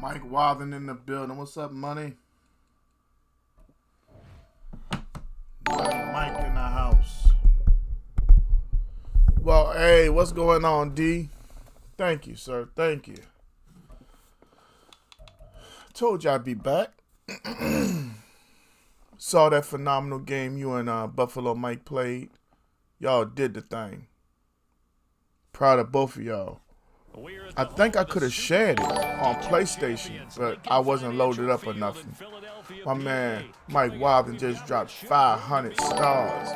Mike Walden in the building. What's up, money? Mike in the house. Well, hey, what's going on, D? Thank you, sir. Thank you. Told you I'd be back. Saw that phenomenal game you and Buffalo Mike played. Y'all did the thing. Proud of both of y'all. I think I could have shared it on PlayStation, but I wasn't loaded up or nothing. My man Mike Walden just dropped 500 stars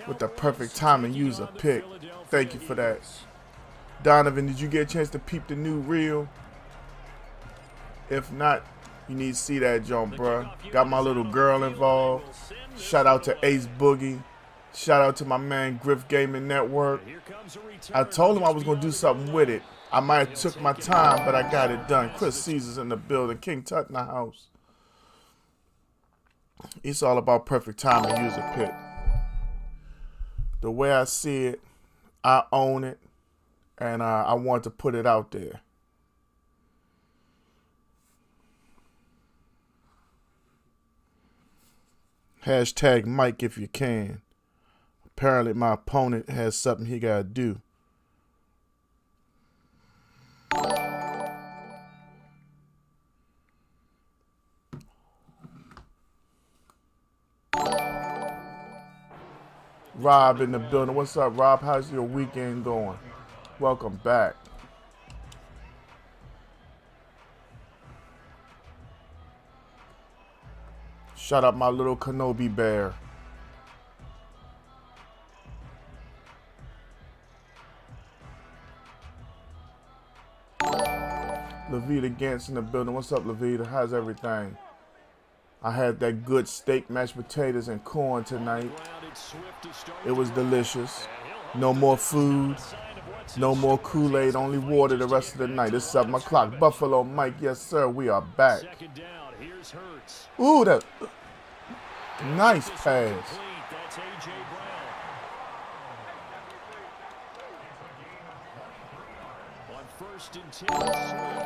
with the perfect time and user pick. Thank you for that. Donovan, did you get a chance to peep the new reel? If not, you need to see that jump, bro. Got my little girl involved. Shout out to Ace Boogie. Shout out to my man Griff Gaming Network. I told him I was going to do something with it. I might have took my time, but I got it done. Chris Caesar's in the building. King Tut in the house. It's all about perfect time and user pick. The way I see it, I own it, and I want to put it out there. Hashtag Mike if you can. Apparently my opponent has something he gotta do. Rob in the building. What's up, Rob? How's your weekend going? Welcome back. Shout out my little Kenobi bear. Levita Gantz in the building. What's up, Levita? How's everything? I had that good steak, mashed potatoes, and corn tonight. It was delicious. No more food. No more Kool-Aid. Only water the rest of the night. It's 7 o'clock. Buffalo Mike. Yes, sir. We are back. Ooh, that nice pass.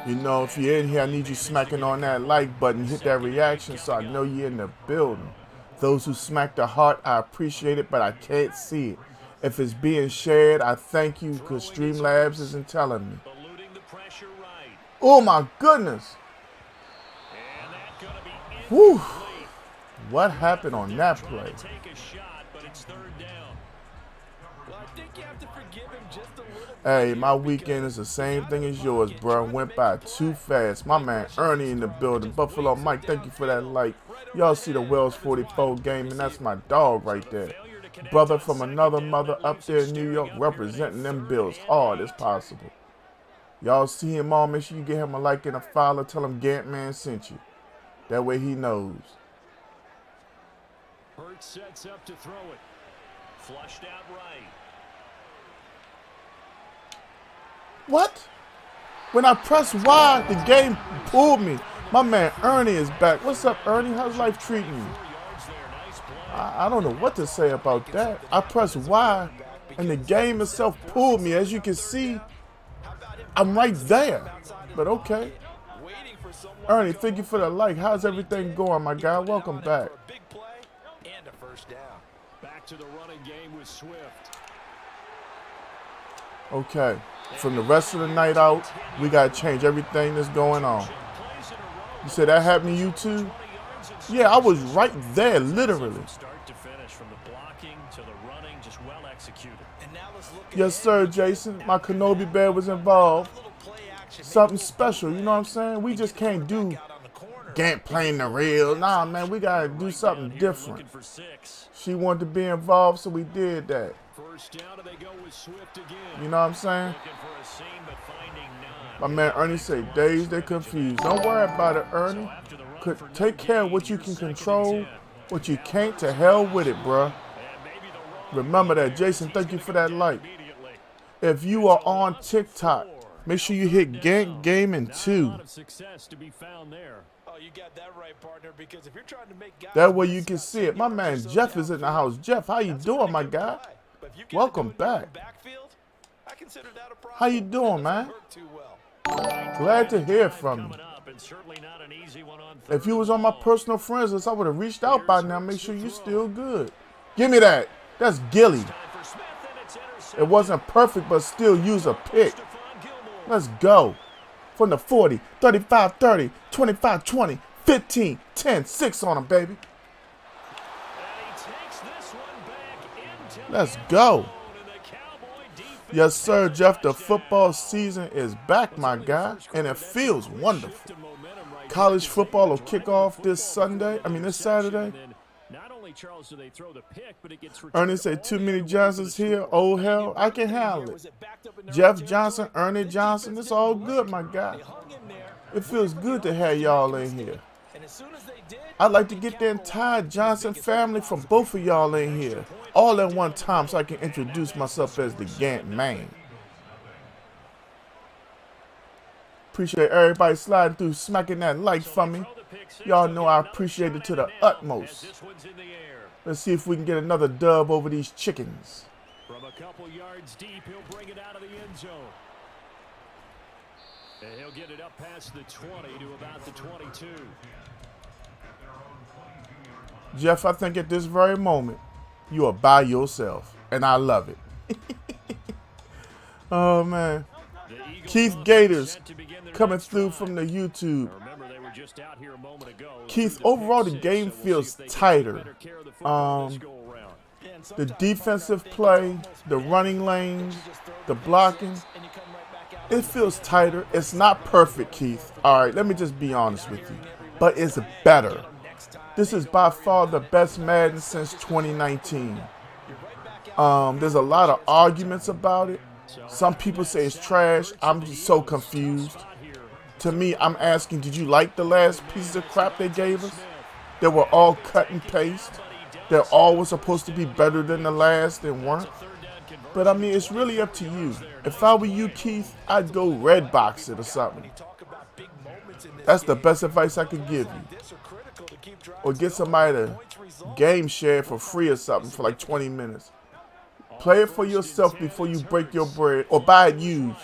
You know, if you're in here, I need you smacking on that like button, hit that reaction so I know you're in the building. Those who smack the heart, I appreciate it, but I can't see it. If it's being shared, I thank you because Streamlabs isn't telling me. Oh my goodness. Whew. What happened on that play? Hey, my weekend is the same thing as yours, bro. Went by too fast. My man Ernie in the building. Buffalo Mike, thank you for that like. Y'all see the Wells 44 game, and that's my dog right there. Brother from another mother up there in New York representing them Bills hard as possible. Y'all see him all, make sure you get him a like and a follow. Tell him Gant Man sent you. That way he knows. Hurt sets up to throw it. Flushed out right. What? When I press Y, the game pulled me. My man Ernie is back. What's up, Ernie? How's life treating you? I don't know what to say about that. I press Y, and the game itself pulled me. As you can see, I'm right there. But okay. Ernie, thank you for the like. How's everything going, my guy? Welcome back. Back to the running game with Swift. Okay. From the rest of the night out, we got to change everything that's going on. You said that happened to you too? Yeah, I was right there, literally. Yes, sir, Jason. My Kenobi bear was involved. Something special, you know what I'm saying? We just can't do Gant playing the real. Nah, man, we got to do something different. She wanted to be involved, so we did that. You know what I'm saying? My man Ernie said, days they confused. Don't worry about it, Ernie. Take care of what you can control. What you can't, to hell with it, bruh. Remember that. Jason, thank you for that like. If you are on TikTok, make sure you hit Gank Gaming 2. That way you can see it. My man Jeff is in the house. Jeff, how you doing, my guy? Welcome back. How you doing, man? Glad to hear from you. If you was on my personal friends list, I would have reached out by now. Make sure you still good. Give me that. That's Gilly. It wasn't perfect, but still use a pick. Let's go. From the 40, 35-30, 25-20, 15-10, 6 on him, baby. Let's go. Yes, sir, Jeff. The football season is back, my guy, and it feels wonderful. College football will kick off this Saturday. Ernie said, too many Johnsons here. Oh, hell, I can handle it. Jeff Johnson, Ernie Johnson, it's all good, my guy. It feels good to have y'all in here. I'd like to get the entire Johnson family from both of y'all in here, all at one time, so I can introduce myself as the Gant Man. Appreciate everybody sliding through, smacking that like for me. Y'all know I appreciate it to the utmost. Let's see if we can get another dub over these chickens. From a couple yards deep, he'll bring it out of the end zone. And he'll get it up past the 20 to about the 22. Jeff, I think at this very moment, you are by yourself, and I love it. Oh, man. Keith Gators coming through from the YouTube. Keith, overall, the game feels tighter. The defensive play, the running lanes, the blocking, it feels tighter. It's not perfect, Keith. All right, let me just be honest with you. But it's better. This is by far the best Madden since 2019. There's a lot of arguments about it. Some people say it's trash. I'm just so confused. To me, I'm asking, did you like the last pieces of crap they gave us? They were all cut and paste. They're always supposed to be better than the last and weren't. But I mean, it's really up to you. If I were you, Keith, I'd go red box it or something. That's the best advice I could give you. Or get somebody to game share for free or something for like 20 minutes. Play it for yourself before you break your bread, or buy it used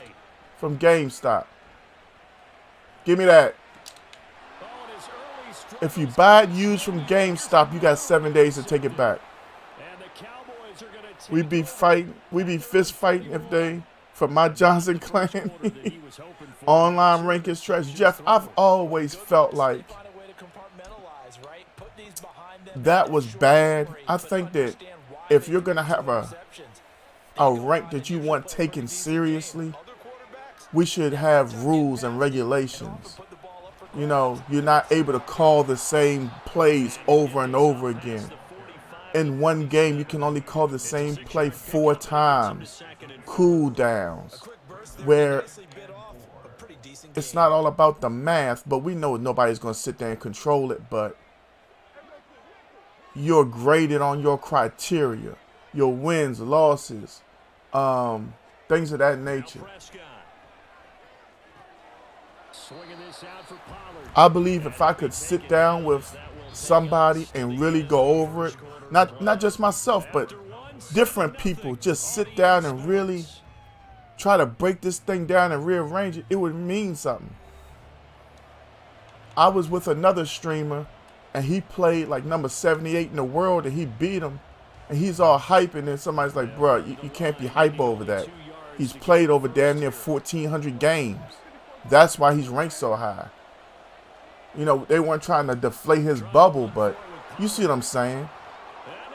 from GameStop. Give me that. If you buy it used from GameStop, you got 7 days to take it back. We be fist fighting if they, from my Johnson clan. Online rankings trash. Jeff, I've always felt like that was bad. I think that if you're going to have a rank that you want taken seriously, we should have rules and regulations. You know, you're not able to call the same plays over and over again. In one game, you can only call the same play 4 times. Cool downs. Where it's not all about the math, but we know nobody's going to sit there and control it, but you're graded on your criteria, your wins, losses, things of that nature. I believe if I could sit down with somebody and really go over it, not just myself, but different people, just sit down and really try to break this thing down and rearrange it, it would mean something. I was with another streamer, and he played like number 78 in the world, and he beat him, and he's all hype, and then somebody's like, bro, you can't be hype over that. He's played over damn near 1,400 games. That's why he's ranked so high. You know, they weren't trying to deflate his bubble, but you see what I'm saying?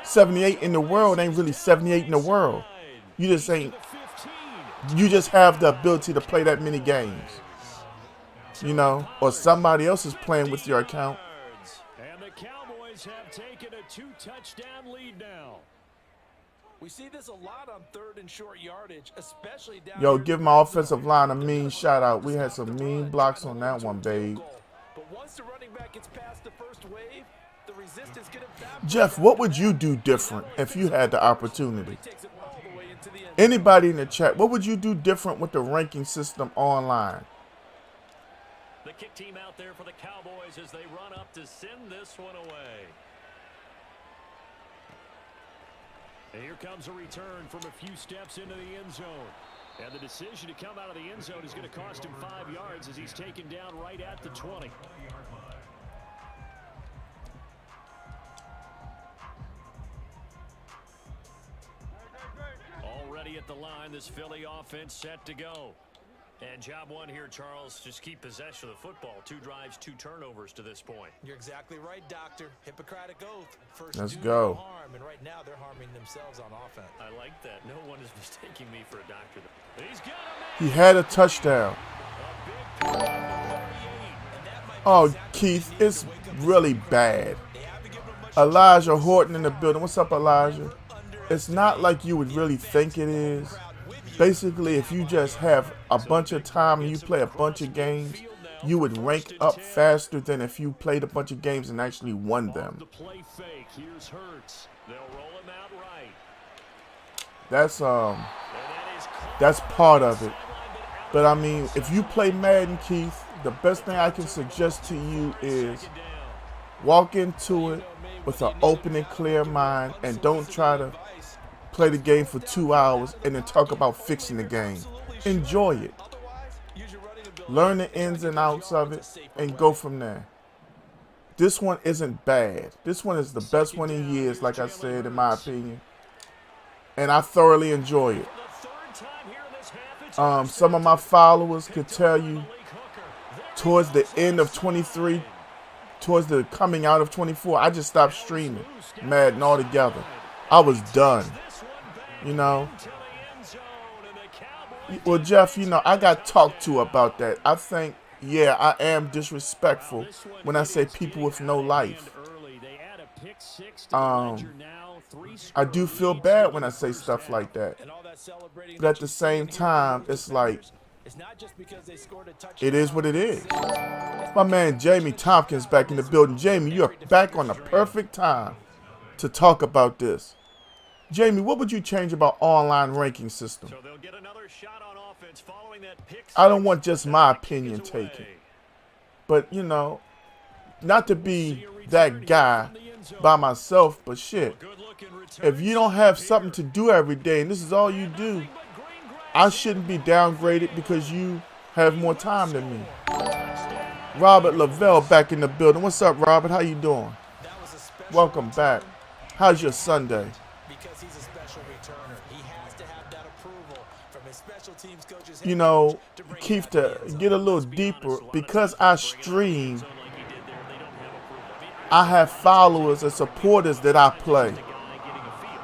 78 in the world ain't really 78 in the world. You just have the ability to play that many games. You know, or somebody else is playing with your account. And the Cowboys have taken a 2-touchdown lead now. We see this a lot on 3rd and short yardage, especially down. Yo, give my offensive line a mean shout out. We had some mean blocks on that one, babe. But once the running back gets past the first wave, the resistance get it. Jeff, what would you do different if you had the opportunity? Anybody in the chat, what would you do different with the ranking system online? The kick team out there for the Cowboys as they run up to send this one away. And here comes a return from a few steps into the end zone. And the decision to come out of the end zone is going to cost him 5 yards as he's taken down right at the 20. Already at the line, this Philly offense set to go. And job one here, Charles, just keep possession of the football. 2 drives, 2 turnovers to this point. You're exactly right, Doctor. Hippocratic oath. First, let's do go. no harm, and right now they're harming themselves on offense. I like that. No one is mistaking me for a doctor. He's got He had a touchdown. Oh, Keith, it's really bad. Elijah Horton in the building. What's up, Elijah? It's not like you would really think it is. Basically, if you just have a bunch of time and you play a bunch of games, you would rank up faster than if you played a bunch of games and actually won them. That's part of it. But I mean, if you play Madden, Keith, the best thing I can suggest to you is walk into it with an open and clear mind and don't try to play the game for 2 hours and then talk about fixing the game. Enjoy it. Learn the ins and outs of it and go from there. This one isn't bad. This one is the best one in years, like I said, in my opinion. And I thoroughly enjoy it. Some of my followers could tell you towards the end of 23, towards the coming out of 24, I just stopped streaming Madden altogether. I was done. You know, well, Jeff, you know, I got talked to about that. I think, yeah, I am disrespectful when I say people with no life. I do feel bad when I say stuff like that. But at the same time, it's like, it is what it is. My man Jamie Tompkins back in the building. Jamie, you're back on the perfect time to talk about this. Jamie, what would you change about online ranking system? I don't want just my opinion taken. But, you know, not to be that guy by myself, but shit. If you don't have something to do every day and this is all you do, I shouldn't be downgraded because you have more time than me. Robert Lavelle back in the building. What's up, Robert? How you doing? Welcome back. How's your Sunday? Because he's a special returner. He has to have that approval from his special teams coaches. You know, Keith, to get a little deeper, because I stream, I have followers and supporters that I play.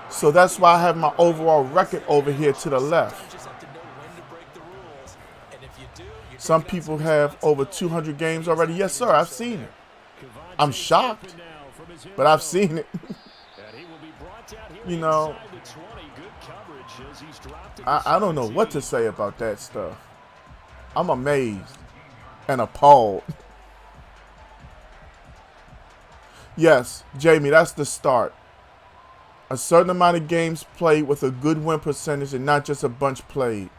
So that's why I have my overall record over here to the left. Some people have over 200 games already. Yes, sir, I've seen it. I'm shocked, but I've seen it. You know, I don't know what to say about that stuff. I'm amazed and appalled. Yes, Jamie, that's the start. A certain amount of games played with a good win percentage and not just a bunch played.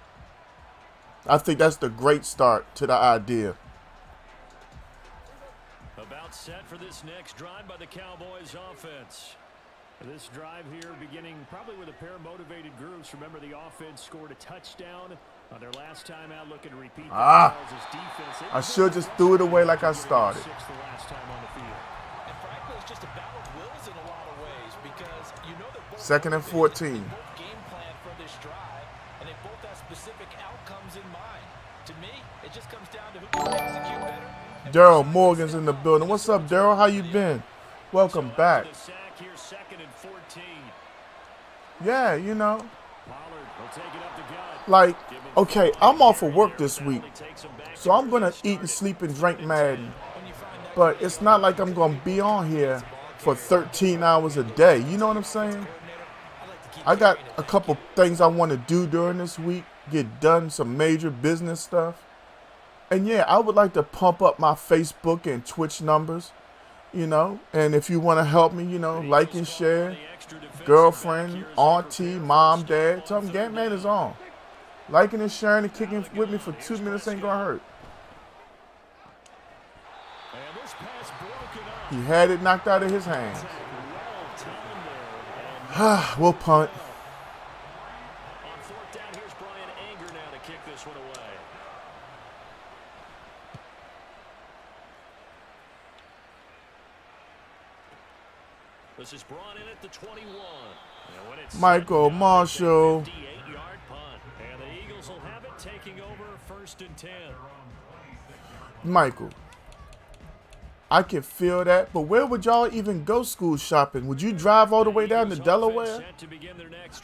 I think that's the great start to the idea. About set for this next drive by the Cowboys offense. This drive here beginning probably with a pair of motivated groups. Remember, the offense scored a touchdown on their last time out, looking to repeat. I should just threw it away like I started. And frankly, it's just a battle of wills in a lot of ways because you know that both 2nd and 14. game plan for this drive, and they both have specific outcomes in mind. To me, it just comes down to who can execute better. Daryl Morgan's in the building. What's up, Daryl? How you been? Welcome back. Yeah, you know, like, okay, I'm off of work this week, so I'm going to eat and sleep and drink Madden, but it's not like I'm going to be on here for 13 hours a day. You know what I'm saying? I got a couple things I want to do during this week, get done, some major business stuff. And yeah, I would like to pump up my Facebook and Twitch numbers, you know, and if you want to help me, you know, like and share. Girlfriend, auntie, mom, dad, tell them Game Man is on. Liking and sharing and kicking with me for 2 minutes ain't gonna hurt. He had it knocked out of his hands. We'll punt. away. This is brought in at the 21. And when it's Michael Marshall. 58-yard punt. And the Eagles will have it, taking over 1st and 10. Michael, I can feel that, but where would y'all even go school shopping? Would you drive all the way down to Delaware?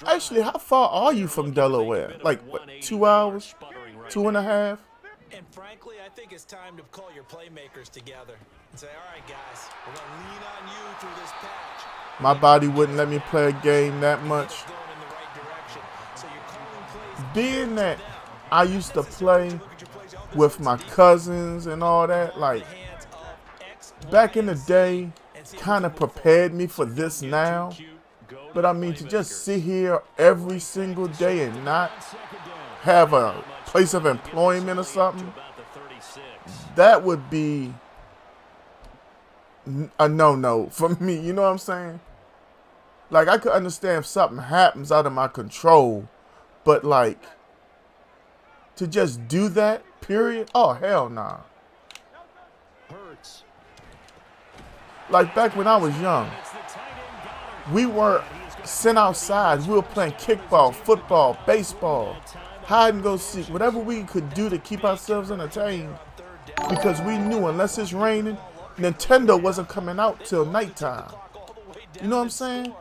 Actually, how far are you from Delaware? Like, what, 2 hours? 2.5? And frankly, I think it's time to call your playmakers together and say, all right, guys, we're going to lean on you through this patch. My body wouldn't let me play a game that much. Being that I used to play with my cousins and all that, like, back in the day, kind of prepared me for this now. But I mean, to just sit here every single day and not have a place of employment or something, that would be a no-no for me. You know what I'm saying? Like, I could understand if something happens out of my control, but like, to just do that, period? Oh, hell nah. Like, back when I was young, we weren't sent outside. We were playing kickball, football, baseball, hide and go seek, whatever we could do to keep ourselves entertained, because we knew unless it's raining, Nintendo wasn't coming out till nighttime. You know what I'm saying?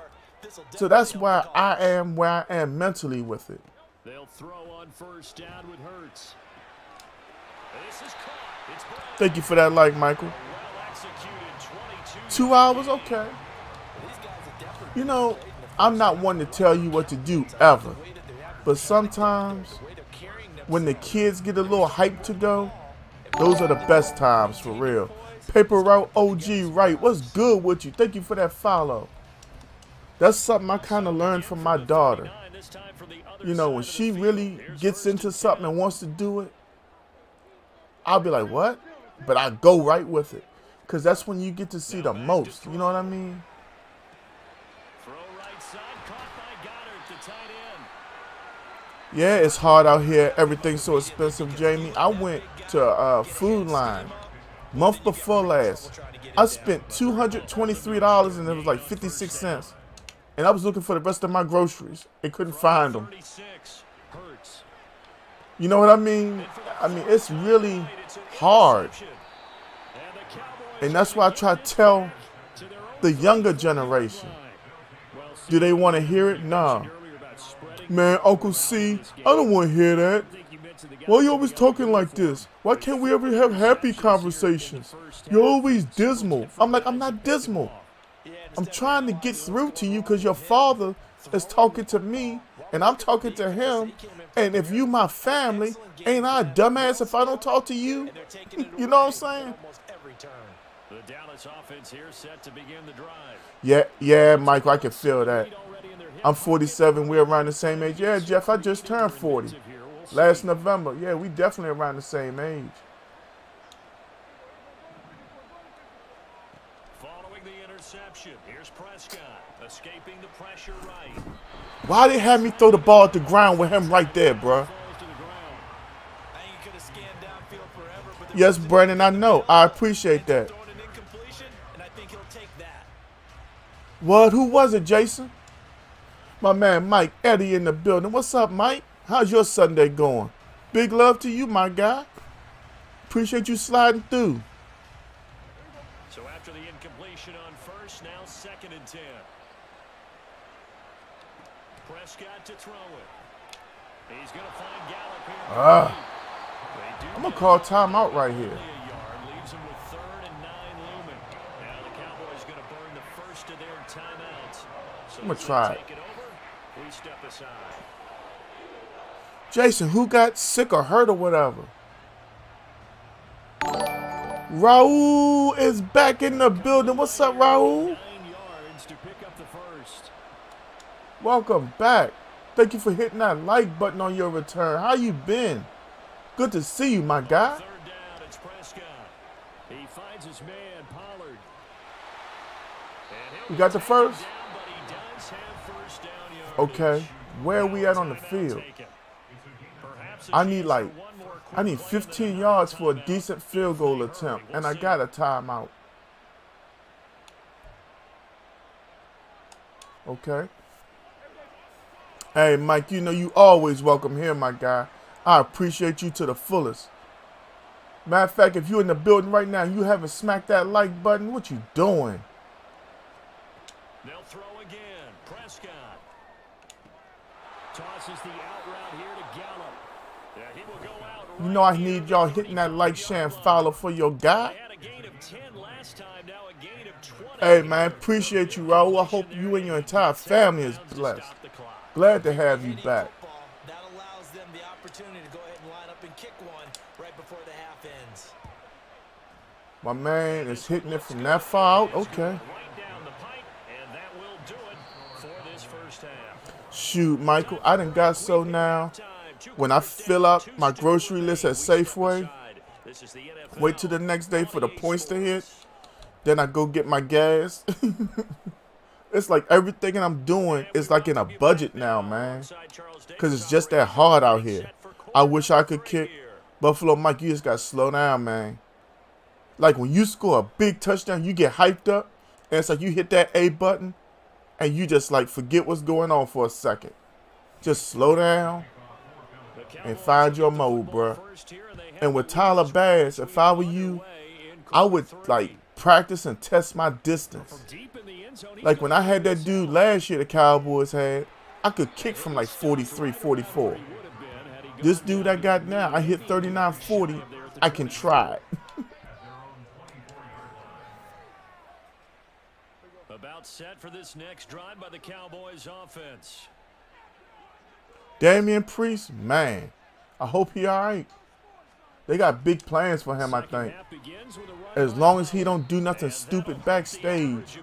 So that's why I am where I am mentally with it. They'll throw on 1st down with Hurts. This is caught. Thank you for that like, Michael. 2 hours, okay. You know, I'm not one to tell you what to do ever, but sometimes when the kids get a little hyped to go, those are the best times for real. Paper Route OG, right? What's good with you? Thank you for that follow. That's something I kind of learned from my daughter. You know, when she really gets into something and wants to do it, I'll be like, what? But I go right with it. Because that's when you get to see the most. You know what I mean? Yeah, it's hard out here. Everything's so expensive, Jamie. I went to Food Line month before last. I spent $223 and it was like 56 cents. And I was looking for the rest of my groceries and couldn't find them. You know what I mean? I mean, it's really hard. And that's why I try to tell the younger generation. Do they want to hear it? Nah. Man, Uncle C, I don't want to hear that. Why are you always talking like this? Why can't we ever have happy conversations? You're always dismal. I'm like, I'm not dismal. I'm trying to get through to you because your father is talking to me and I'm talking to him. And if you my family, ain't I a dumbass if I don't talk to you? You know what I'm saying? The Dallas offense here set to begin the drive. Yeah, Michael, I can feel that. I'm 47. We're around the same age. Yeah, Jeff, I just turned 40 last November. Yeah, we definitely around the same age. Following the interception, here's Prescott escaping the pressure right. Why they have me throw the ball at the ground with him right there, bro? Yes, Brandon, I know. I appreciate that. What? Who was it, Jason? My man Mike Eddie in the building. What's up, Mike? How's your Sunday going? Big love to you, my guy. Appreciate you sliding through. So after the incompletion on 1st, now 2nd and 10. Prescott to throw it. He's going to find Gallup here. I'm going to call timeout right here. Leaves him with 3rd and 9 looming. Now the Cowboys going to burn the first of their timeouts. So I'm going to try it. We step aside. Jason, who got sick or hurt or whatever? Raul is back in the building. What's up, Raul? 9 yards to pick up the first. Welcome back. Thank you for hitting that like button on your return. How you been? Good to see you, my guy. 3rd down, it's Prescott. He finds his man, Pollard. You got the first? Okay. Where are we at on the field? I need 15 yards for a decent field goal attempt, and I got a timeout. Okay. Hey, Mike, you know you always welcome here, my guy. I appreciate you to the fullest. Matter of fact, if you're in the building right now and you haven't smacked that like button, what you doing? They'll throw again. Prescott tosses the out route here to Gallup. Yeah, he will go out. You know I need y'all hitting that like, share, and follow for your guy. They had a gain of 10 last time, now a gain of 20. Hey, man, appreciate you, Raul. I hope you and your entire family is blessed. Glad to have you back. That allows them the opportunity to go ahead and line up and kick one right before the half ends. My man is hitting it from that far out. Okay. Right down the pipe, and that will do it for this first half. Shoot, Michael, I done got so now. When I fill up my grocery list at Safeway, wait till the next day for the points to hit, then I go get my gas. It's like everything that I'm doing is like in a budget now, man. Because it's just that hard out here. I wish I could kick. Buffalo Mike, you just got to slow down, man. Like when you score a big touchdown, you get hyped up. And it's like you hit that A button and you just like forget what's going on for a second. Just slow down and find your mode, bro. And with Tyler Bass, if I were you, I would like practice and test my distance. Like when I had that dude last year the Cowboys had, I could kick from like 43, 44. This dude I got now, I hit 39, 40. I can try it. About set for this next drive by the Cowboys offense. Damian Priest, man, I hope he all right. They got big plans for him, I think. As long as he don't do nothing stupid backstage,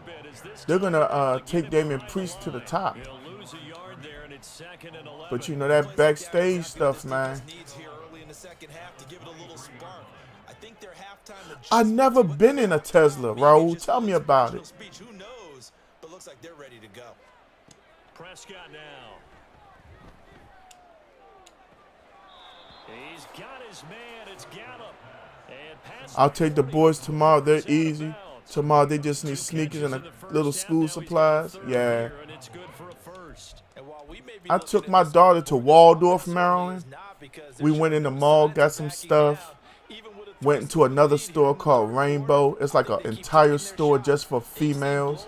they're going to take Damian Priest to the top. But you know that backstage stuff, man. I've never been in a Tesla, Raul. Tell me about it. But looks like they're ready to go. Prescott now. He's got his man. It's Gallup. I'll take the boys tomorrow. They're easy. Tomorrow they just need sneakers and a little school supplies. Yeah. I took my daughter to Waldorf, Maryland. We went in the mall, got some stuff. Went into another store called Rainbow. It's like an entire store just for females.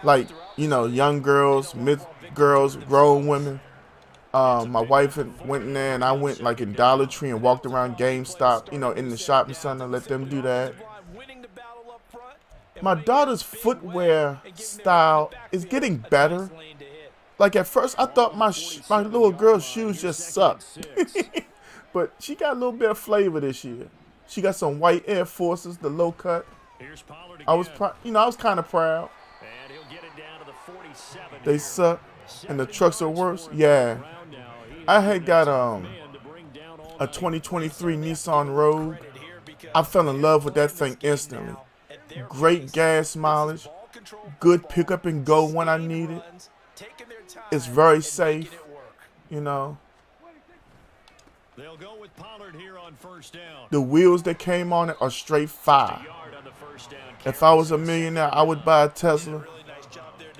Like, you know, young girls, mid-girls, grown women. My wife went in there, and I went like in Dollar Tree and walked around GameStop, you know, in the shopping center. Let them do that. My daughter's footwear style is getting better. Like at first, I thought my little girl's shoes just sucked. But she got a little bit of flavor this year. She got some white Air Forces, the low cut. I was kind of proud. They suck, and the trucks are worse. Yeah. I had got a 2023 Nissan Rogue. I fell in love with that thing instantly. Great gas mileage, good pickup and go when I need it. It's very safe, you know. They'll go with Pollard here on first down. The wheels that came on it are straight fire. If I was a millionaire, I would buy a Tesla.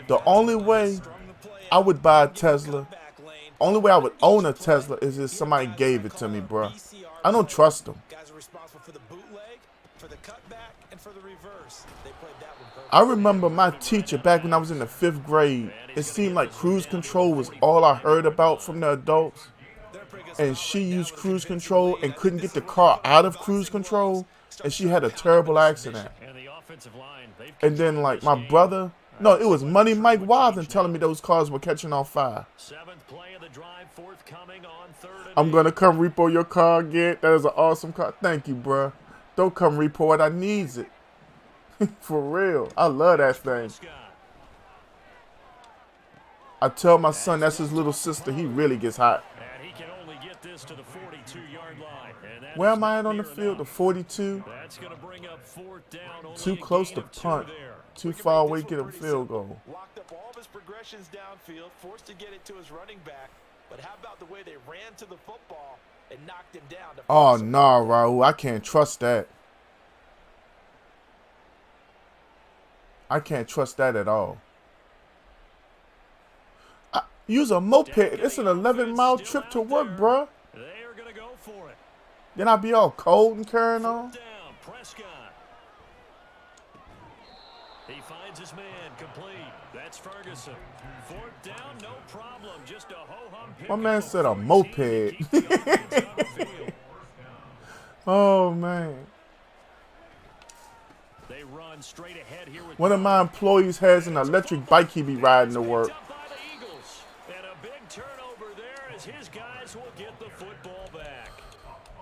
The only way I would buy a Tesla, only way I would own a Tesla is if somebody gave it to me, bro. I don't trust them. I remember my teacher back when I was in the 5th grade. It seemed like cruise control was all I heard about from the adults. And she used cruise control and couldn't get the car out of cruise control. And she had a terrible accident. And then like my brother, no, it was Money Mike Wathen telling me those cars were catching on fire. I'm going to come repo your car again. That is an awesome car. Thank you, bro. Don't come repo it. I needs it. For real. I love that thing. I tell my son that's his little sister. He really gets hot. Where am I at on the field? The 42? Too close to punt. Too far away to get a field goal. Locked up all of his progressions downfield, forced to get it to his running back. But how about the way they ran to the football and knocked him down. To Oh, force him. nah, Raul. I can't trust that. I can't trust that at all. Use a moped. It's an 11-mile trip to work, bruh. They are going to go for it. Then I'll be all cold and carrying on. Down, Prescott. He finds his man complete. That's Ferguson. Fourth down, no problem. Just a ho-hum pick. My man said a moped. Oh, man. They run straight ahead here with One of my employees has an electric bike he be riding to work. And a big turnover there as his guys will get the football back.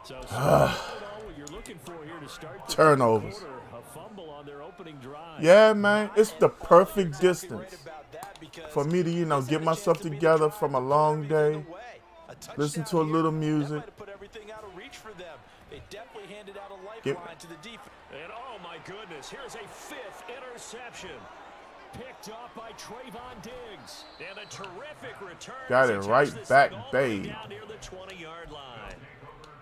So what you're looking for here to start the Turnovers. quarter, a fumble on their opening drive. Yeah, man. It's the perfect distance for me to, you know, get myself together from a long day, listen to a little music. They definitely handed out a lifeline to the defense. And oh my goodness, here's a fifth interception. Picked up by Trayvon Diggs. And a terrific return. Got it right back, babe. Down near the 20-yard line.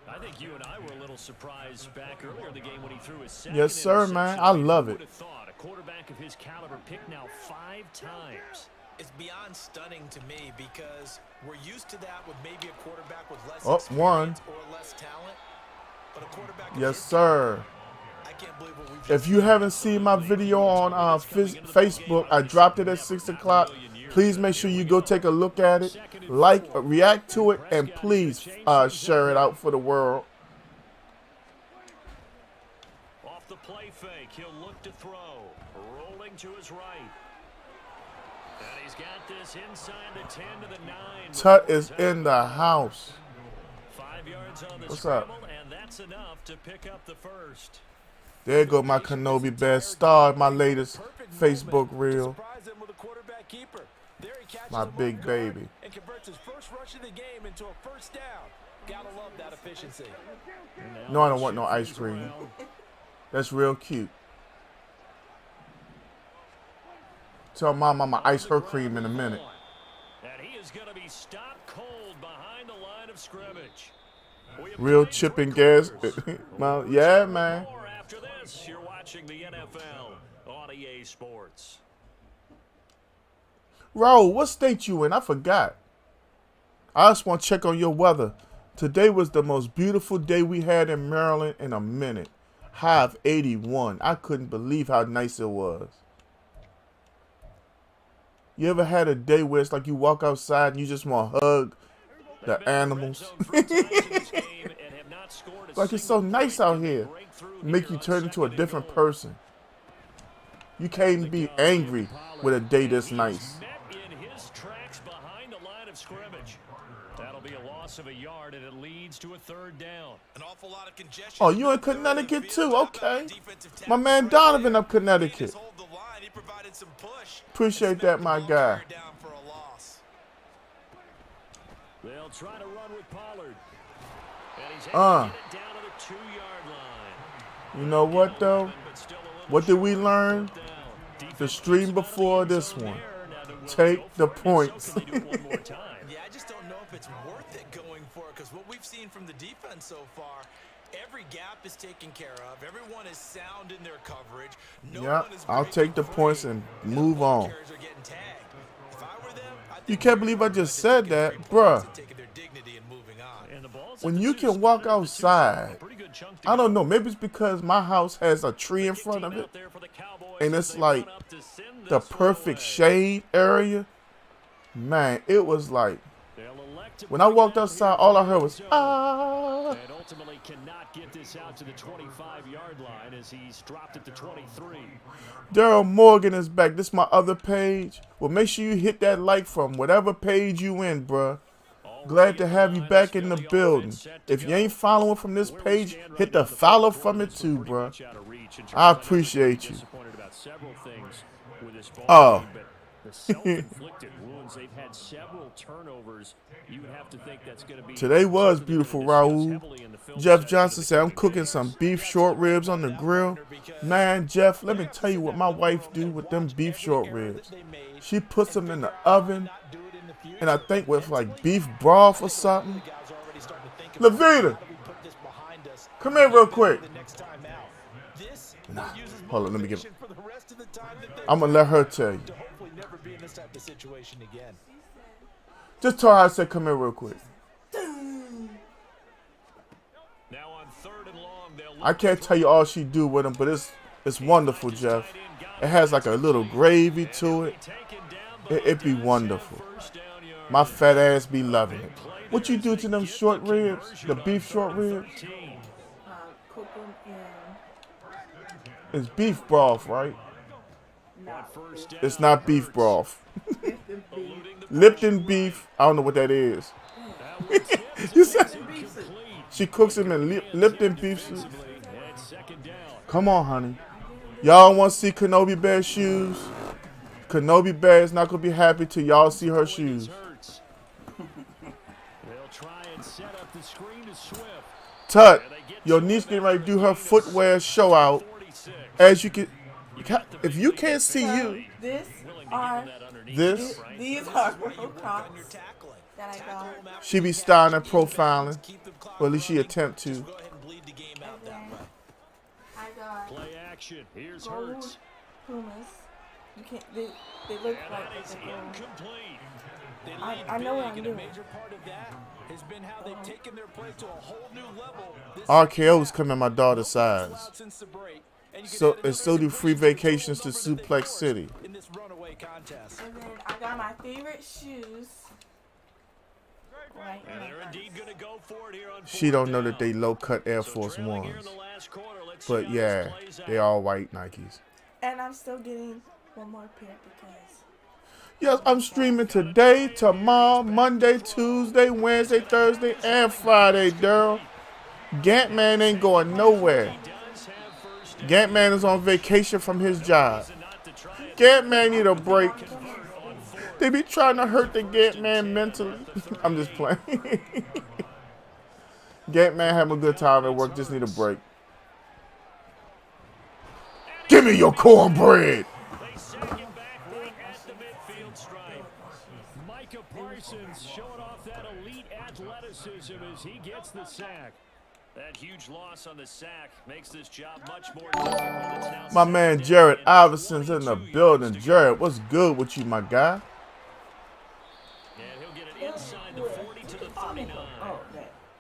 I think you and I were a little surprised back earlier in the game when he threw his second Yes, sir, man. I love it. Who would have thought a quarterback of his caliber picked now 5 times. It's beyond stunning to me because we're used to that with maybe a quarterback with less one. experience or less talent. But a quarterback of Yes, his sir. I can't believe what we've If you haven't seen my video on Facebook, I dropped it at 6 o'clock. Please make sure you go take a look at it, like, react to it, and please share it out for the world. Off the play fake, he'll look to throw. Rolling to his right. And he's got this inside the 10 to the 9. Tut is in the house. 5 yards on the What's scramble, up? and that's enough to pick up the first. There go my Kenobi Bear star, my latest Facebook reel. My big baby. And converts his first rush of the game into a first down. Gotta love that efficiency. No, I don't want no ice cream. That's real cute. Tell Mom I'm gonna ice her cream in a minute. And he is going to be stopped cold behind the line of scrimmage. Real chip and gas. Well, yeah, man. More after this, you're watching the NFL on EA Sports. Raul, what state you in? I forgot. I just want to check on your weather. Today was the most beautiful day we had in Maryland in a minute. High of 81. I couldn't believe how nice it was. You ever had a day where it's like you walk outside and you just want to hug the animals? Like it's so nice out here. Make you turn into a different person. You can't be angry with a day this nice. That'll be a loss of a yard, and it leads to a third down. An awful lot of congestion. Oh, you in Connecticut too? Okay. My man Donovan up Connecticut. Appreciate that, my guy. They'll try to run with Pollard. And he's able to get it down to the 2-yard line. You know what though? What did we learn? The stream before this one. Take the points. Yeah, I just don't know if it's worth it going for it because what we've seen from the defense so far, every gap is taken care of. Everyone is sound in their coverage. Yeah, I'll take the points and move on. You can't believe I just said that, bruh. When you can walk outside, I don't know, maybe it's because my house has a tree in front of it, and it's like the perfect shade area. Man, it was like, when I walked outside, all I heard was, ah. And ultimately cannot get this out to the 25-yard line as he's dropped it to 23. Daryl Morgan is back. This is my other page. Well, make sure you hit that like from whatever page you in, bruh. Glad to have you back in the building. If you ain't following from this page, hit the follow from it too, bruh. I appreciate you. Oh. The self-inflicted wounds, they've had several turnovers. You would have to think that's going to be Today was beautiful, Raul. Jeff Johnson said, I'm cooking some beef short ribs on the grill. Man, Jeff, let me tell you what my wife do with them beef short ribs. She puts them in the oven, and I think with like beef broth or something. Levita, come here real quick. Nah, hold on, let me give it. I'm going to let her tell you. Just tell her I said come here real quick. I can't tell you all she do with him, but it's wonderful, Jeff. It has like a little gravy to it. It be wonderful. My fat ass be loving it. What you do to them short ribs? The beef short ribs? Cook them It's beef broth, right? No. It's not beef broth. Lipton beef. Lipton beef. I don't know what that is. You said she cooks them in Lipton beef soup. Come on, honey. Y'all want to see Kenobi Bear's shoes? Kenobi Bear is not going to be happy till y'all see her shoes. Tut, your niece getting ready to do her footwear show out. As you can, if you can't see you, These are Crocs that I got. she be styling and profiling. Or at least she attempt to. I got Play action. Here's gold Hurts. Pumas. You can't. They look like it's a gold. I know what I'm doing. RKO's coming my daughter's size. So do free vacations to Suplex City. And then I got my favorite shoes. Right. And they're indeed going to go for it here on She don't know that they low-cut Air Force Ones. But yeah, they all white Nikes. And I'm still getting one more pair because. Yes, I'm streaming today, tomorrow, Monday, Tuesday, Wednesday, Thursday, and Friday, Daryl. Gantman ain't going nowhere. Gantman is on vacation from his job. Gantman need a break. They be trying to hurt the Gantman mentally. I'm just playing. Gantman having a good time at work, just need a break. Give me your cornbread. Showing off that elite athleticism as he gets the sack. That huge loss on the sack makes this job much more difficult. My man Jared Iverson's in the building. Jared, what's good with you, my guy? And he'll get it inside the 40 to the 39.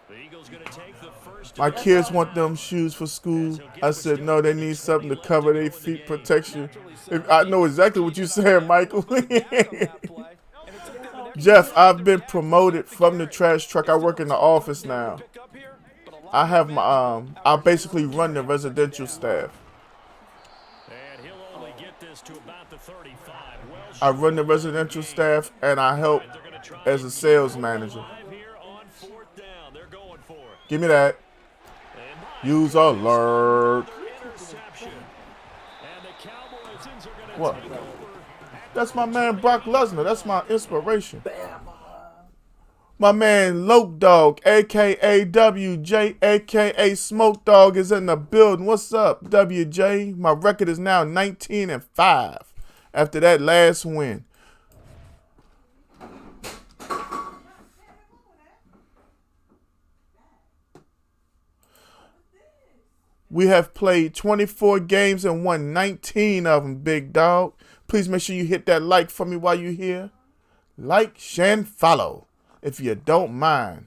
The Eagles going to take the first. My kids want them shoes for school. I said, no, they need something to cover their feet protection. I know exactly what you're saying, Michael. Jeff, I've been promoted from the trash truck. I work in the office now. I have my I basically run the residential staff. And he'll only get this to about the 35. I run the residential staff and I help as a sales manager. Give me that. Use alert. What? That's my man Brock Lesnar. That's my inspiration. My man Loke Dog, a.k.a. WJ, a.k.a. Smoke Dog, is in the building. What's up, WJ? My record is now 19-5 after that last win. We have played 24 games and won 19 of them, big dog. Please make sure you hit that like for me while you're here. Like, share, and follow, if you don't mind.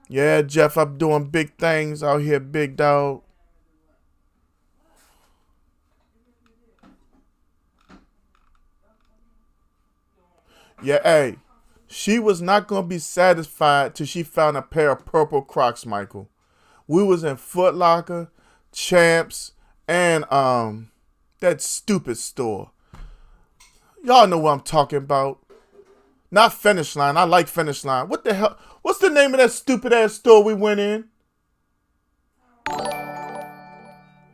Yeah, Jeff, I'm doing big things out here, big dog. Yeah, hey, she was not going to be satisfied till she found a pair of purple Crocs, Michael. We was in Foot Locker, Champs, and that stupid store. Y'all know what I'm talking about. Not Finish Line. I like Finish Line. What the hell? What's the name of that stupid ass store we went in?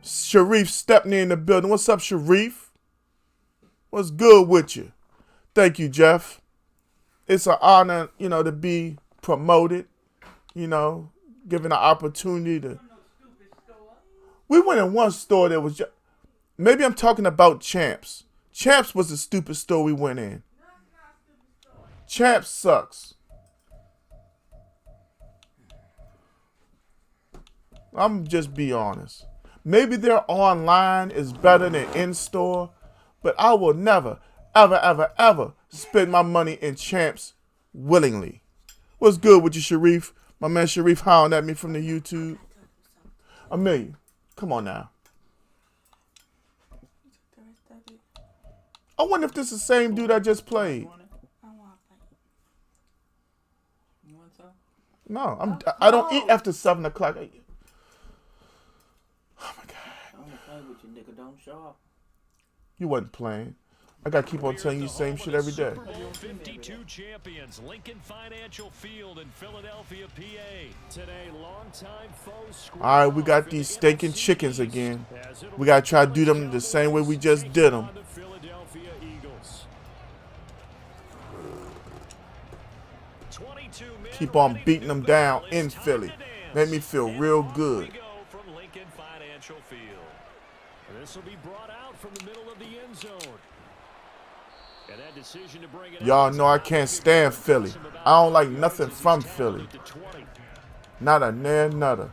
Sharif Stepney in the building. What's up, Sharif? What's good with you? Thank you, Jeff. It's an honor, to be promoted, given the opportunity to. We went in one store that was just, maybe I'm talking about Champs. Champs was the stupid store we went in. Champs sucks. I'm just be honest. Maybe their online is better than in-store, but I will never, ever, ever, ever spend my money in champs willingly. What's good with you, Sharif? My man Sharif howling at me from the YouTube. Amelia, come on now. I wonder if this is the same dude I just played. No, I don't eat after 7 o'clock. Oh my God. You wasn't playing. I gotta keep on telling you the same shit every day. 52 champions, Lincoln Financial Field in Philadelphia, PA. Today, longtime foes. All right, we got these stinking chickens again. We gotta try to do them the same way we just did them. Keep on beating them down in Philly. Made me feel real good. This will be brought out from the middle of the end zone. And that decision to bring it Y'all know I can't stand Philly. I don't like nothing from Philly. Not a near nutter.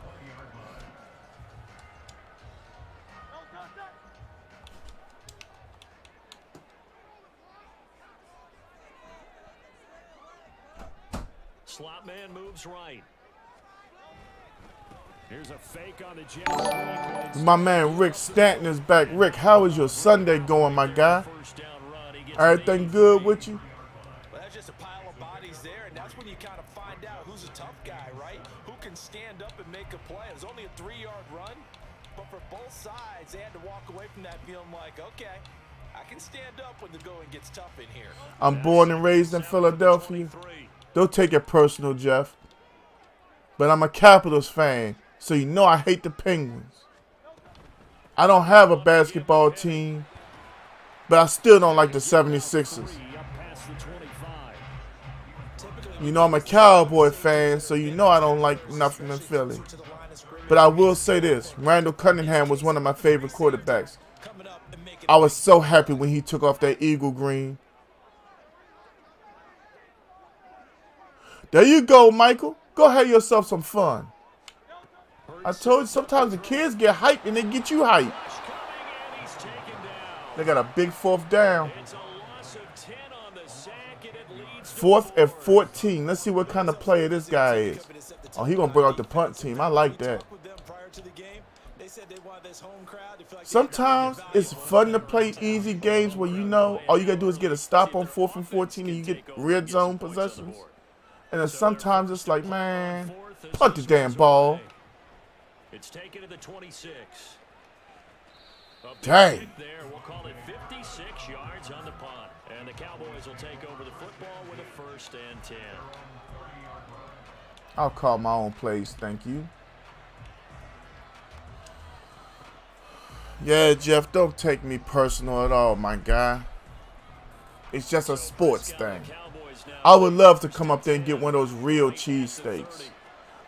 Slot man moves right. Here's a fake on the jet. My man Rick Stanton is back. Rick, how is your Sunday going, my guy? Everything good with you? Well, that's just a pile of bodies there, and that's when you kind of find out who's a tough guy, right? Who can stand up and make a play. It was only a 3-yard run, but for both sides, they had to walk away from that feeling like, okay, I can stand up when the going gets tough in here. I'm born and raised in Philadelphia. Don't take it personal, Jeff. But I'm a Capitals fan, so you know I hate the Penguins. I don't have a basketball team, but I still don't like the 76ers. You know I'm a Cowboy fan, so you know I don't like nothing in Philly. But I will say this, Randall Cunningham was one of my favorite quarterbacks. I was so happy when he took off that eagle green. There you go, Michael. Go have yourself some fun. I told you sometimes the kids get hyped and they get you hyped. They got a big 4th down. 4th and 14. Let's see what kind of player this guy is. Oh, he gonna bring out the punt team. I like that. Sometimes it's fun to play easy games where you know all you gotta do is get a stop on 4th and 14 and you get red zone possessions. And then sometimes it's like, man, punt the damn ball. It's taken to the 26. Dang. There, we'll call it 56 yards on the punt. And the Cowboys will take over the football with a 1st and 10. I'll call my own plays, thank you. Yeah, Jeff, don't take me personal at all, my guy. It's just a sports thing. I would love to come up there and get one of those real cheesesteaks.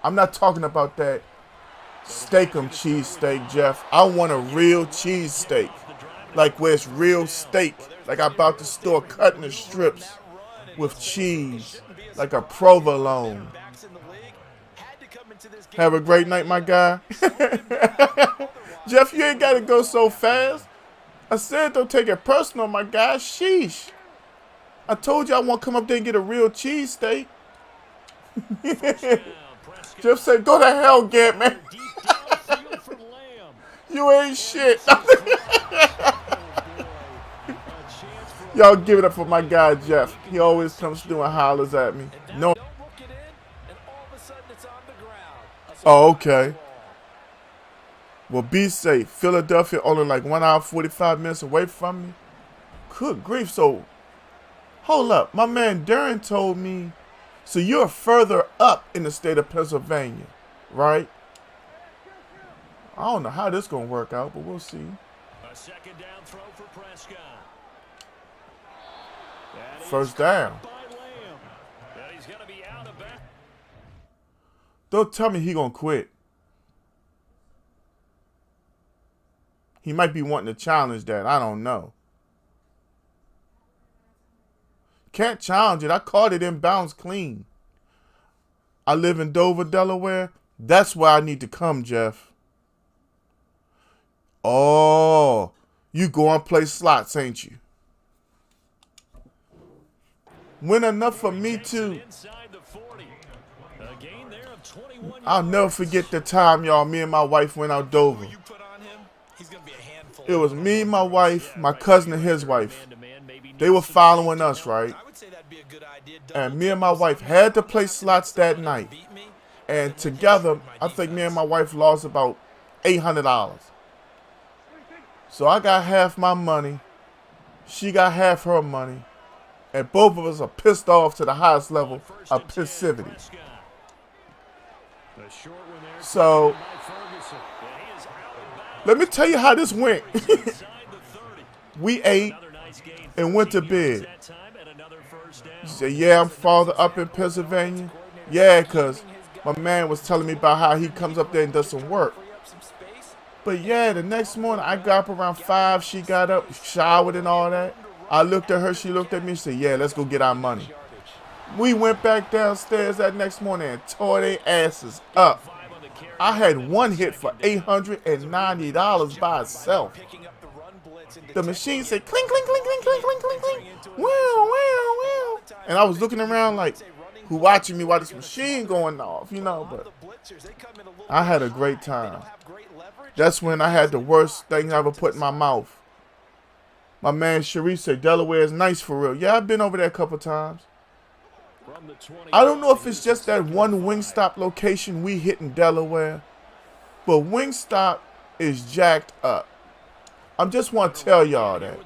I'm not talking about that steak-em cheesesteak, Jeff. I want a real cheesesteak. Like where it's real steak. Like I bought the store cutting the strips with cheese. Like a provolone. Have a great night, my guy. Jeff, you ain't got to go so fast. I said don't take it personal, my guy. Sheesh. I told you I want to come up there and get a real cheesesteak. Jeff said, go to hell, Gant, man. You ain't shit. Y'all give it up for my guy, Jeff. He always comes through and hollers at me. No. Oh, okay. Well, be safe. Philadelphia only like 1 hour, 45 minutes away from me. Good grief. So, hold up. My man Darren told me, so you're further up in the state of Pennsylvania, right? I don't know how this going to work out, but we'll see. A 2nd down throw for Prescott. 1st down. He's going to be out of bounds. Don't tell me he going to quit. He might be wanting to challenge that. I don't know. Can't challenge it. I caught it in bounds clean. I live in Dover, Delaware. That's where I need to come, Jeff. Oh, you go and play slots, ain't you? Win enough for me too. I'll never forget the time, y'all, me and my wife went out Dover. It was me, my wife, my cousin, and his wife. They were following us, right? And me and my wife had to play slots that night. And together, I think me and my wife lost about $800. So I got half my money. She got half her money. And both of us are pissed off to the highest level of passivity. So, let me tell you how this went. We ate and went to bed. She said, yeah, I'm farther up in Pennsylvania. Yeah, because my man was telling me about how he comes up there and does some work. But yeah, the next morning, I got up around 5. She got up, showered and all that. I looked at her, she looked at me and said, yeah, let's go get our money. We went back downstairs that next morning and tore their asses up. I had one hit for $890 by itself. The machine said, clink, clink, clink, clink, clink, clink, clink, clink. Wow, wow, wow. And I was looking around like, who watching me while this machine going off, you know, but I had a great time. That's when I had the worst thing I ever put in my mouth. My man Sharif said, Delaware is nice for real. Yeah, I've been over there a couple times. I don't know if it's just that one Wingstop location we hit in Delaware, but Wingstop is jacked up. I just want to tell y'all that.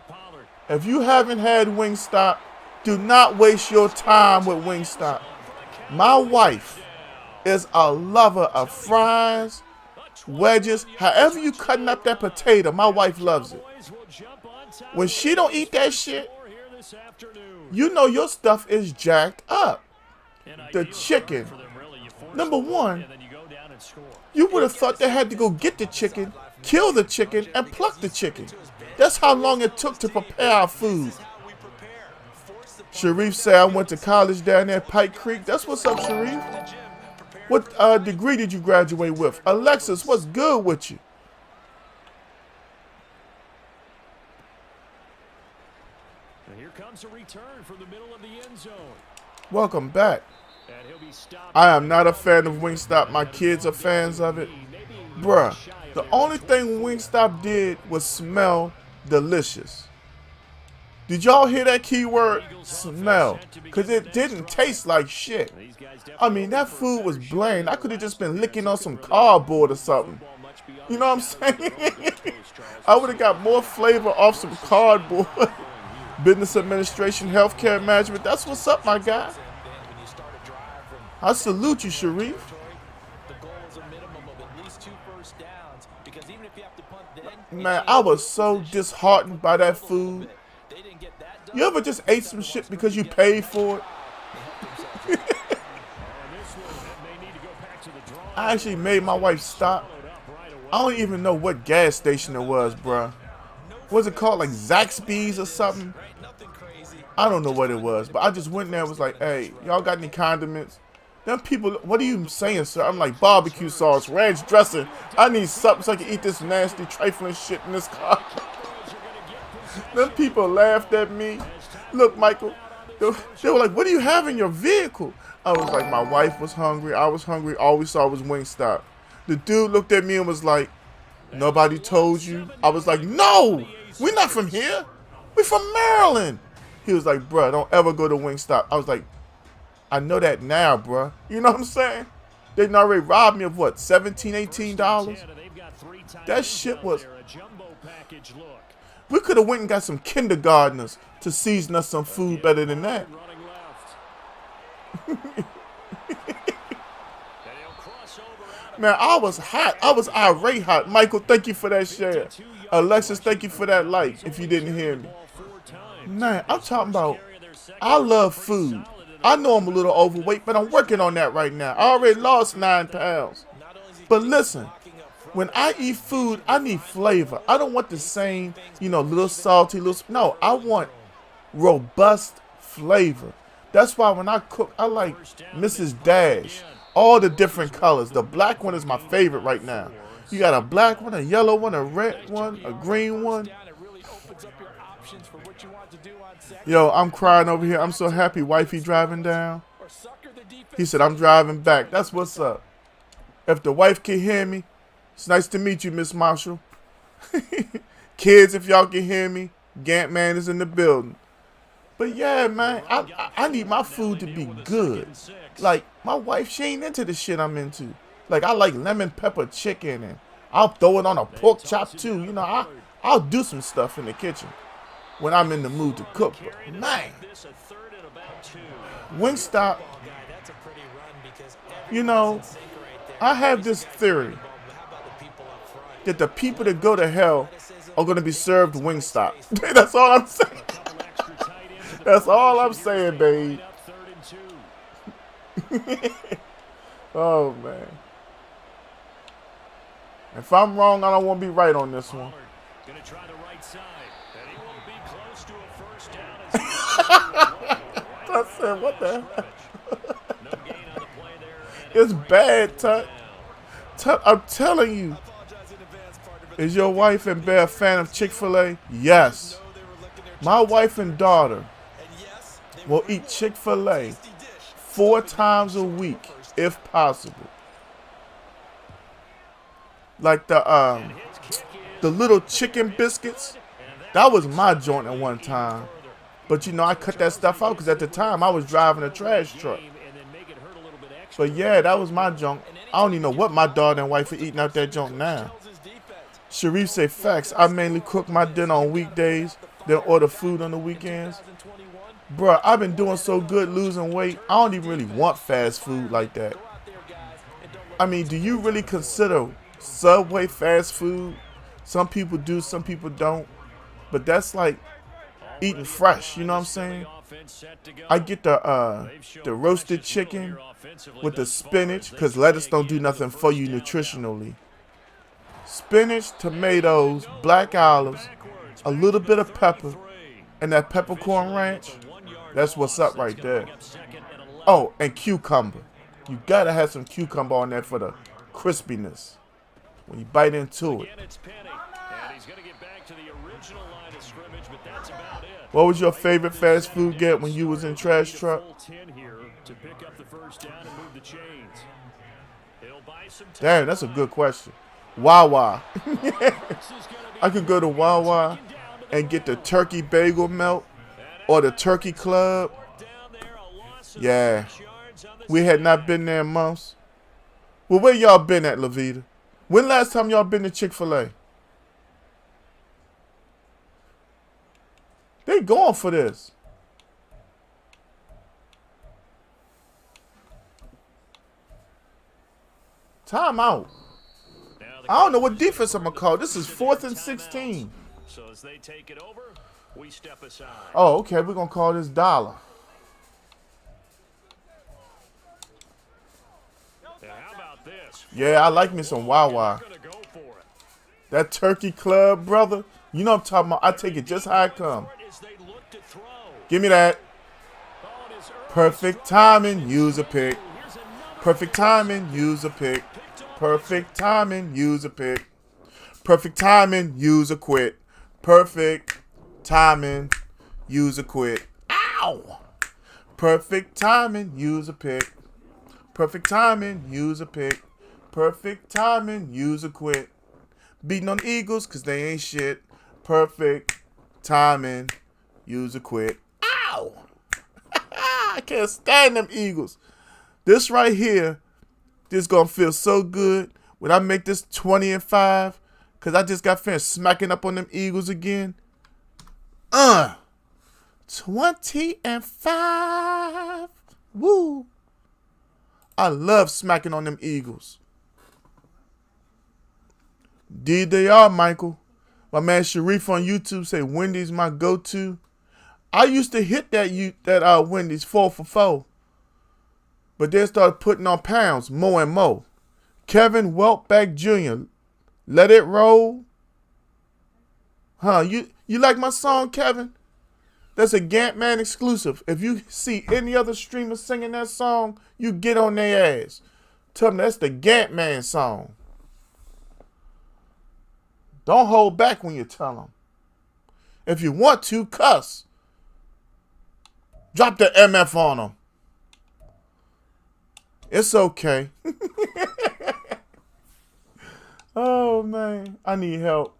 If you haven't had Wingstop, do not waste your time with Wingstop. My wife is a lover of fries, wedges, however you cutting up that potato, my wife loves it. When she don't eat that shit, you know your stuff is jacked up. The chicken, number one, you would have thought they had to go get the chicken, kill the chicken, and pluck the chicken. That's how long it took to prepare our food. Sharif said I went to college down there at Pike Creek. That's what's up, Sharif. What degree did you graduate with? Alexis, what's good with you? Here comes a return from the middle of the end zone. Welcome back. I am not a fan of Wingstop. My kids are fans of it. Bruh, the only thing Wingstop did was smell delicious. Did y'all hear that keyword? Smell. Because it didn't taste like shit. I mean, that food was bland. I could have just been licking on some cardboard or something. You know what I'm saying? I would have got more flavor off some cardboard. Business administration, healthcare management. That's what's up, my guy. I salute you, Sharif. Man, I was so disheartened by that food. You ever just ate some shit because you paid for it? I actually made my wife stop. I don't even know what gas station it was, bruh. Was it called like Zaxby's or something? I don't know what it was, but I just went there and was like, hey, y'all got any condiments? Them people, what are you saying, sir? I'm like, barbecue sauce, ranch dressing. I need something so I can eat this nasty, trifling shit in this car. Them people laughed at me. Look, Michael, they were like, what do you have in your vehicle? I was like, my wife was hungry. I was hungry. All we saw was Wingstop. The dude looked at me and was like, nobody told you? I was like, no, we're not from here. We're from Maryland. He was like, bruh, don't ever go to Wingstop. I was like, I know that now, bruh. You know what I'm saying? They done already robbed me of what, $17, $18? That shit was... We could have went and got some kindergartners to season us some food better than that. Man, I was hot. I was irate hot. Michael, thank you for that share. Alexis, thank you for that like, if you didn't hear me. Man, I'm talking about, I love food. I know I'm a little overweight, but I'm working on that right now. I already lost 9 pounds. But listen, when I eat food, I need flavor. I don't want the same, little salty, no, I want robust flavor. That's why when I cook, I like Mrs. Dash. all the different colors. The black one is my favorite right now. You got a black one, a yellow one, a red one, a green one. Yo, I'm crying over here. I'm so happy wifey driving down. He said, I'm driving back. That's what's up. If the wife can hear me, it's nice to meet you, Miss Marshall. Kids, if y'all can hear me, Gant Man is in the building. But yeah, man, I need my food to be good. Like, my wife, she ain't into the shit I'm into. Like, I like lemon pepper chicken, and I'll throw it on a pork chop too. You know, I'll do some stuff in the kitchen when I'm in the mood to cook. But man, Wingstop, you know, I have this theory that the people that go to hell are going to be served Wingstop. That's all I'm saying. That's all I'm saying, babe. Oh, man. If I'm wrong, I don't want to be right on this one. Gonna try the right side, and he will be close to a first down. I said, what the hell? It's bad, Tut. Tut, I'm telling you. Is your wife and Bear a fan of Chick-fil-A? Yes. My wife and daughter will eat Chick-fil-A 4 times a week, if possible. Like the little chicken biscuits. That was my joint at one time. But you know, I cut that stuff out because at the time I was driving a trash truck. But yeah, that was my junk. I don't even know what my daughter and wife are eating out that junk now. Sharif say facts. I mainly cook my dinner on weekdays, then order food on the weekends. Bruh, I've been doing so good losing weight, I don't even really want fast food like that. I mean, do you really consider Subway fast food? Some people do, some people don't. But that's like eating fresh, you know what I'm saying? I get the roasted chicken with the spinach, because lettuce don't do nothing for you nutritionally. Spinach, tomatoes, black olives, a little bit of pepper, and that peppercorn ranch. That's what's up right there. Oh, and cucumber. You gotta have some cucumber on there for the crispiness when you bite into it. What was your favorite fast food get when you was in trash truck? Damn, that's a good question. Wawa. I could go to Wawa and get the turkey bagel melt or the turkey club. Yeah. We had not been there in months. Well, where y'all been at, Levita? When last time y'all been to Chick-fil-A? They going for this. Time out. I don't know what defense I'm going to call. This is 4th and 16. So as they take it over, we step aside. Oh, okay. We're going to call this dollar. How about this? Yeah, I like me some Wawa. That turkey club, brother. You know what I'm talking about. I take it just how it come. Give me that. Perfect timing, use a pick. Perfect timing, use a pick. Perfect timing, use a pick. Perfect timing, use a quit. Perfect timing, use a quit. Ow! Perfect timing, use a pick. Perfect timing, use a pick. Perfect timing, use a quit. Beating on the Eagles because they ain't shit. Perfect timing, use a quit. Ow! I can't stand them Eagles. This right here, this gonna feel so good when I make this 20-5, because I just got finished smacking up on them Eagles again. 20-5. Woo! I love smacking on them Eagles. DDR, Michael. My man Sharif on YouTube say Wendy's my go-to. I used to hit that Wendy's 4 for 4. But then started putting on pounds, more and more. Kevin Weltback Jr., Let It Roll. Huh, you like my song, Kevin? That's a Gant Man exclusive. If you see any other streamer singing that song, you get on their ass. Tell them that's the Gant Man song. Don't hold back when you tell them. If you want to, cuss. Drop the MF on them. It's okay. Oh, man. I need help.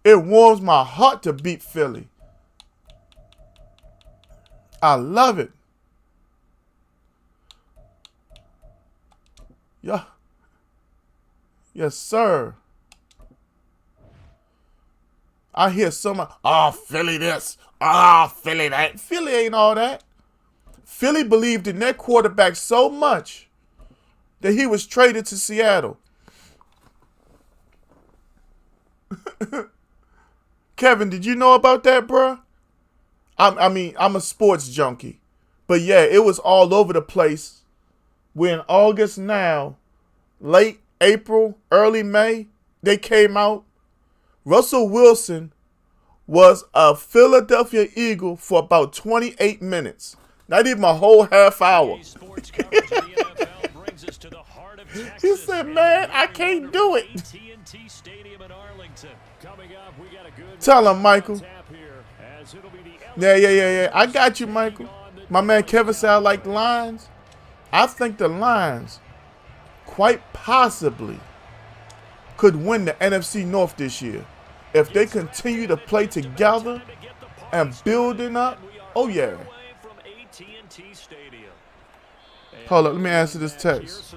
It warms my heart to beat Philly. I love it. Yeah. Yes, sir. I hear so much, oh, Philly this, oh, Philly that. Philly ain't all that. Philly believed in their quarterback so much that he was traded to Seattle. Kevin, did you know about that, bruh? I mean, I'm a sports junkie. But yeah, it was all over the place. We're in August now, late April, early May, they came out. Russell Wilson was a Philadelphia Eagle for about 28 minutes. Not even a whole half hour. He said, man, I can't do it. Tell him, Michael. Yeah. I got you, Michael. My man Kevin said I like the Lions. I think the Lions quite possibly could win the NFC North this year. If they continue to play together and building up, oh yeah. Hold up, let me answer this text.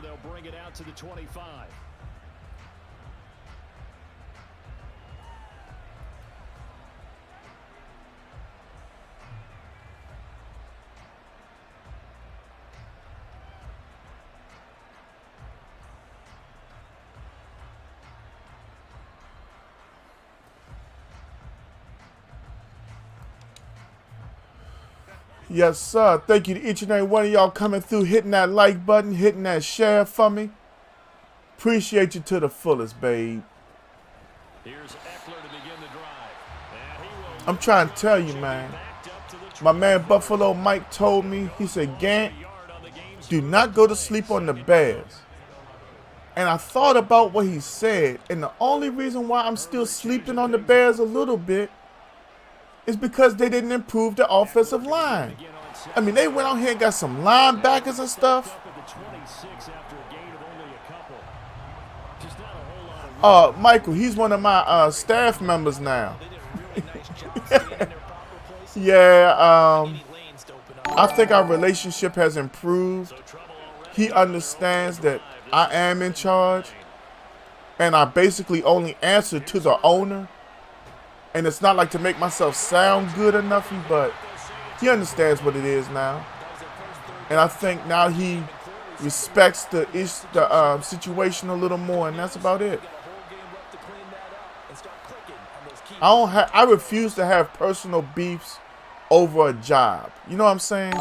Yes, sir. Thank you to each and every one of y'all coming through, hitting that like button, hitting that share for me. Appreciate you to the fullest, babe. I'm trying to tell you, man. My man Buffalo Mike told me, he said, Gant, do not go to sleep on the Bears. And I thought about what he said, and the only reason why I'm still sleeping on the Bears a little bit is because they didn't improve the offensive line. I mean, they went out here and got some linebackers and stuff. Michael, he's one of my staff members now. Yeah, I think our relationship has improved. He understands that I am in charge, and I basically only answer to the owner. And it's not like to make myself sound good or nothing, but he understands what it is now. And I think now he respects the situation a little more, and that's about it. I refuse to have personal beefs over a job. You know what I'm saying?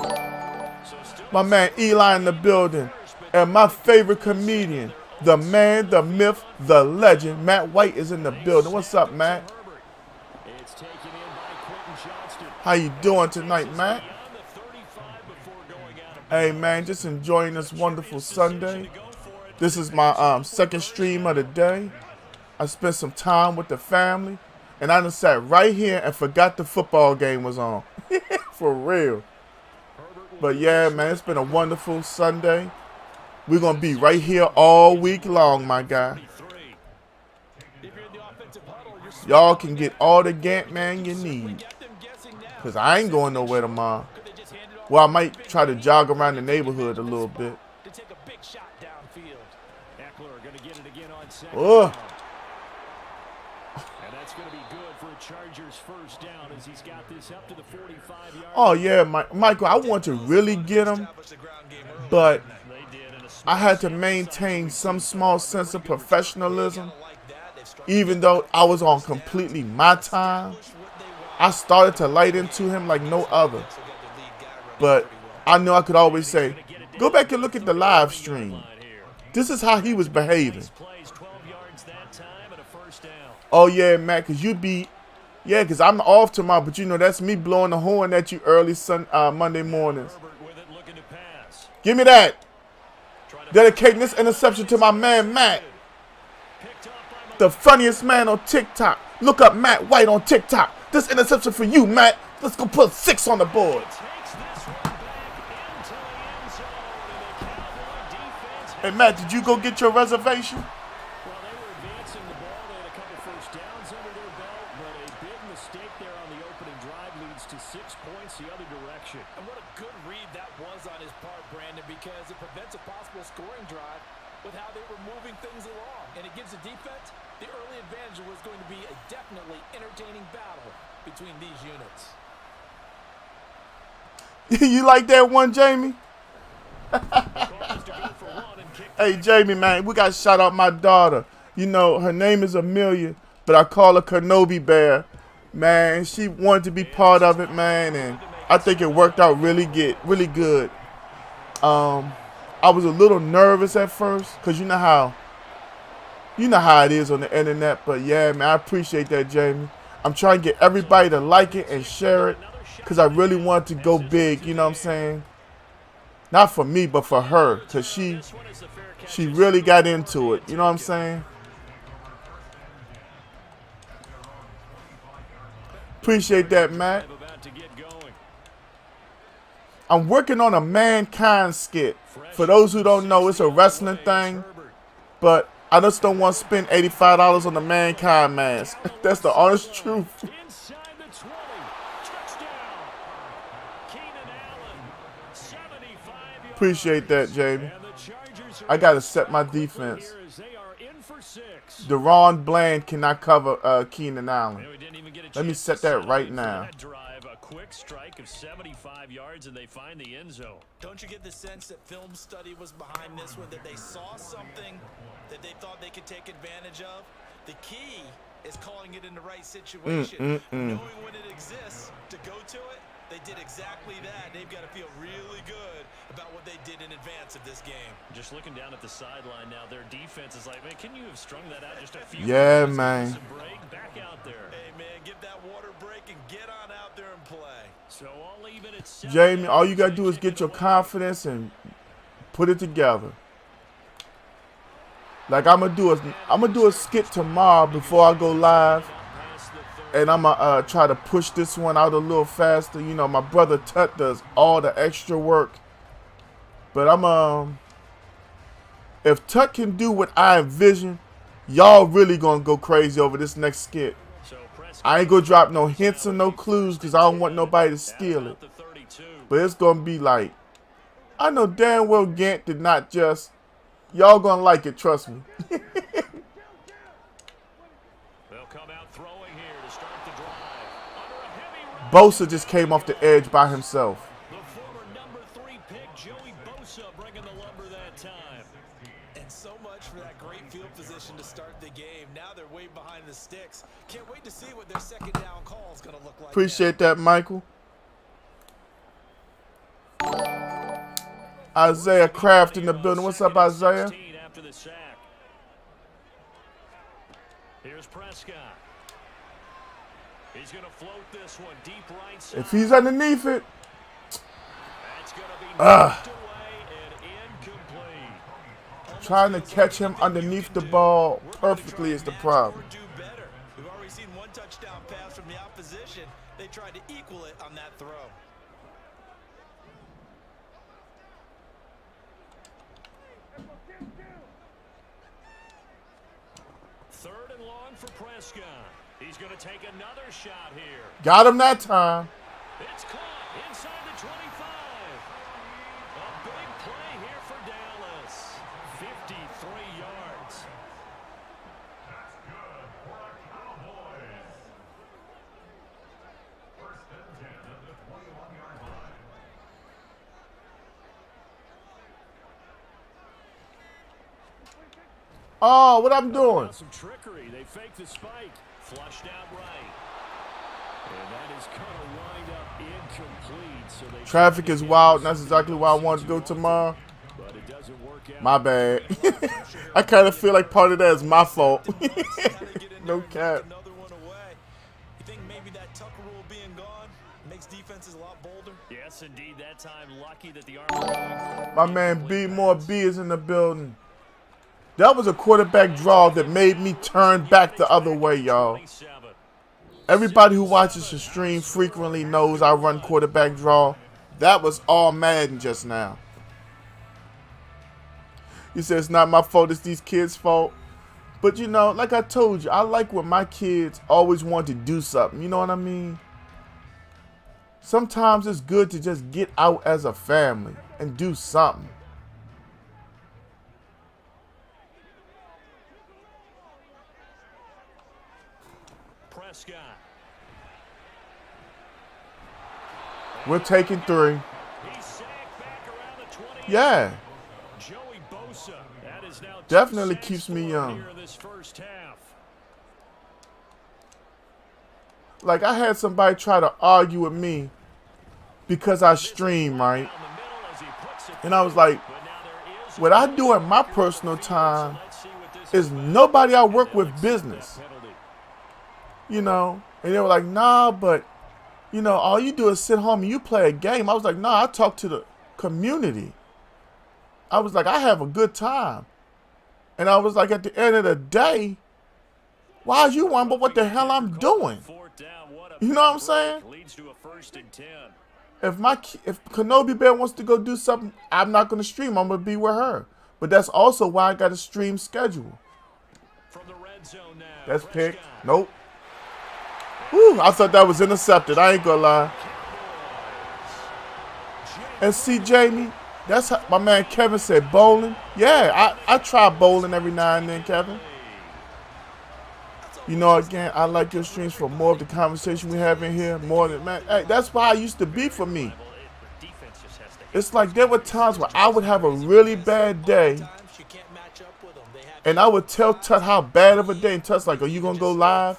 My man Eli in the building, and my favorite comedian, the man, the myth, the legend, Matt White is in the building. What's up, Matt? How you doing tonight, Matt? Hey, man, just enjoying this wonderful Sunday. This is my second stream of the day. I spent some time with the family, and I just sat right here and forgot the football game was on. For real. But yeah, man, it's been a wonderful Sunday. We're going to be right here all week long, my guy. Y'all can get all the Gant Man you need. Because I ain't going nowhere tomorrow. Well, I might try to jog around the neighborhood a little bit. Oh. Oh, yeah, Michael, I want to really get him. But I had to maintain some small sense of professionalism. Even though I was on completely my time. I started to light into him like no other. But I know I could always say, go back and look at the live stream. This is how he was behaving. Oh, yeah, Matt, because because I'm off tomorrow, but you know, that's me blowing the horn at you early Monday mornings. Give me that. Dedicating this interception to my man, Matt. The funniest man on TikTok. Look up Matt White on TikTok. This interception for you, Matt. Let's go put 6 on the board. Hey, Matt, did you go get your reservation? Well, they were advancing the ball. They had a couple first downs under their belt, but a big mistake there on the opening drive leads to 6 points the other direction. And what a good read that was on his part, Brandon, because it prevents a possible scoring drive with how they were moving things along. And it gives the defense the early advantage. Was going to be a definitely entertaining battle between these units. You like that one, Jamie? Hey, Jamie, man, we got to shout out my daughter. You know, her name is Amelia, but I call her Kenobi Bear. Man, she wanted to be part of it, man, and I think it worked out really good. I was a little nervous at first because you know how it is on the internet. But yeah, man, I appreciate that, Jamie. I'm trying to get everybody to like it and share it because I really want to go big. You know what I'm saying? Not for me, but for her, because she really got into it. You know what I'm saying? Appreciate that, Matt. I'm working on a Mankind skit. For those who don't know, it's a wrestling thing, but I just don't want to spend $85 on the Mankind mask. That's the honest truth. Appreciate that, Jamie. I got to set my defense. Deron Bland cannot cover Keenan Allen. Let me set that right now. Quick strike of 75 yards, and they find the end zone. Don't you get the sense that film study was behind this one, that they saw something that they thought they could take advantage of? The key is calling it in the right situation, knowing when it exists to go to it. They did exactly that. They've got to feel really good about what they did in advance of this game. Just looking down at the sideline now, their defense is like, man, can you have strung that out just a few Yeah, minutes? man. Back out there. Hey, man, give that water break and get on out there and play. So all even at 7. Jamie, all you got to do is get your confidence and put it together. Like I'm gonna do a skit tomorrow before I go live. And I'm going to try to push this one out a little faster. You know, my brother Tut does all the extra work. But if Tut can do what I envision, y'all really going to go crazy over this next skit. I ain't going to drop no hints or no clues because I don't want nobody to steal it. But it's going to be like, I know damn well Gant did not just, y'all going to like it, trust me. Bosa just came off the edge by himself. The former number 3 pick, Joey Bosa, bringing the lumber that time. And so much for that great field position to start the game. Now they're way behind the sticks. Can't wait to see what their second down call is going to look like. Appreciate that, Michael. Isaiah Kraft in the building. What's up, Isaiah? After the sack. Here's Prescott. He's going to float this one deep right side. If he's underneath it. That's going to be knocked away and incomplete. Trying to catch him underneath the ball perfectly is the problem. We've already seen one touchdown pass from the opposition. They tried to equal it on that throw. Third and long for Prescott. He's going to take another shot here. Got him that time. It's caught inside the 25. A big play here for Dallas. 53 yards. That's good for our Cowboys. First and 10 at the 21-yard line. Oh, what I'm doing? Some trickery. They fake the spike. Flushed out right. And that is going to wind up incomplete. So they Traffic is wild, and that's exactly why I wanted to go tomorrow. But it doesn't work out. My bad. I kind of feel like part of that is my fault. No cap. Another one away. You think maybe that Tucker rule being gone makes defenses a lot bolder? Yeah, Yes, indeed. That time, lucky that the arm. My man B More B is in the building. That was a quarterback draw that made me turn back the other way, y'all. Everybody who watches the stream frequently knows I run quarterback draw. That was all Madden just now. You said it's not my fault, it's these kids' fault. But you know, like I told you, I like when my kids always want to do something. You know what I mean? Sometimes it's good to just get out as a family and do something. Prescott. We're taking 3. He's sacked back around the 20. Yeah. Joey Bosa. That is now Definitely 2 sacks keeps me for young. here in this first half. Like, I had somebody try to argue with me because I stream, right? And I was like, what I do in my personal time is nobody I work with business. You know? And they were like, nah, but, you know, all you do is sit home and you play a game. I was like, nah, I talk to the community. I was like, I have a good time. And I was like, at the end of the day, why is you wondering about what the hell I'm doing? You know what I'm saying? If Kenobi Bear wants to go do something, I'm not going to stream. I'm going to be with her. But that's also why I got a stream schedule. That's picked. Nope. Whew, I thought that was intercepted. I ain't going to lie. And see, Jamie, that's how my man Kevin said bowling. Yeah, I try bowling every now and then, Kevin. You know, again, I like your streams for more of the conversation we have in here. More than, man, hey, that's why I used to be for me. It's like there were times where I would have a really bad day, and I would tell Tut how bad of a day, and Tut's like, are you going to go live?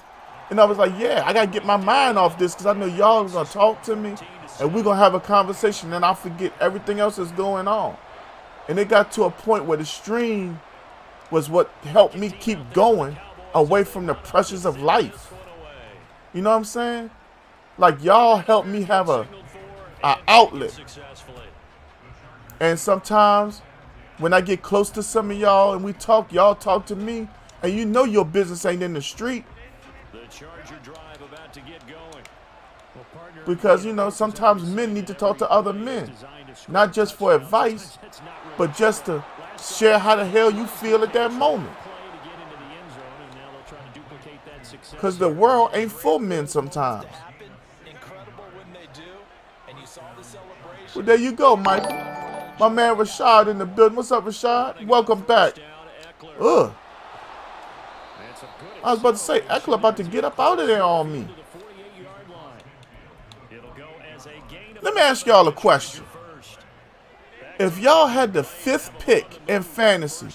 And I was like, yeah, I got to get my mind off this because I know y'all was going to talk to me, and we're going to have a conversation, and I'll forget everything else that's going on. And it got to a point where the stream was what helped me keep going away from the pressures of life. You know what I'm saying? Like, y'all help me have a outlet. And sometimes when I get close to some of y'all and we talk, y'all talk to me, and you know your business ain't in the street. Because, you know, sometimes men need to talk to other men. Not just for advice, but just to share how the hell you feel at that moment. Because the world ain't full men sometimes. Well, there you go, Michael. My man Rashad in the building. What's up, Rashad? Welcome back. Ugh. I was about to say, Eckler about to get up out of there on me. Let me ask y'all a question. If y'all had the 5th pick in fantasy,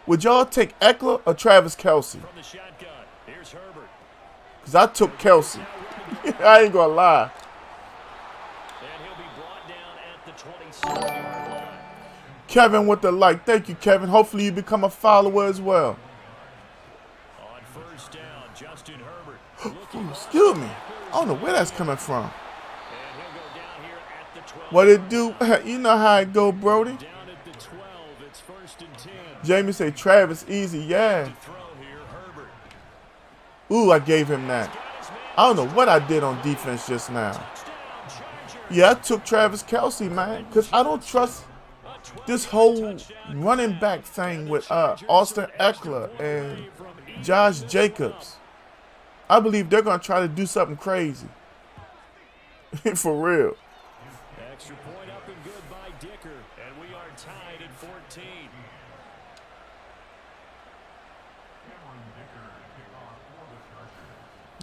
would y'all take Eckler or Travis Kelce? Because I took Kelce. I ain't going to lie. Kevin with the like. Thank you, Kevin. Hopefully you become a follower as well. Ooh, excuse me. I don't know where that's coming from. What it do? You know how it go, Brody. Jamie say Travis easy. Yeah. Ooh, I gave him that. I don't know what I did on defense just now. Yeah, I took Travis Kelce, man, because I don't trust this whole running back thing with Austin Eckler and Josh Jacobs. I believe they're going to try to do something crazy. For real. Extra point up and good by Dicker, and we are tied at 14.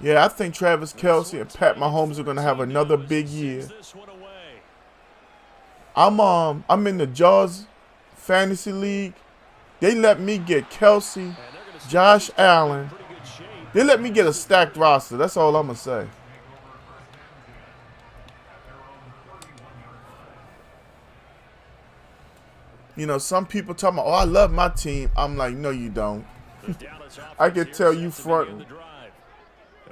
Yeah, I think Travis Kelce and Pat Mahomes are going to have another big year. I'm in the Jaws Fantasy League. They let me get Kelce, Josh Allen. They let me get a stacked roster. That's all I'm going to say. You know, some people talking about, oh, I love my team. I'm like, no, you don't. I can tell you fronting.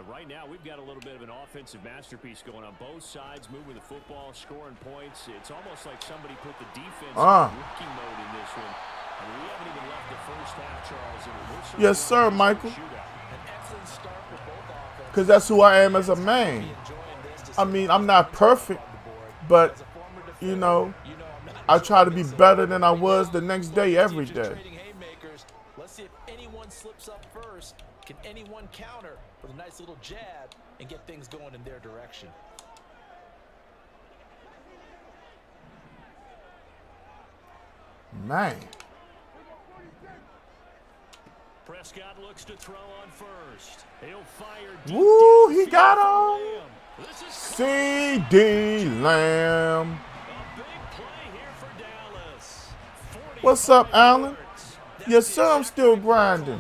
Right now, we've got a little bit of an offensive masterpiece going on both sides, moving the football, scoring points. It's almost like somebody put the defense in rookie mode in this one. I mean, we haven't even left the first half, Charles. And Yes, sir, Michael. An excellent start for both offenses. Because that's who I am as a man. I mean, I'm not perfect, but, you know, I try to be better than I was the next day, every day. Let's see if anyone slips up first. Can anyone counter with a nice little jab and get things going in their direction? Man. Prescott looks to throw on first. He'll fire deep. Woo, he got him. This is C.D. Lamb. a big play here for Dallas. 40 What's up, Allen? yards. Yes, sir, I'm still grinding.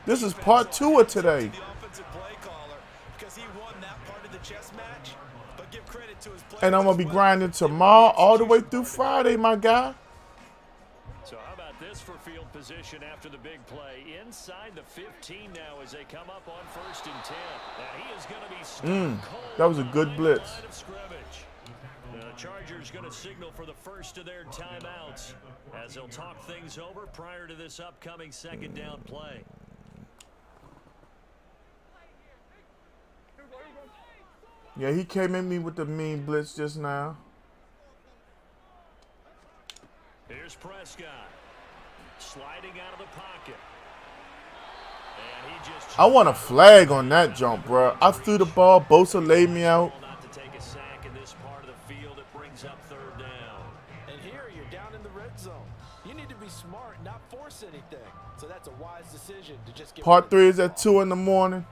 This is part 2 of today. The offensive play caller, because he won that part of the chess match. But give credit to his players And I'm going to as be well. grinding tomorrow all the way through Friday, my guy. So how about this for field position after the big play? Inside the 15 now as they come up on 1st and 10. And he is going to be stone cold that was a good behind blitz. the line of scrimmage. The Chargers going to signal for the first of their timeouts as they'll talk things over prior to this upcoming 2nd down play. Yeah, he came at me with the mean blitz just now. Here's Prescott sliding out of the pocket. And he just I want a flag on that jump, bro. I threw the ball. Bosa laid me out. not to take a sack in this part of the field. It brings up 3rd down. And here you're down in the red zone. You need to be smart, not force anything. So that's a wise decision to just get Part rid 3 of is at 2 in the morning.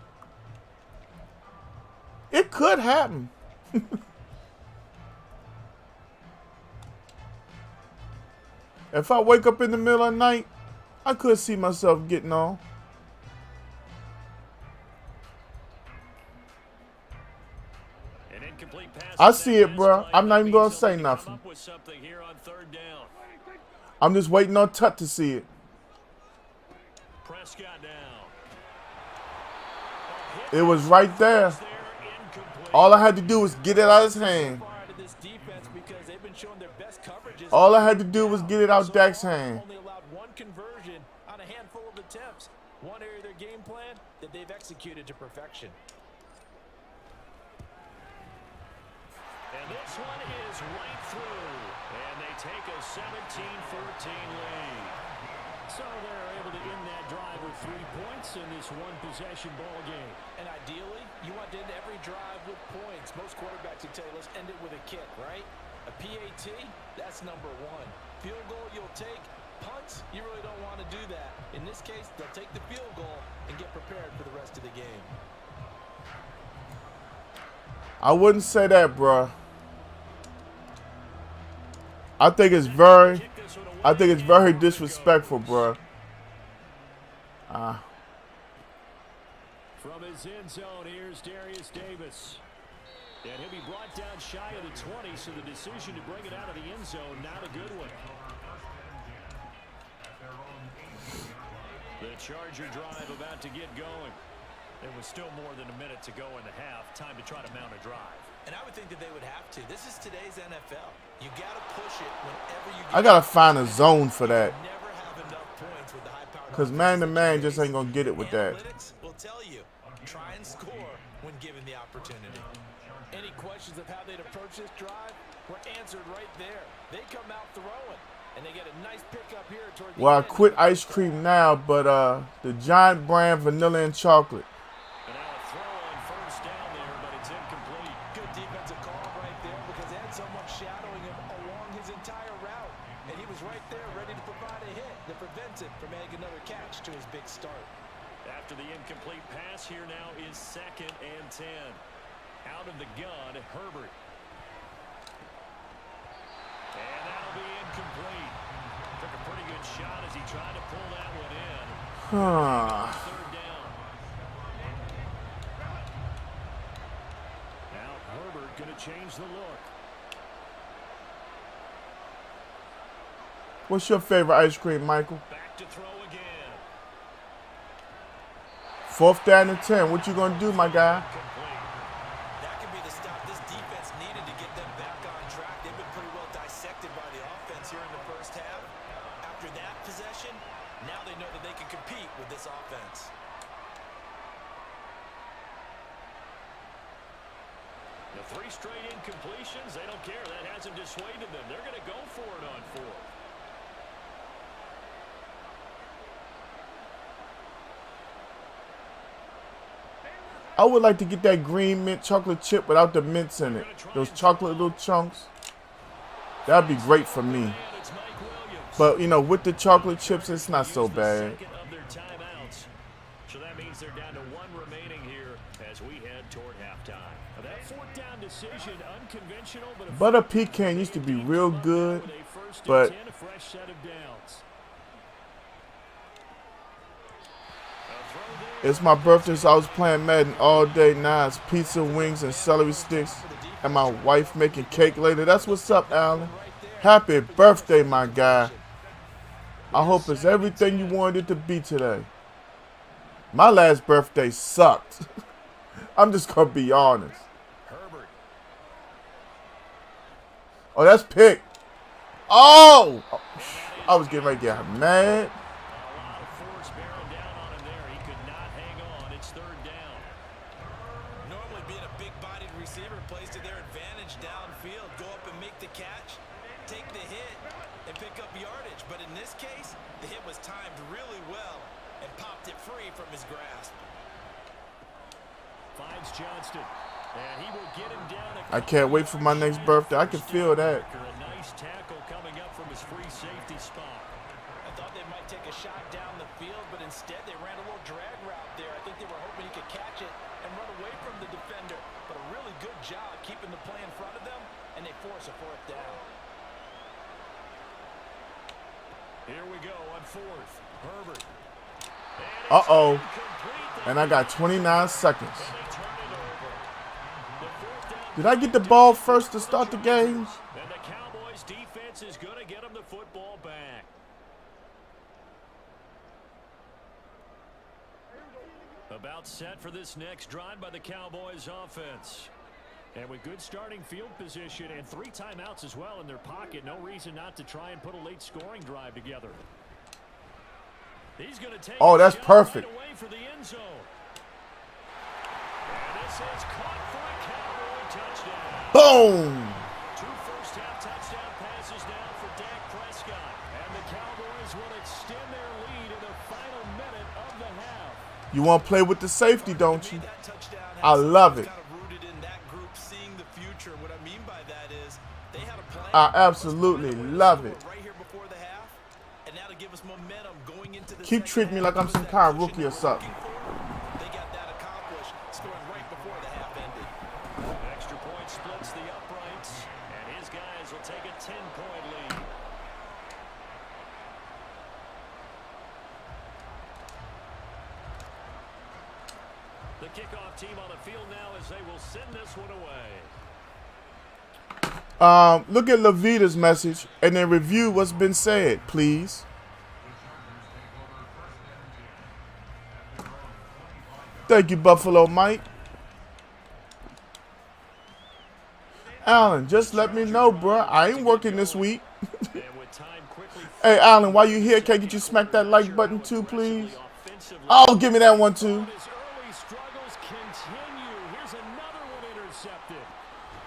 It could happen. If I wake up in the middle of the night, I could see myself getting on. An incomplete pass I on see that it, bro. last play. I'm not even That gonna means say they'll come nothing. up with something here on 3rd down. I'm just waiting on Tut to see it. Prescott now. It was right there. There, incomplete. All I had to do was get it out of his hand. far out of this defense because they've been showing their best coverages. All I had to do was get it out So Dak's far, hand. Only allowed one conversion on a handful of attempts. One area of their game plan that they've executed to perfection. And this one is right through. And they take a 17-14 lead. So they're able to end that drive with 3 points in this one-possession ball game. And ideally, you want to end every drive with points. Most quarterbacks would tell you, let's end it with a kick, right? A PAT, that's number 1. Field goal you'll take. Punts, you really don't want to do that. In this case, they'll take the field goal and get prepared for the rest of the game. I wouldn't say that, bro. I think it's very disrespectful, bro. From his end zone, here's Darius Davis. And he'll be brought down shy of the 20, so the decision to bring it out of the end zone, not a good one. The Charger drive about to get going. There was still more than a minute to go in the half. Time to try to mount a drive. And I would think that they would have to. This is today's NFL. You got to push it whenever you get I gotta find a zone for that. never have enough points with the high-powered Cause offense man to that man you just face. ain't gonna get it with that. Analytics will tell you, try and score when given the opportunity. Any questions of how they'd approach this drive were answered right there. They come out throwing, and they get a nice pickup here toward the Well, I end. quit ice cream now, but the Giant brand vanilla and chocolate. And now a throw on 1st down there, but it's incomplete. Good defensive call right there because they had someone shadowing him along his entire route. And he was right there ready to provide a hit that prevents him from adding another catch to his big start. After the incomplete pass, here now is 2nd and 10. Out of the gun, Herbert. And that'll be incomplete. Took a pretty good shot as he tried to pull that one in. Huh. 3rd down. Now Herbert going to change the look. What's your favorite ice cream, Michael? Back to throw again. 4th down and 10. What you gonna do, my guy? That could be the stop this defense needed to get them back on track. They've been pretty well dissected by the offense here in the first half. After that possession, now they know that they can compete with this offense. The 3 straight incompletions, they don't care. That hasn't dissuaded them. They're going to go for it on 4th. I would like to get that green mint chocolate chip without the mints in it. Those chocolate little chunks. That'd be great for me. But, you know, with the chocolate chips, it's not so bad. So that means they're down to 1 remaining here as we head toward halftime. That 4th down decision, unconventional, but Butter pecan used to be real good, but it's my birthday, so I was playing Madden all day. Now it's pizza, wings, and celery sticks, and my wife making cake later. That's what's up, Alan. Happy birthday, my guy. I hope it's everything you wanted it to be today. My last birthday sucked. I'm just going to be honest. Oh, that's pick. Oh! I was getting ready to get mad. Normally being a big-bodied receiver plays to their advantage downfield. Go up and make the catch, take the hit, and pick up yardage. But in this case, the hit was timed really well and popped it free from his grasp. Finds Johnston, and he will get him down. I can't wait for my next birthday. I can feel that. A nice tackle coming up from his free safety spot. I thought they might take a shot down the field, but instead they ran a little drag route there. I think they were hoping he could catch it and run away from the defender. But a really good job keeping the play in front of them, and they force a 4th down. Here we go on 4th. Herbert. Uh-oh. And I got 29 seconds. Did I get the ball first to start the game? And the Cowboys defense is going to get them the football back. About set for this next drive by the Cowboys offense. And with good starting field position and 3 timeouts as well in their pocket, no reason not to try and put a late scoring drive together. He's going to take that's perfect. Right away for the end zone. And this is caught for a Cowboy touchdown. Boom! 2 first-half touchdown passes now for Dak Prescott. And the Cowboys will extend their lead in the final minute of the half. You want to play with the safety, don't you? I love it. I absolutely love it. Keep treating me like I'm some kind of rookie or something. They got that accomplished, scoring right before the half ended. Extra point splits the uprights, and his guys will take a 10-point lead. The kickoff team on the field now as they will send this one away. Look at Levita's message and then review what's been said, please. Thank you, Buffalo Mike. Alan, just let me know, bro. I ain't working this week. Hey, Alan, while you here, can I get you smack that like button too, please? Oh, give me that one too.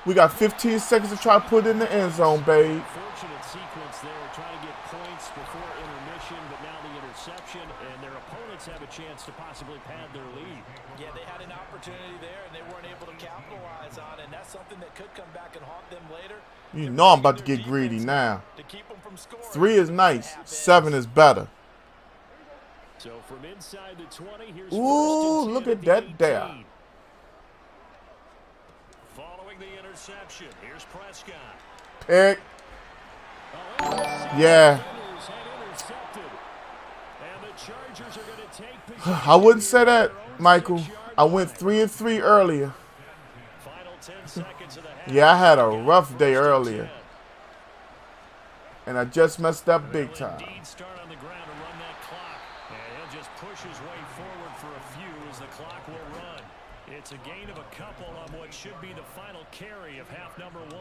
We got 15 seconds to try to put it in the end zone, babe. Fortunate sequence there, trying to get points before intermission, but now the interception, and their opponents have a chance to possibly pad their lead. Yeah, they had an opportunity there, and they weren't able to capitalize on it, and that's something that could come back and haunt them later. You know I'm about to get greedy now. 3 is nice, 7 is better. So from inside the 20, here's ooh, look at that there. Following the interception, here's Prescott. Pick. Yeah. I wouldn't say that, Michael. I went 3-3 earlier. Yeah, I had a rough day earlier. And I just messed up big time. And he'll just push his way forward for a few as the clock will run. It's a gain of a couple on what should be the final carry of half number 1.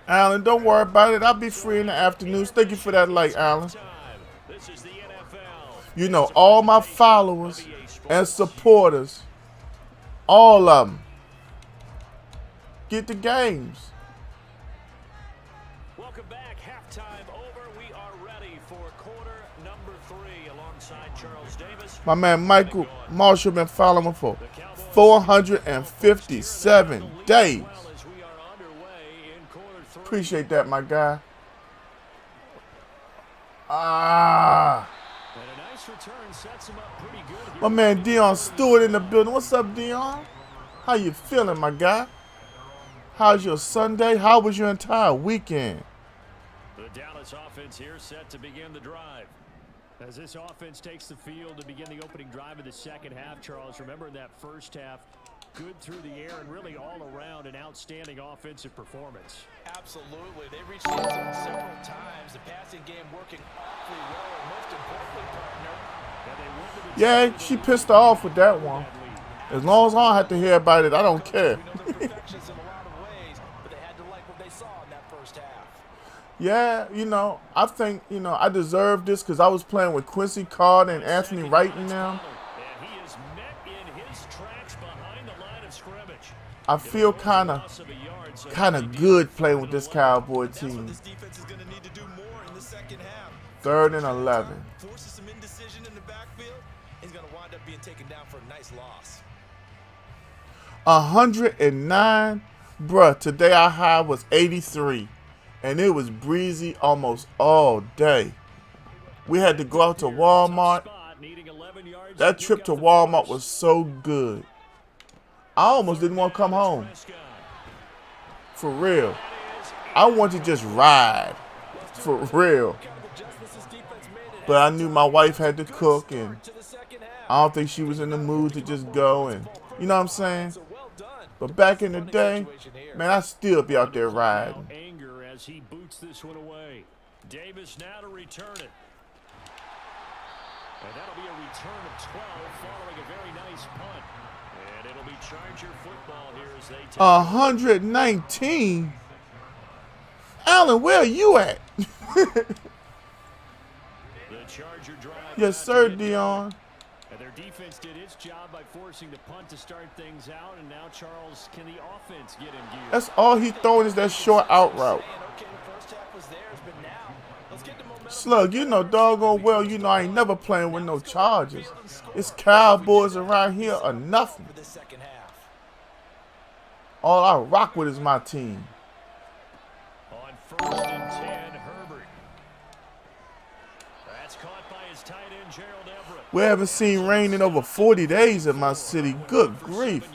Alan, don't worry about it. I'll be free in the afternoons. Thank you for that like, Alan. This is the NFL. You know, all my followers and supporters, all of them, get the games. Welcome back. Halftime over. We are ready for quarter number 3 alongside Charles Davis. My man Michael Marshall been following for 457 days. Appreciate that, my guy. My man Dion Stewart in the building. What's up, Dion? How you feeling, my guy? How's your Sunday? How was your entire weekend? The Dallas offense here set to begin the drive. As this offense takes the field to begin the opening drive of the second half, Charles, remember in that first half, good through the air and really all around an outstanding offensive performance. Absolutely. They reached the end zone several times. The passing game working awfully well. And most importantly, partner, yeah, she pissed her off with that one. As long as I don't have to hear about it, I don't care. Yeah, you know, I think, you know, I deserve this because I was playing with Quincy Carter and Anthony Wright now. I feel kind of good playing with this Cowboy team. 3rd and 11. Forces some indecision in the backfield. He's going to wind up being taken down for a nice loss. 109. Bruh, today our high was 83. And it was breezy almost all day. We had to go out to Walmart. That trip to Walmart was so good. I almost didn't want to come home. For real. I wanted to just ride. For real. But I knew my wife had to cook, and I don't think she was in the mood to just go. And you know what I'm saying? But back in the day, man, I still be out there riding. As he boots this one away. Davis now to return it. And that'll be a return of 12 following a very nice punt. And it'll be Charger football here as they take 119? Alan, where are you at? the Charger drive. Yes, sir, Dion. And their defense did its job by forcing the punt to start things out. And now, Charles, can the offense get in gear? That's all he's throwing is that short out route. Slug, you know doggone well, you know I ain't never playing with no Chargers. It's Cowboys around here or nothing. All I rock with is my team. On 1st and 10, Herbert. That's caught by his tight end, Gerald Everett. We haven't seen rain in over 40 days in my city. Good grief.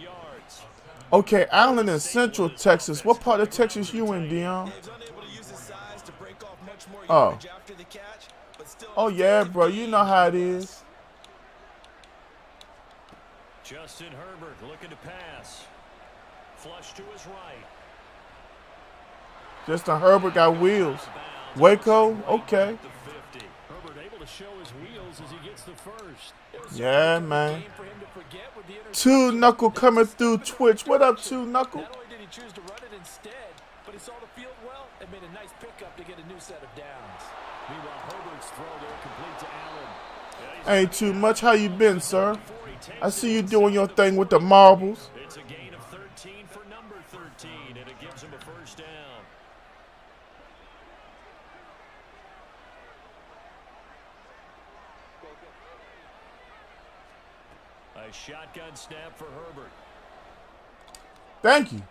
Okay, Allen in Central Texas. What part of Texas you in, Dion? Oh. Oh, yeah, bro. You know how it is. Justin Herbert looking to pass. Flush to his right. Justin Herbert got wheels. Waco? Okay. Herbert able to show his wheels as he gets the first. Yeah, man. Two Knuckle coming through Twitch. What up, Two Knuckle? Not only did he choose to run it instead, but he saw the field well and made a nice pickup to get a new set of downs. Meanwhile, Herbert's throw there complete to Allen. Ain't too much. How you been, sir? I see you doing your thing with the marbles. It's a gain of 13 for number 13, and it gives him a first down. A shotgun snap for Herbert. Thank you.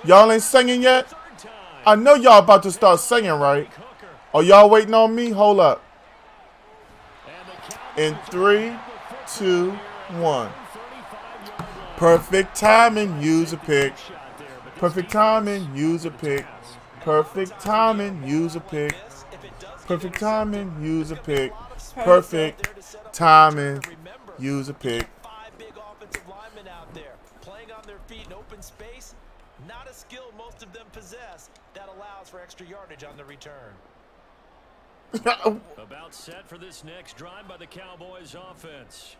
Y'all ain't singing yet? I know y'all about to start singing, right? Are y'all waiting on me? Hold up. In 3, 2, 1. Perfect timing, use a pick. Perfect timing, use a pick. Perfect timing, use a pick. Perfect timing, use a pick. Perfect timing, use a pick. 5 big offensive linemen out there playing on their feet in open space. Not a skill most of them possess that allows for extra yardage on the return. A About set for this next drive by the Cowboys offense.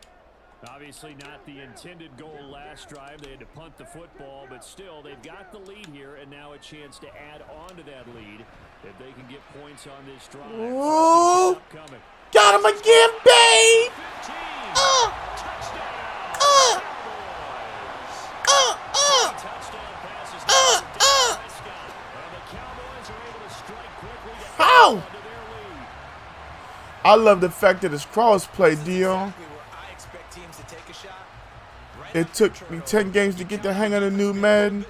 Obviously not the intended goal last drive. They had to punt the football, but still they've got the lead here, and now a chance to add on to that lead if they can get points on this drive. Ooh. Got him again, babe! How? I love the fact that it's cross-play, Dion. It took me 10 games to get the hang of the new Madden.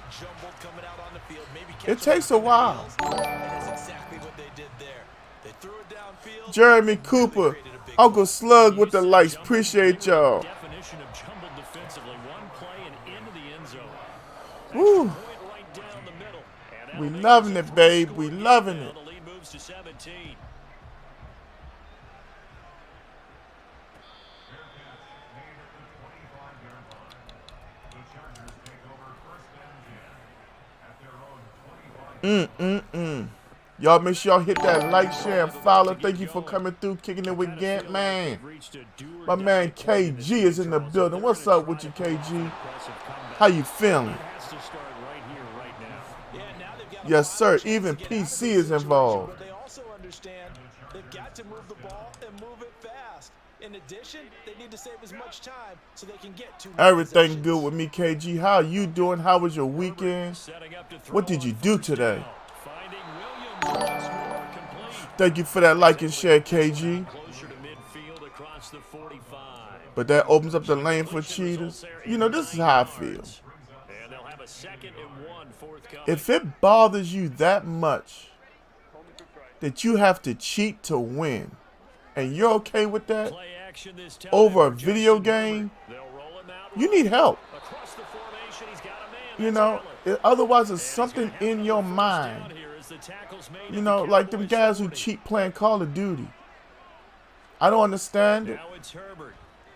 It takes a while. Jeremy Cooper, Uncle Slug with the likes. Appreciate y'all. Woo. We loving it, babe. We loving it. Y'all make sure y'all hit that like, share, and follow. Thank you for coming through, kicking it with Gant, man. My man KG is in the building. What's up with you, KG? How you feeling? Yes, sir. Even PC is involved. They also understand they've got to move the ball and move it fast. In addition, they need to save as much time so they can get to everything good with me, KG. How are you doing? How was your weekend? What did you do today? Thank you for that like and share, KG. But that opens up the lane for cheaters. You know, this is how I feel. If it bothers you that much that you have to cheat to win, and you're okay with that over a video game, you need help. You know, otherwise there's something in your mind. You know, like them guys who cheat playing Call of Duty. I don't understand it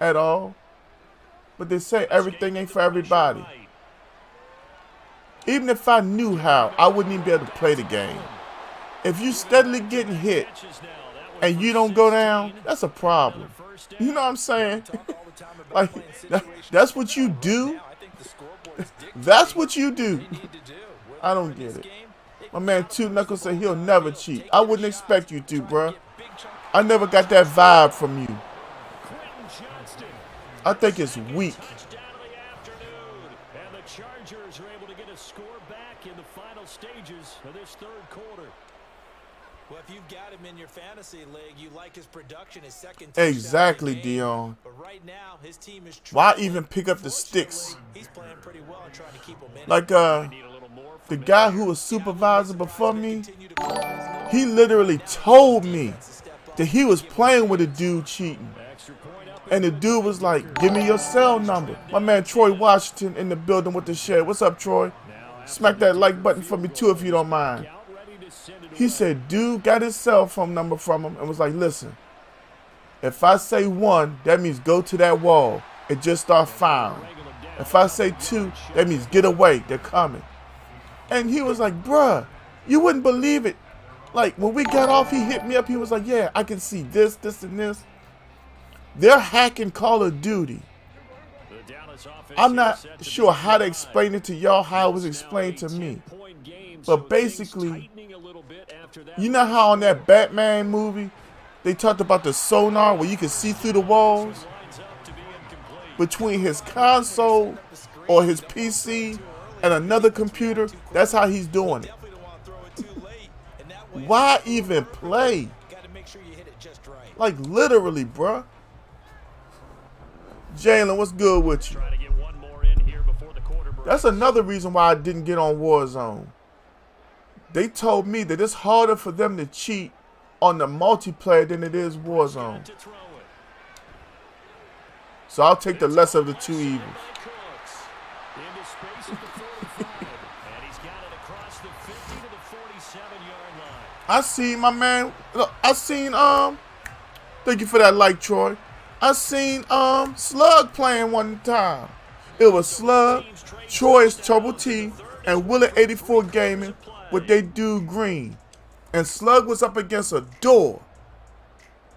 at all. But they say everything ain't for everybody. Even if I knew how, I wouldn't even be able to play the game. If you steadily getting hit and you don't go down, that's a problem. You know what I'm saying? Like, that's what you do? That's what you do. I don't get it. My man Two Knuckles said he'll never cheat. I wouldn't expect you to, bro. I never got that vibe from you. I think it's weak. Chargers are able to get a score back in the final stages of this third quarter. Well, if you've got him in your fantasy league, you like his production, his second exactly, Dion. But right now, his team is why even pick up the sticks? He's playing pretty well and trying to keep him in. Like the guy who was supervisor before me, he literally told me that he was playing with a dude cheating. And the dude was like, give me your cell number. My man Troy Washington in the building with the shed. What's up, Troy? Smack that like button for me too if you don't mind. He said, dude got his cell phone number from him and was like, listen, if I say 1, that means go to that wall and just start firing. If I say 2, that means get away, they're coming. And he was like, bruh, you wouldn't believe it. Like, when we got off, he hit me up. He was like, yeah, I can see this, this, and this. They're hacking Call of Duty. I'm not sure how to explain it to y'all, how it was explained to me. But basically, you know how on that Batman movie, they talked about the sonar where you can see through the walls? Between his console or his PC and another computer, that's how he's doing it. Why even play? Like literally, bruh. Jalen, what's good with you? That's another reason why I didn't get on Warzone. They told me that it's harder for them to cheat on the multiplayer than it is Warzone. So I'll take the lesser of the two evils. I seen my man. Look, I seen thank you for that like, Troy. I seen Slug playing one time. It was Slug, Troy's Trouble T, and Willet 84 Gaming with they dude Green. And Slug was up against a door.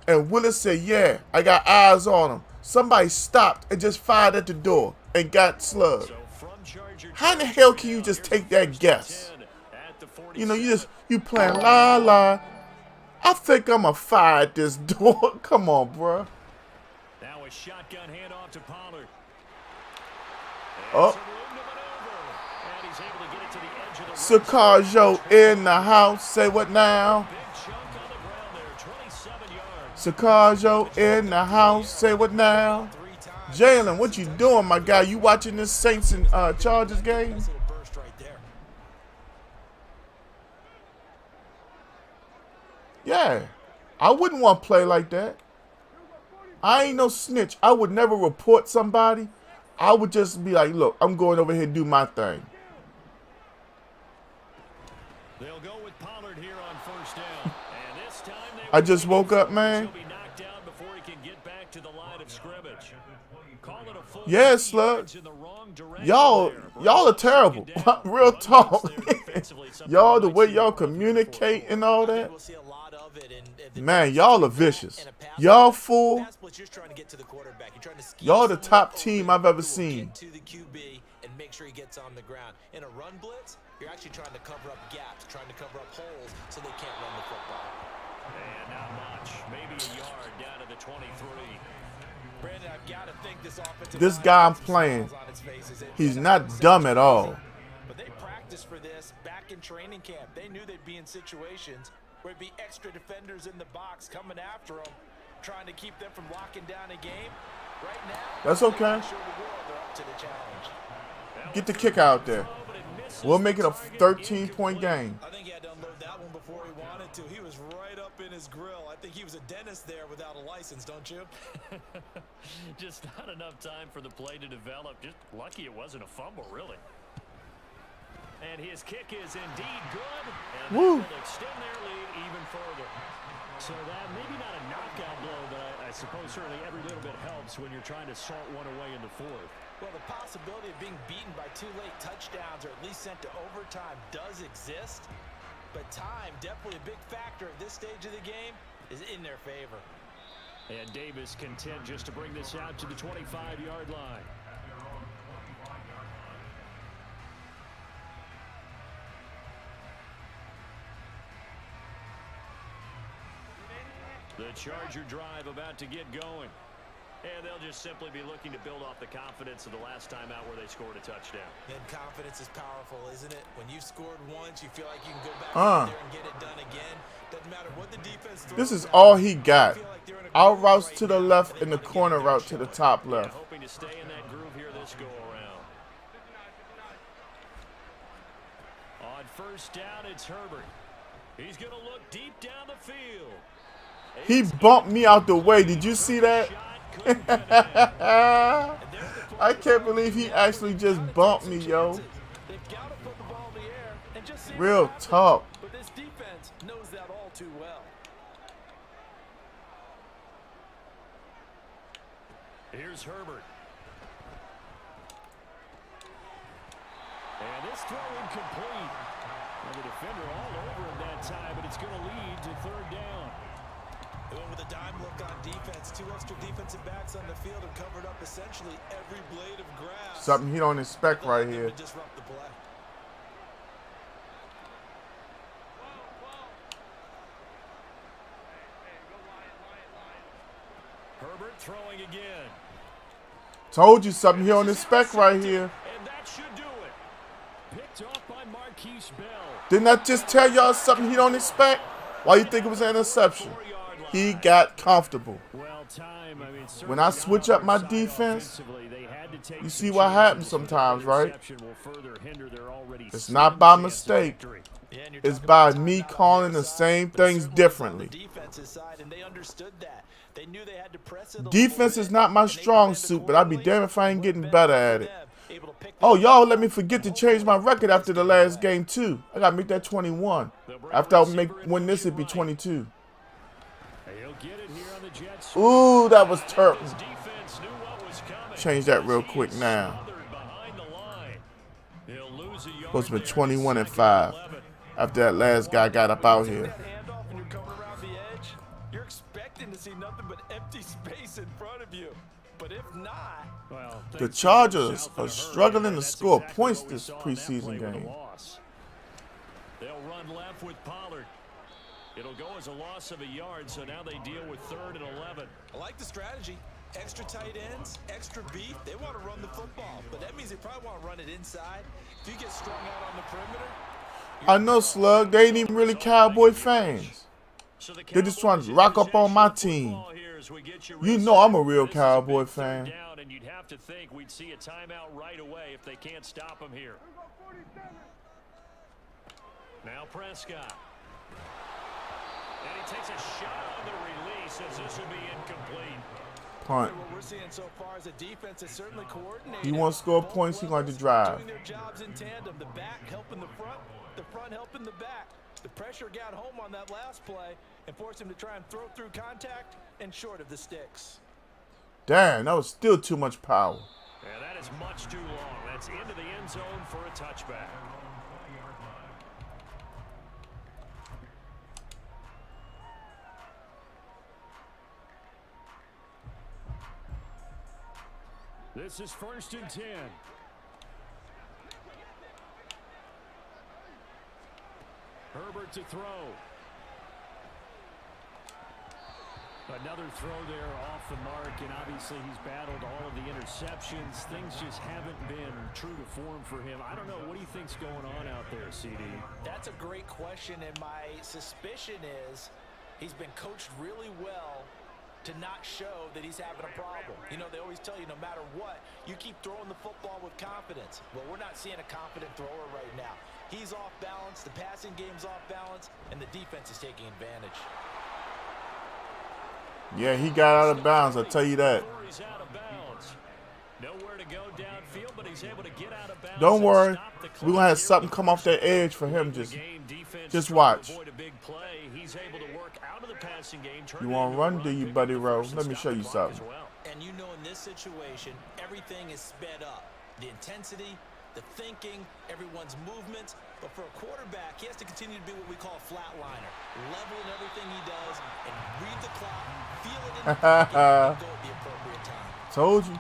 And Willis said, yeah, I got eyes on him. Somebody stopped and just fired at the door and got slugged. How in the hell can you just take that guess? You know, you playing la. I think I'm a fire at this door. Come on, bro. Now a shotgun handoff to Pollard. Oh. Sacajo in the house. Say what now? Sacajo in the house. Say what now? Jalen, what you doing, my guy? You watching this Saints and Chargers game? Yeah. I wouldn't want to play like that. I ain't no snitch. I would never report somebody. I would just be like, look, I'm going over here to do my thing. They'll go with Pollard here on first down. And this time I just woke up, man. Yeah, Slug. Y'all are terrible. Real talk. Y'all, the way y'all communicate and all that. Man, y'all are vicious. Y'all fool. Y'all the top team I've ever seen. Make sure he gets on the ground. In a run blitz, you're actually trying to cover up gaps, trying to cover up holes so they can't run the football. And not much. Maybe a yard down to the 23. Brandon, I've got to think this guy I'm playing, he's not dumb at all. But they practiced for this back in training camp. They knew they'd be in situations where it'd be extra defenders in the box coming after them, trying to keep them from locking down a game. Right now, that's okay. Get the kick out there. We'll make it a 13-point game. I think he had to unload that one before he wanted to. He was right up in his grill. I think he was a dentist there without a license, don't you? Just not enough time for the play to develop. Just lucky it wasn't a fumble, really. And his kick is indeed good. And that will extend their lead even further. So that maybe not a knockout blow, but I suppose certainly every little bit helps when you're trying to salt one away in the fourth. Well, the possibility of being beaten by 2 late touchdowns or at least sent to overtime does exist. But time, definitely a big factor at this stage of the game, is in their favor. And Davis content just to bring this out to the 25-yard line. The Charger drive about to get going. And they'll just simply be looking to build off the confidence of the last time out where they scored a touchdown. And confidence is powerful, isn't it? When you've scored once, you feel like you can go back out there and get it done again. Doesn't matter what the defense throws. This is all he got. Out routes to the left and the corner route to the top left. Hoping to stay in that groove here this go around. On first down, it's Herbert. He's going to look deep down the field. He bumped me out the way. Did you see that? I can't believe he actually just bumped me, yo. Real talk. But this defense knows that all too well. Here's Herbert. And this throw incomplete. And the defender all over him that time, but it's going to lead to third down. Going with a dime look on defense. 2 extra defensive backs on the field and covered up essentially every blade of grass. Something he don't expect right here. Disrupt the play. Herbert throwing again. Told you something he don't expect right here. And that should do it. Picked off by Marquise Bell. Didn't I just tell y'all something he don't expect? Why you think it was an interception? He got comfortable. When I switch up my defense, you see what happens sometimes, right? It's not by mistake. It's by me calling the same things differently. Defense is not my strong suit, but I'd be damned if I ain't getting better at it. Oh, y'all let me forget to change my record after the last game, too. I got to make that 21. After I win this, it'd be 22. Ooh, that was turtle. Change that real quick now. Supposed to be 21-5 after that last guy got up out here. expecting to see nothing but empty space in front of you. But if not, well, The Chargers are struggling to score points this preseason game. They'll run left with Pollard. It'll go as a loss of a yard, so now they deal with 3rd and 11. I like the strategy. Extra tight ends, extra beef. They want to run the football, but that means they probably want to run it inside. If you get strung out on the perimeter, I know, Slug. They ain't even really Cowboy fans. They just trying to rock up on my team. You know I'm a real Cowboy fan. And you'd have to think we'd see a timeout right away if they can't stop him here. Now Prescott. And he takes a shot on the release as this will be incomplete. Punt. what we're seeing so far is a defense is certainly coordinated. He wants to score points, he's going to drive. Doing their jobs in tandem. The back helping the front helping the back. The pressure got home on that last play and forced him to try and throw through contact and short of the sticks. Damn, that was still too much power. Yeah, that is much too long. That's into the end zone for a touchback. This is 1st and 10. Herbert to throw. Another throw there off the mark, and obviously he's battled all of the interceptions. Things just haven't been true to form for him. I don't know. What do you think's going on out there, CD? That's a great question, and my suspicion is he's been coached really well to not show that he's having a problem. You know, they always tell you no matter what, you keep throwing the football with confidence. Well, we're not seeing a confident thrower right now. He's off balance, the passing game's off balance, and the defense is taking advantage. Yeah, he got out of bounds, I'll tell you that. He's out of bounds. Nowhere to go downfield, but he's able to get out of bounds. Don't worry, we're going to have something come off that edge for him. Just watch. He's able to work out of the passing game. You want to run, do you, Buddy Rowe? Let me show you something. And you know in this situation, everything is sped up. The intensity, the thinking, everyone's movements. But for a quarterback, he has to continue to be what we call a flatliner. Level in everything he does and read the clock, feel it in the pocket, and go at the appropriate time. Told you.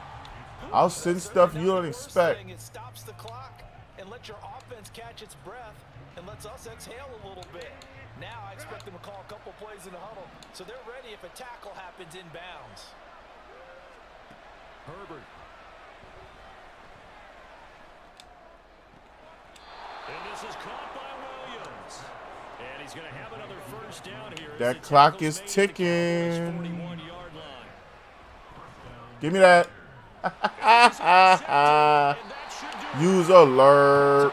I'll send stuff you don't expect. It stops the clock and lets your offense catch its breath and lets us exhale a little bit. Now I expect them to call a couple plays in the huddle, so they're ready if a tackle happens in bounds. Herbert. And this is caught by Williams. And he's going to have another first down here. That clock is ticking. Give me that. Use alert.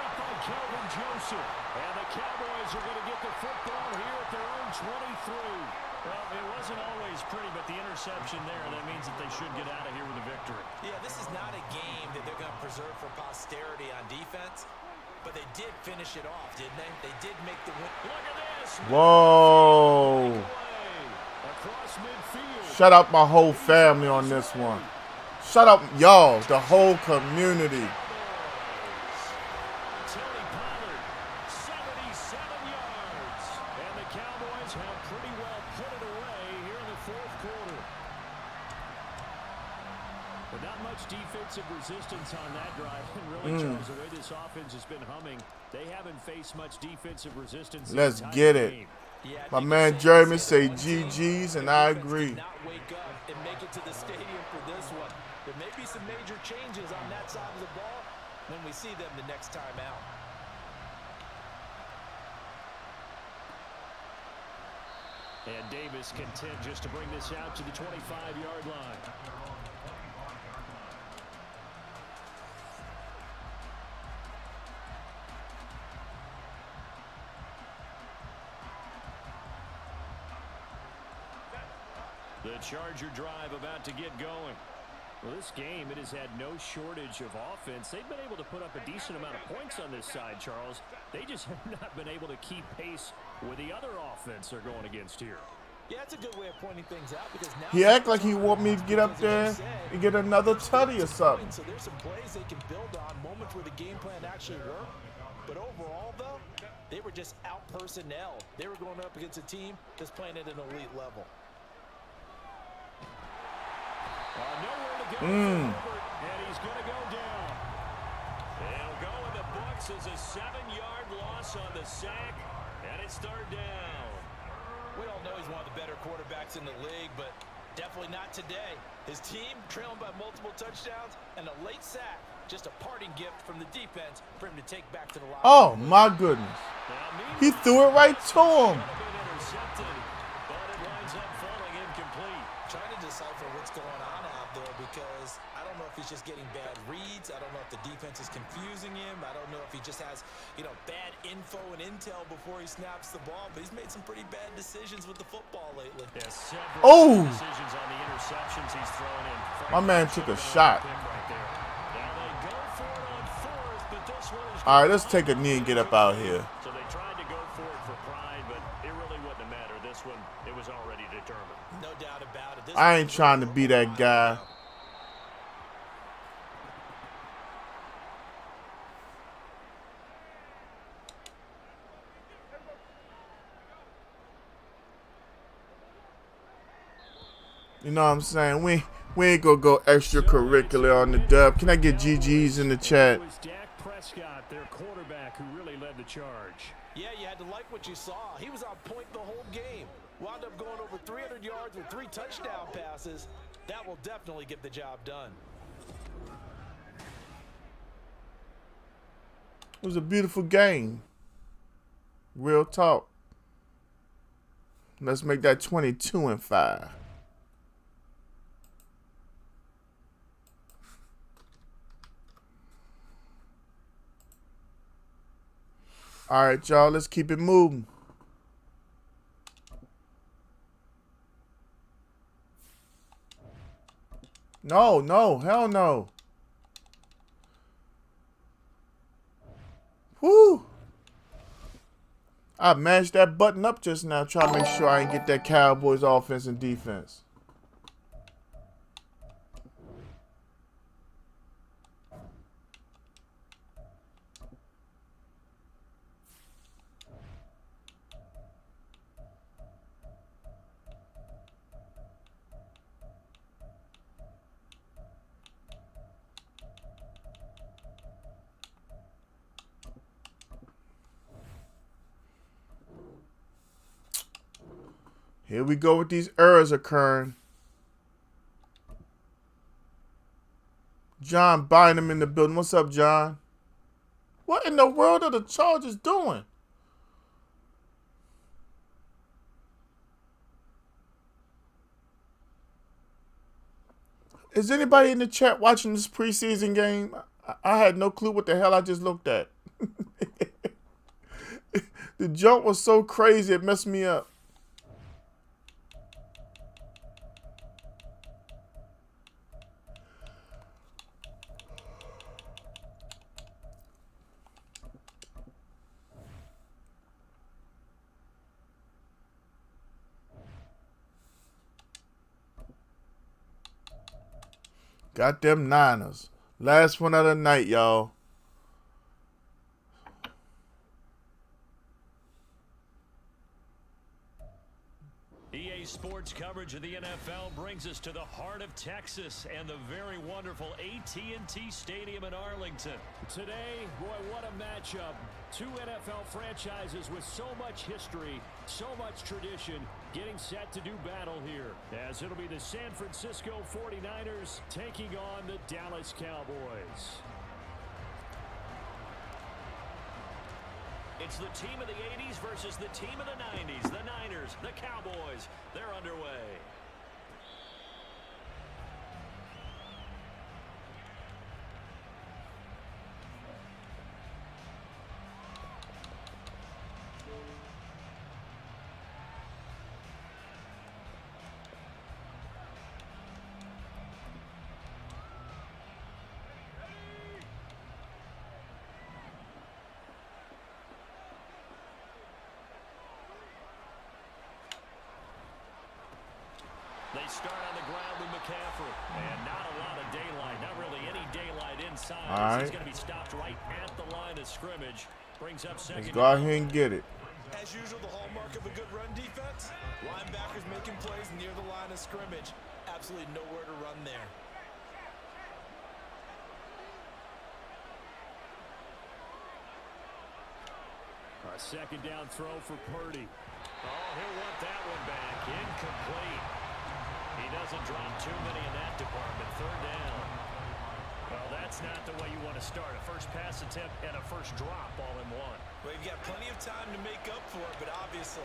There, that means that they should get out of here with a victory. Yeah, this is not a game that they're going to preserve for posterity on defense, but they did finish it off, didn't they? They did make the win. Look at this. Whoa. Across midfield. Shut up my whole family on this one. Shut up, y'all, the whole community. Tony Pollard, 77 yards. And the Cowboys have pretty well put it away here in the 4th quarter. But not much defensive resistance on that drive. And really, Charles, the way this offense has been humming, they haven't faced much defensive resistance. Let's get it. My man Jeremy say GG's, and I agree. Not wake up and make it to the stadium for this one. There may be some major changes on that side of the ball when we see them the next time out. And Davis content just to bring this out to the 25-yard line. The Charger drive about to get going. Well, this game, it has had no shortage of offense. They've been able to put up a decent amount of points on this side, Charles. They just have not been able to keep pace with the other offense they're going against here. Yeah, that's a good way of pointing things out because now He act like he want me to get up there and get another tutty or something. So there's some plays they can build on, moments where the game plan actually worked. But overall, though, they were just out personnel. They were going up against a team that's playing at an elite level. And he's going to go down. It'll go in the books as a 7-yard loss on the sack, and it's third down. We all know he's one of the better quarterbacks in the league, but definitely not today. His team trailing by multiple touchdowns and a late sack. Just a parting gift from the defense for him to take back to the locker room. Oh, my goodness. He threw it right to him. But it winds up falling incomplete. Trying to decipher what's going on out there because I don't know if he's just getting bad reads. I don't know if the defense is confusing him. I don't know if he just has, bad info and intel before he snaps the ball. But he's made some pretty bad decisions with the football lately. Yeah, Oh! Decisions on the interceptions he's thrown in. My man took a shot. Right there. Now they go for it on fourth, but this one is All right, let's take a knee and get up out here. So they tried to go for it for pride, but it really wouldn't have mattered. This one, it was already determined. No doubt about it. I ain't trying to be that guy. You know what I'm saying? We ain't gonna go extracurricular on the dub. Can I get GG's in the chat? It was Dak Prescott, their quarterback, who really led the charge. Yeah, you had to like what you saw. He was on point the whole game. Wound up going over 300 yards with 3 touchdown passes. That will definitely get the job done. It was a beautiful game. Real talk. Let's make that 22-5. All right, y'all, let's keep it moving. No, hell no. Whoo! I mashed that button up just now, trying to make sure I ain't get that Cowboys offense and defense. Here we go with these errors occurring. John Bynum in the building. What's up, John? What in the world are the Chargers doing? Is anybody in the chat watching this preseason game? I had no clue what the hell I just looked at. The jump was so crazy it messed me up. Got them Niners. Last one of the night, y'all. EA Sports coverage of the NFL brings us to the heart of Texas and the very wonderful AT&T Stadium in Arlington. Today, boy, what a matchup. 2 NFL franchises with so much history, so much tradition, getting set to do battle here, as it'll be the San Francisco 49ers taking on the Dallas Cowboys. It's the team of the 80s versus the team of the 90s. The Niners, the Cowboys, they're underway. They start on the ground with McCaffrey. And not a lot of daylight. Not really any daylight inside. All right. He's going to be stopped right at the line of scrimmage. Brings up second. Let's go out here and get it. As usual, the hallmark of a good run defense. Linebackers making plays near the line of scrimmage. Absolutely nowhere to run there. A second down throw for Purdy. Oh, he'll want that one back. Incomplete. He doesn't drop too many in that department. Third down. Well, that's not the way you want to start. A first pass attempt and a first drop all in one. Well, you've got plenty of time to make up for it, but obviously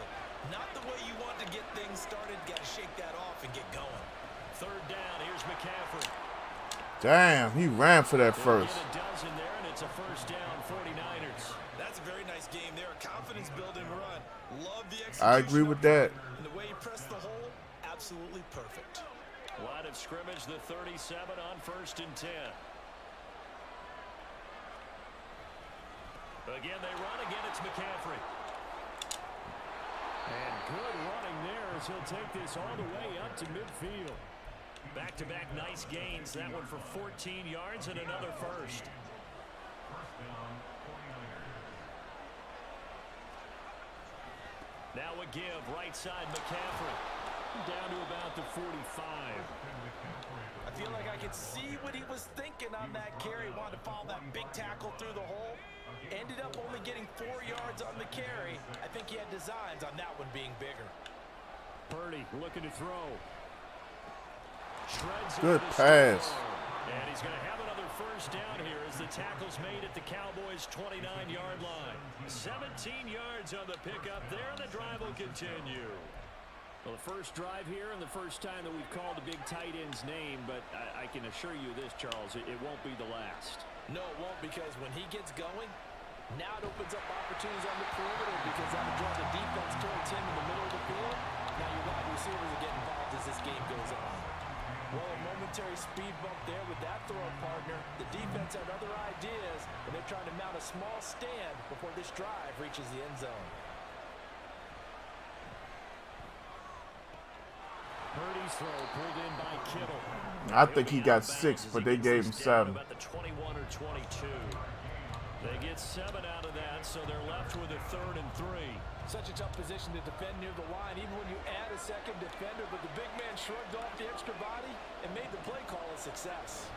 not the way you want to get things started. Got to shake that off and get going. Third down. Here's McCaffrey. Damn, he ran for that first. Get a dozen there, and it's a first down, 49ers. That's a very nice game there. A confidence-building run. Love the execution. I agree with that. And the way you press the hole, absolutely perfect. Line of scrimmage, the 37 on 1st and 10. Again, they run. Again, it's McCaffrey. And good running there as he'll take this all the way up to midfield. Back-to-back nice gains. That one for 14 yards and another first. Now a give, right side McCaffrey. Down to about the 45. I feel like I could see what he was thinking on that carry. Wanted to follow that big tackle through the hole. Ended up only getting 4 yards on the carry. I think he had designs on that one being bigger. Purdy looking to throw. Shreds Good pass. And he's going to have another first down here as the tackle's made at the Cowboys' 29-yard line. 17 yards on the pickup there, and the drive will continue. Well, the first drive here and the first time that we've called the big tight end's name, but I can assure you this, Charles, it won't be the last. No, it won't, because when he gets going, now it opens up opportunities on the perimeter because that will draw the defense towards him in the middle of the field. Now your wide receivers will get involved as this game goes on. Well, a momentary speed bump there with that throw partner. The defense had other ideas, and they're trying to mount a small stand before this drive reaches the end zone. Purdy's throw pulled in by Kittle. I think he got 6, but they gave him 7. About the 21 or 22. They get 7 out of that, so they're left with a 3rd and 3. Such a tough position to defend near the line, even when you add a second defender, but the big man shrugged off the extra body and made the play call a success.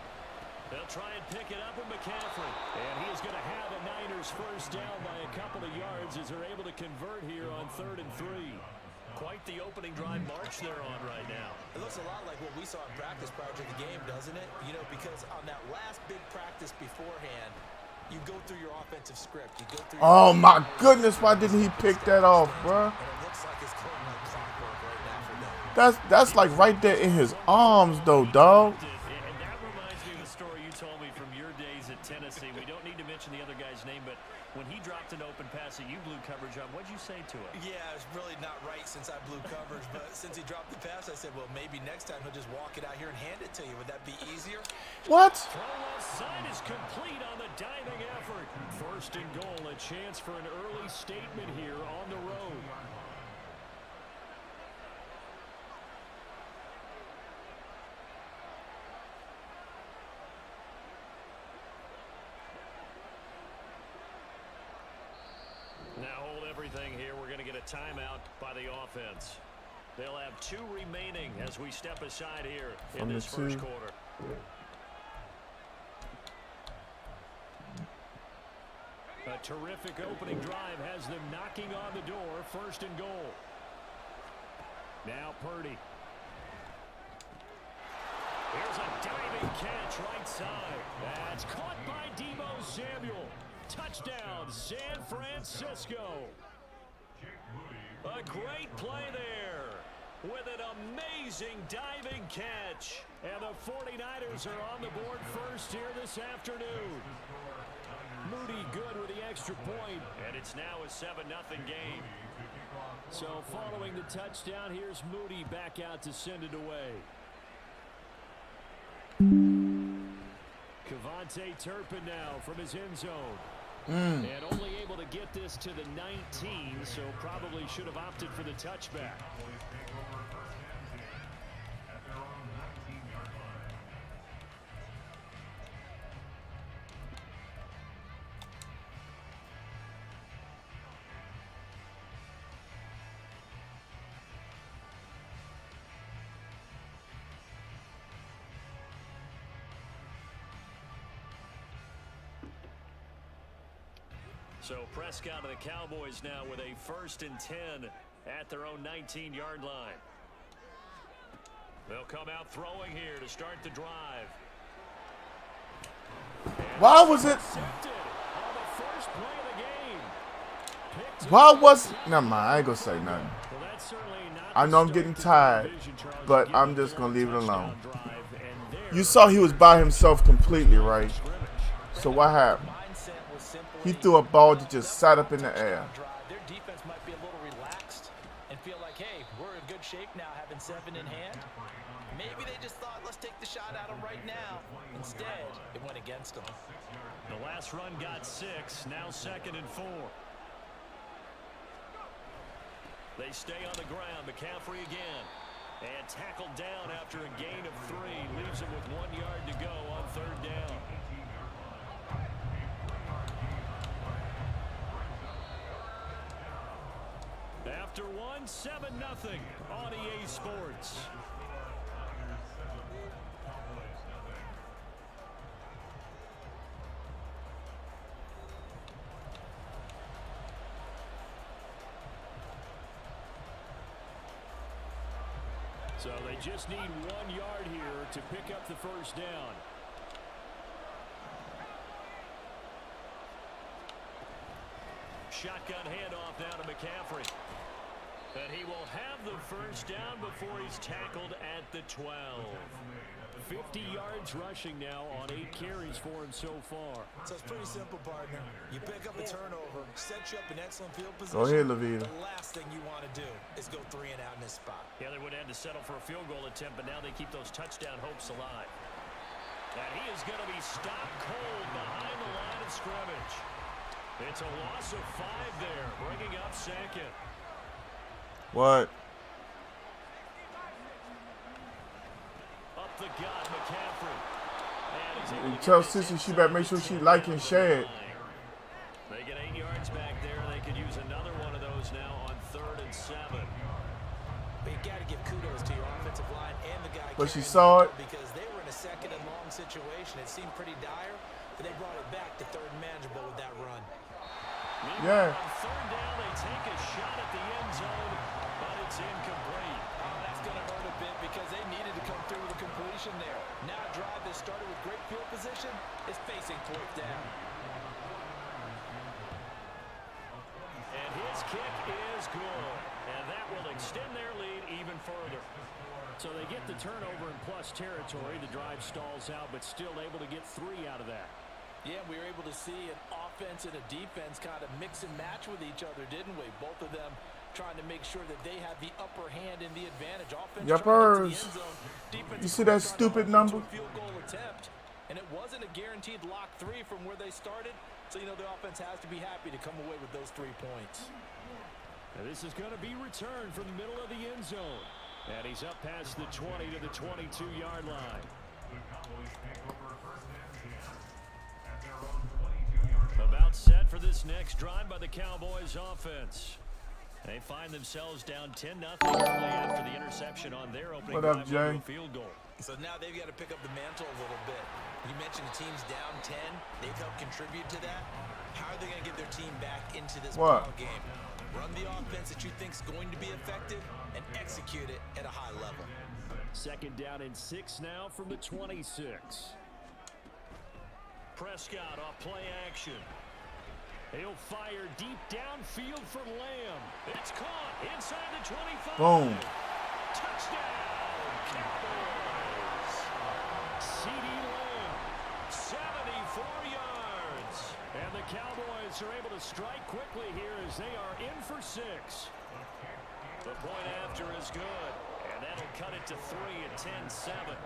They'll try and pick it up with McCaffrey. And he is going to have a Niners first down by a couple of yards as they're able to convert here on 3rd and 3. Quite the opening drive march they're on right now. It looks a lot like what we saw in practice prior to the game, doesn't it? You know, because on that last big practice beforehand, you go through your offensive script. You go through Oh my goodness, why didn't he pick that off, bro? and it looks like it's going like clockwork right now for them. That's like right there in his arms though, dog. And that reminds me of the story you told me from your days at Tennessee. We don't need to mention the other guy's name, but when he dropped an open pass that you blew coverage on, what'd you say to him? Yeah, it's really not right since I blew coverage, but since he dropped the pass, I said, well, maybe next time he'll just walk it out here and hand it to you. Would that be easier? What? Throw left side is complete on the diving effort. 1st and goal, a chance for an early statement here on the road. Now hold everything here. We're going to get a timeout by the offense. They'll have 2 remaining as we step aside here in this first quarter. A terrific opening drive has them knocking on the door. 1st and goal. Now Purdy. Here's a diving catch right side. That's caught by Deebo Samuel. Touchdown, San Francisco. A great play there with an amazing diving catch. And the 49ers are on the board first here this afternoon. Moody good with the extra point, and it's now a 7-0 game. So following the touchdown, here's Moody back out to send it away. Kevontae Turpin now from his end zone. And only able to get this to the 19, so probably should have opted for the touchback. So Prescott and the Cowboys now with a 1st and 10 at their own 19-yard line. They'll come out throwing here to start the drive. Why was it? Intercepted on the first play of the game. Picked Why up. was? Never mind. I ain't gonna say nothing. Well, that's certainly not I the know I'm start getting to the tired, division, Charles. but You I'm give just up gonna leave it a alone. touchdown drive, and there You saw he was by himself completely, right? So what happened? Mindset was simply He threw a ball that just sat up in the air. Their defense might be a little relaxed and feel like, hey, we're in good shape now, having 7 in hand. Maybe they just thought, let's take the shot at them right now. Instead, it went against them. The last run got 6, now 2nd and 4. They stay on the ground. McCaffrey again. And tackled down after a gain of 3. Leaves him with 1 yard to go on 3rd down. After 1, 7-0 on EA Sports. So they just need 1 yard here to pick up the 1st down. Shotgun handoff now to McCaffrey. And he will have the 1st down before he's tackled at the 12. 50 yards rushing now on 8 carries for him so far. So it's pretty simple, partner. You pick up a turnover, set you up in excellent field position. Go ahead, Levita. The last thing you want to do is go 3 and out in this spot. Yeah, they would have to settle for a field goal attempt, but now they keep those touchdown hopes alive. And he is going to be stopped cold behind the line of scrimmage. It's a loss of 5 there, bringing up 2nd. What? Up the gut, McCaffrey. And he's able You to tell get Sissy it she better make sure she like and share it. They get 8 yards back there. They could use another one of those now on 3rd and 7. But you got to give kudos to your offensive line and the guy. But she carrying saw the it. ball because they were in a 2nd and long situation. It seemed pretty dire, but they brought it back to 3rd and manageable with that run. Yeah. On 3rd down, they take a shot at the end zone, but it's incomplete. Oh, that's going to hurt a bit because they needed to come through with a completion there. Now a drive that started with great field position is facing 4th down. And his kick is good. And that will extend their lead even further. So they get the turnover in plus territory. The drive stalls out, but still able to get 3 out of that. Yeah, we were able to see an offense and a defense kind of mix and match with each other, didn't we? Both of them trying to make sure that they have the upper hand in the advantage. Offense trying to get to the end zone. Defense You see that stupid number? field goal attempt, and it wasn't a guaranteed lock 3 from where they started. So, you know, the offense has to be happy to come away with those 3 points. And this is going to be returned from the middle of the end zone. And he's up past the 20 to the 22-yard line. The Cowboys take over 1st and 10 at their own 22-yard line. About set for this next drive by the Cowboys offense. They find themselves down 10-0 early after the interception on their opening What up, drive Jay? with a field goal. So now they've got to pick up the mantle a little bit. You mentioned the team's down 10. They've helped contribute to that. How are they going to get their team back into this ball game? Run the offense that you think is going to be effective and execute it at a high level. 2nd down and 6 now from the 26. Prescott off play action. He'll fire deep downfield for Lamb. It's caught inside the 25. Boom. Touchdown, Cowboys. C.D. Lamb, 74 yards. And the Cowboys are able to strike quickly here as they are in for 6. The point after is good, and that'll cut it to 3 at 10-7.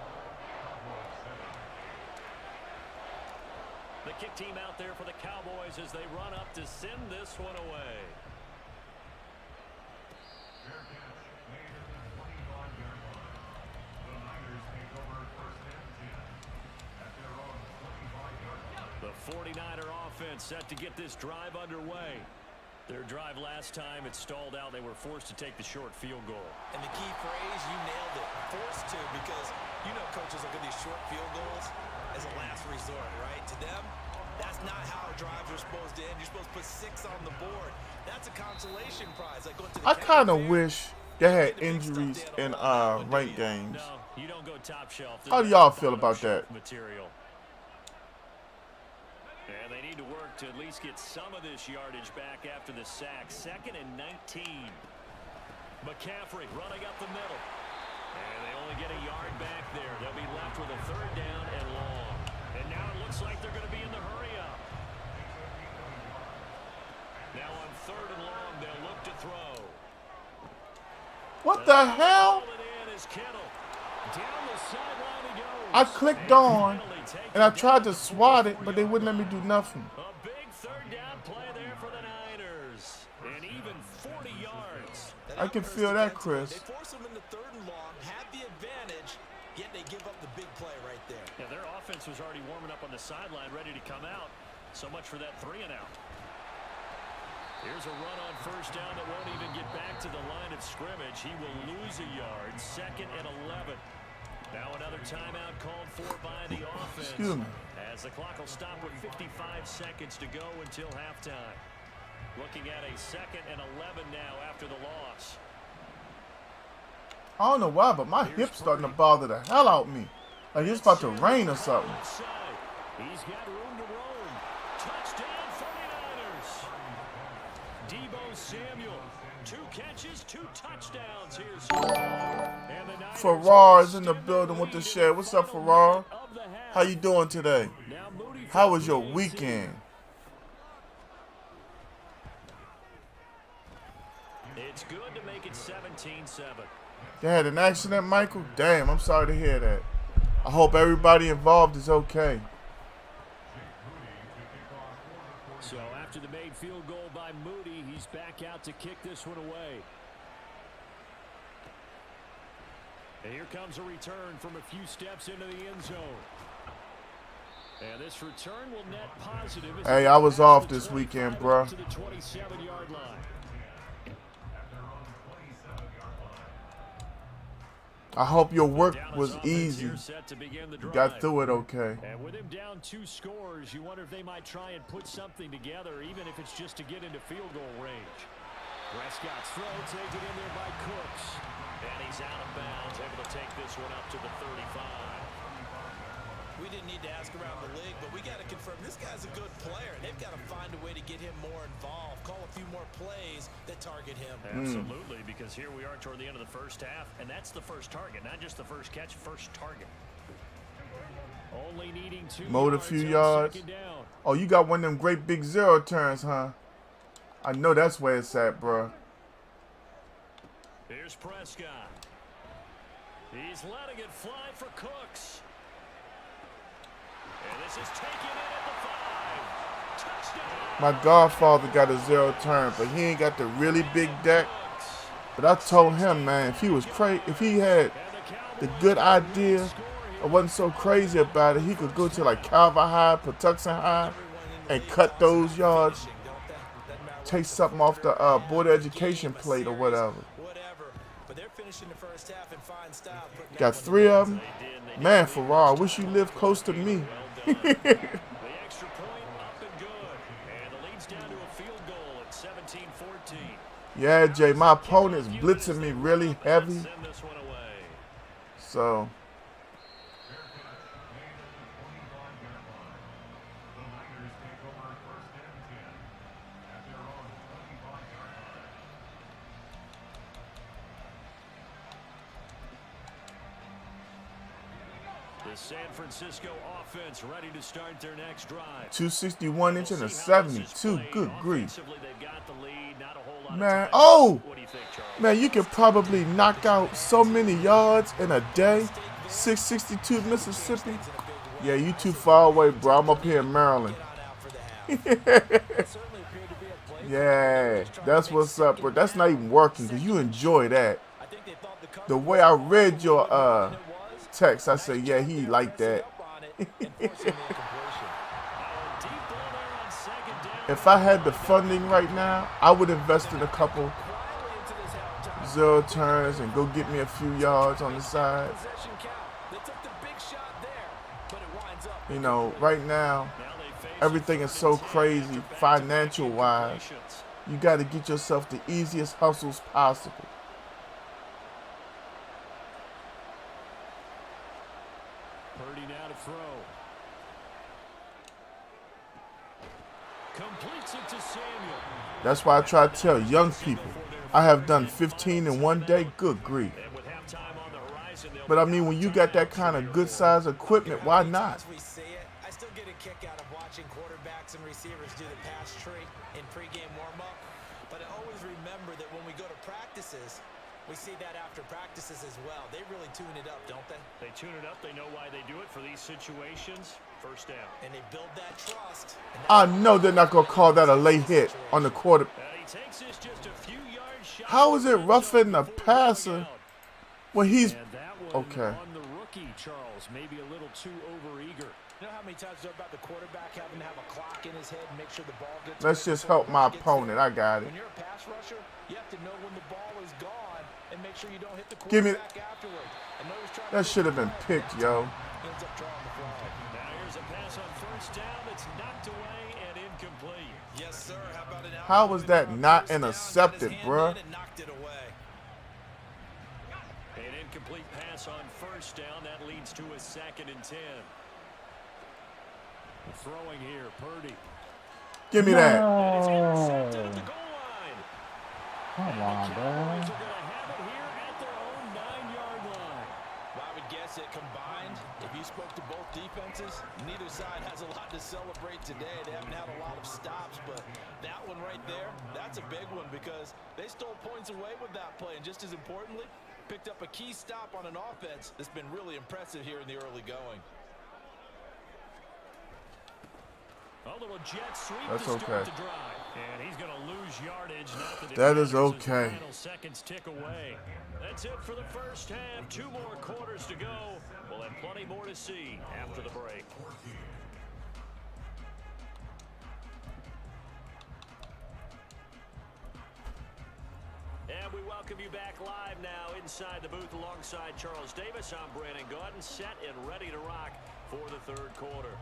The kick team out there for the Cowboys as they run up to send this one away. Fair catch made at the 25-yard line. The Niners take over 1st and 10 at their own 25-yard line. The 49er offense set to get this drive underway. Their drive last time, it stalled out. They were forced to take the short field goal. And the key phrase, you nailed it, forced to, because you know coaches look at these short field goals as a last resort, right? To them, That's not how drives are supposed to end. You're supposed to put 6 on the board. That's a consolation prize. Like going to the I kind of fair. wish they had injuries in ranked games. No, you don't go top shelf. How do y'all feel about that? Material. And they need to work to at least get some of this yardage back after the sack. 2nd and 19. McCaffrey running up the middle. And they only get a yard back there. They'll be left with a 3rd down and long. And now it looks like they're going to be in the hurry up. Now on 3rd and long, they'll look to throw. What the hell? I clicked on and I tried to swat it, but they wouldn't let me do nothing. A big 3rd down play there for the Niners. And even 40 yards. I can feel that, Chris. They force them into 3rd and long, have the advantage, yet they give up the big play right there. Yeah, their offense was already warming up on the sideline, ready to come out. So much for that 3 and out. Here's a run on 1st down that won't even get back to the line of scrimmage. He will lose a yard. 2nd and 11. Now another timeout called for by the offense. Excuse me. As the clock will stop with 55 seconds to go until halftime. Looking at a 2nd and 11 now after the loss. I don't know why, but my hip's starting to bother the hell out of me. Like it's about to rain or something. He's got room to roam. Touchdown 49ers. Debo Samuel. 2 catches, 2 touchdowns. Here's and the Niners Farrar is in the building with the shed. What's up, Farrar? How you doing today? How was your weekend? It's good to make it 17-7. They had an accident, Michael? Damn, I'm sorry to hear that. I hope everybody involved is okay. So after the made field goal by Moody, he's back out to kick this one away. And here comes a return from a few steps into the end zone. And this return will net positive. Hey, I was off this weekend, bro. To the 27-yard line. I hope your work was easy. You got through it okay. And with him down 2 scores, you wonder if they might try and put something together, even if it's just to get into field goal range. Prescott's throw taken in there by Cooks. And he's out of bounds, able to take this one up to the 35. We didn't need to ask around the league, but we got to confirm this guy's a good player. They've got to find a way to get him more involved, call a few more plays that target him. Absolutely, because here we are toward the end of the first half, and that's the first target, not just the first catch, first target. Only needing 2 Mowed a few yards. Oh, you got one of them great big 0 turns, huh? I know that's where it's at, bro. Here's Prescott. He's letting it fly for Cooks. And this is taken in at the 5. Touchdown. My godfather got a 0 turn, but he ain't got the really big deck. But I told him, man, if he was if he had the good idea, I wasn't so crazy about it, he could go to like Calvin High, Patuxent High, and cut those yards, take something off the board of education plate or whatever. Got 3 of them. Man, Farrar, I wish you lived close to me. The extra point up and good. And the lead's down to a field goal at 17-14. Yeah, Jay, my opponent's blitzing me really heavy. Send this one away. So The San Francisco offense ready to start their next drive. 261 inch and a 72. Good grief. They've got the lead, not a whole lot of Man, time. oh! What do you think, Charles? Man, you could probably knock out so many yards in a day. 662 Mississippi. Yeah, you too far away, bro. I'm up here in Maryland. Yeah, that's what's up, bro. That's not even working because you enjoy that. The way I read your text, I said, yeah, he liked that. If I had the funding right now, I would invest in a couple 0 turns and go get me a few yards on the side. You know, right now, everything is so crazy financial-wise. You got to get yourself the easiest hustles possible. Purdy now to throw. Completes it to Samuel. That's why I try to tell young people, I have done 15 in one day. Good grief. But I mean, when you got that kind of good size equipment, why not? We see it. I still get a kick out of watching quarterbacks and receivers do the pass tree in pregame warm-up. But I always remember that when we go to practices, we see that after practices as well. They really tune it up, don't they? They tune it up. They know why they do it for these situations. First down. And they build that trust. I know they're not going to call that a late hit on the quarter. He takes this just a few yards shy. How is it roughing the passer when he's... Okay. On the rookie, Charles, maybe a little too overeager. You know how many times they're about the quarterback having to have a clock in his head and make sure the ball gets... Let's just help my opponent. I got it. When you're a pass rusher, you have to know when the ball is gone and make sure you don't hit the Give me... quarterback afterward. That should have been picked, yo. Ends up drawing the flag. Now here's a pass on first down that's knocked away and incomplete. Yes, sir. How about an How was that not intercepted, bruh? Knocked it away. An incomplete pass on first down. That leads to a 2nd and 10. Throwing here, Purdy. Give me that. And it's intercepted at the goal line. Come on, bro. Cowboys are going to have it here at their own 9-yard line. Well, I would guess it combined, if you spoke to both defenses, neither side has a lot to celebrate today. They haven't had a lot of stops, but that one right there, that's a big one because they stole points away with that play. And just as importantly, picked up a key stop on an offense that's been really impressive here in the early going. A little jet sweep That's to start okay. the drive. And he's going to lose yardage. Not That is the okay. final seconds tick away. That's it for the first half. 2 more quarters to go. We'll have plenty more to see after the break. And we welcome you back live now inside the booth alongside Charles Davis. I'm Brandon Gaudin, set and ready to rock for the 3rd quarter.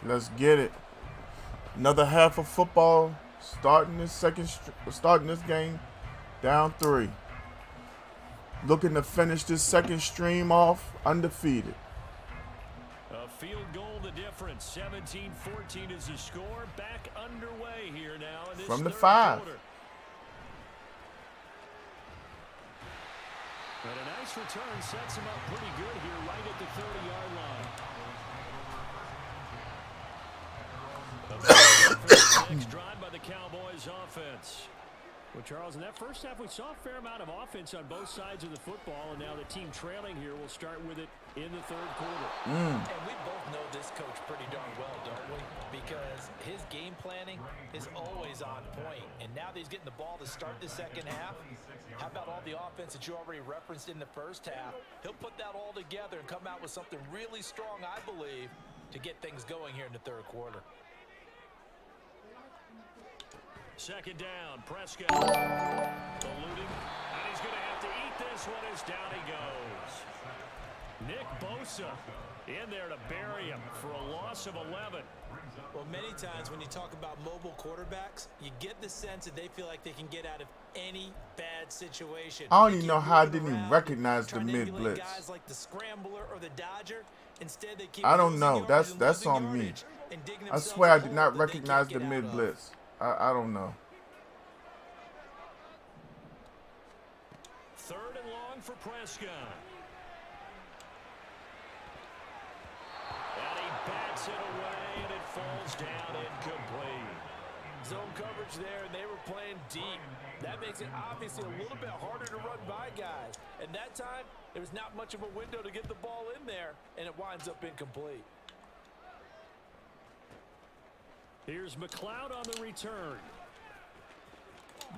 Let's get it. Another half of football. Starting this game down 3. Looking to finish this second stream off undefeated. A field goal the difference. 17-14 is the score. Back underway here now in this From the 3rd 5. quarter. And a nice return sets him up pretty good here right at the 30-yard line. Next drive by the Cowboys offense. Well, Charles, in that first half, we saw a fair amount of offense on both sides of the football, and now the team trailing here will start with it in the 3rd quarter. And we both know this coach pretty darn well, don't we? Because his game planning is always on point. And now that he's getting the ball to start the second half, how about all the offense that you already referenced in the first half? He'll put that all together and come out with something really strong, I believe, to get things going here in the 3rd quarter. 2nd down, Prescott eluding, and he's going to have to eat this one as down he goes. Nick Bosa in there to bury him for a loss of 11. Well, many times when you talk about mobile quarterbacks, you get the sense that they feel like they can get out of any bad situation. I don't even know how I didn't even recognize the mid-blitz. Guys like the scrambler or the dodger. Instead, they keep I don't know. losing yards That's and on losing me. yardage and digging I themselves swear I a did hole not that they recognize can't the get out of. mid-blitz. I don't know. 3rd and long for Prescott. And he bats it away, and it falls down incomplete. Zone coverage there, and they were playing deep. That makes it obviously a little bit harder to run by guys. And that time, there was not much of a window to get the ball in there, and it winds up incomplete. Here's McLeod on the return.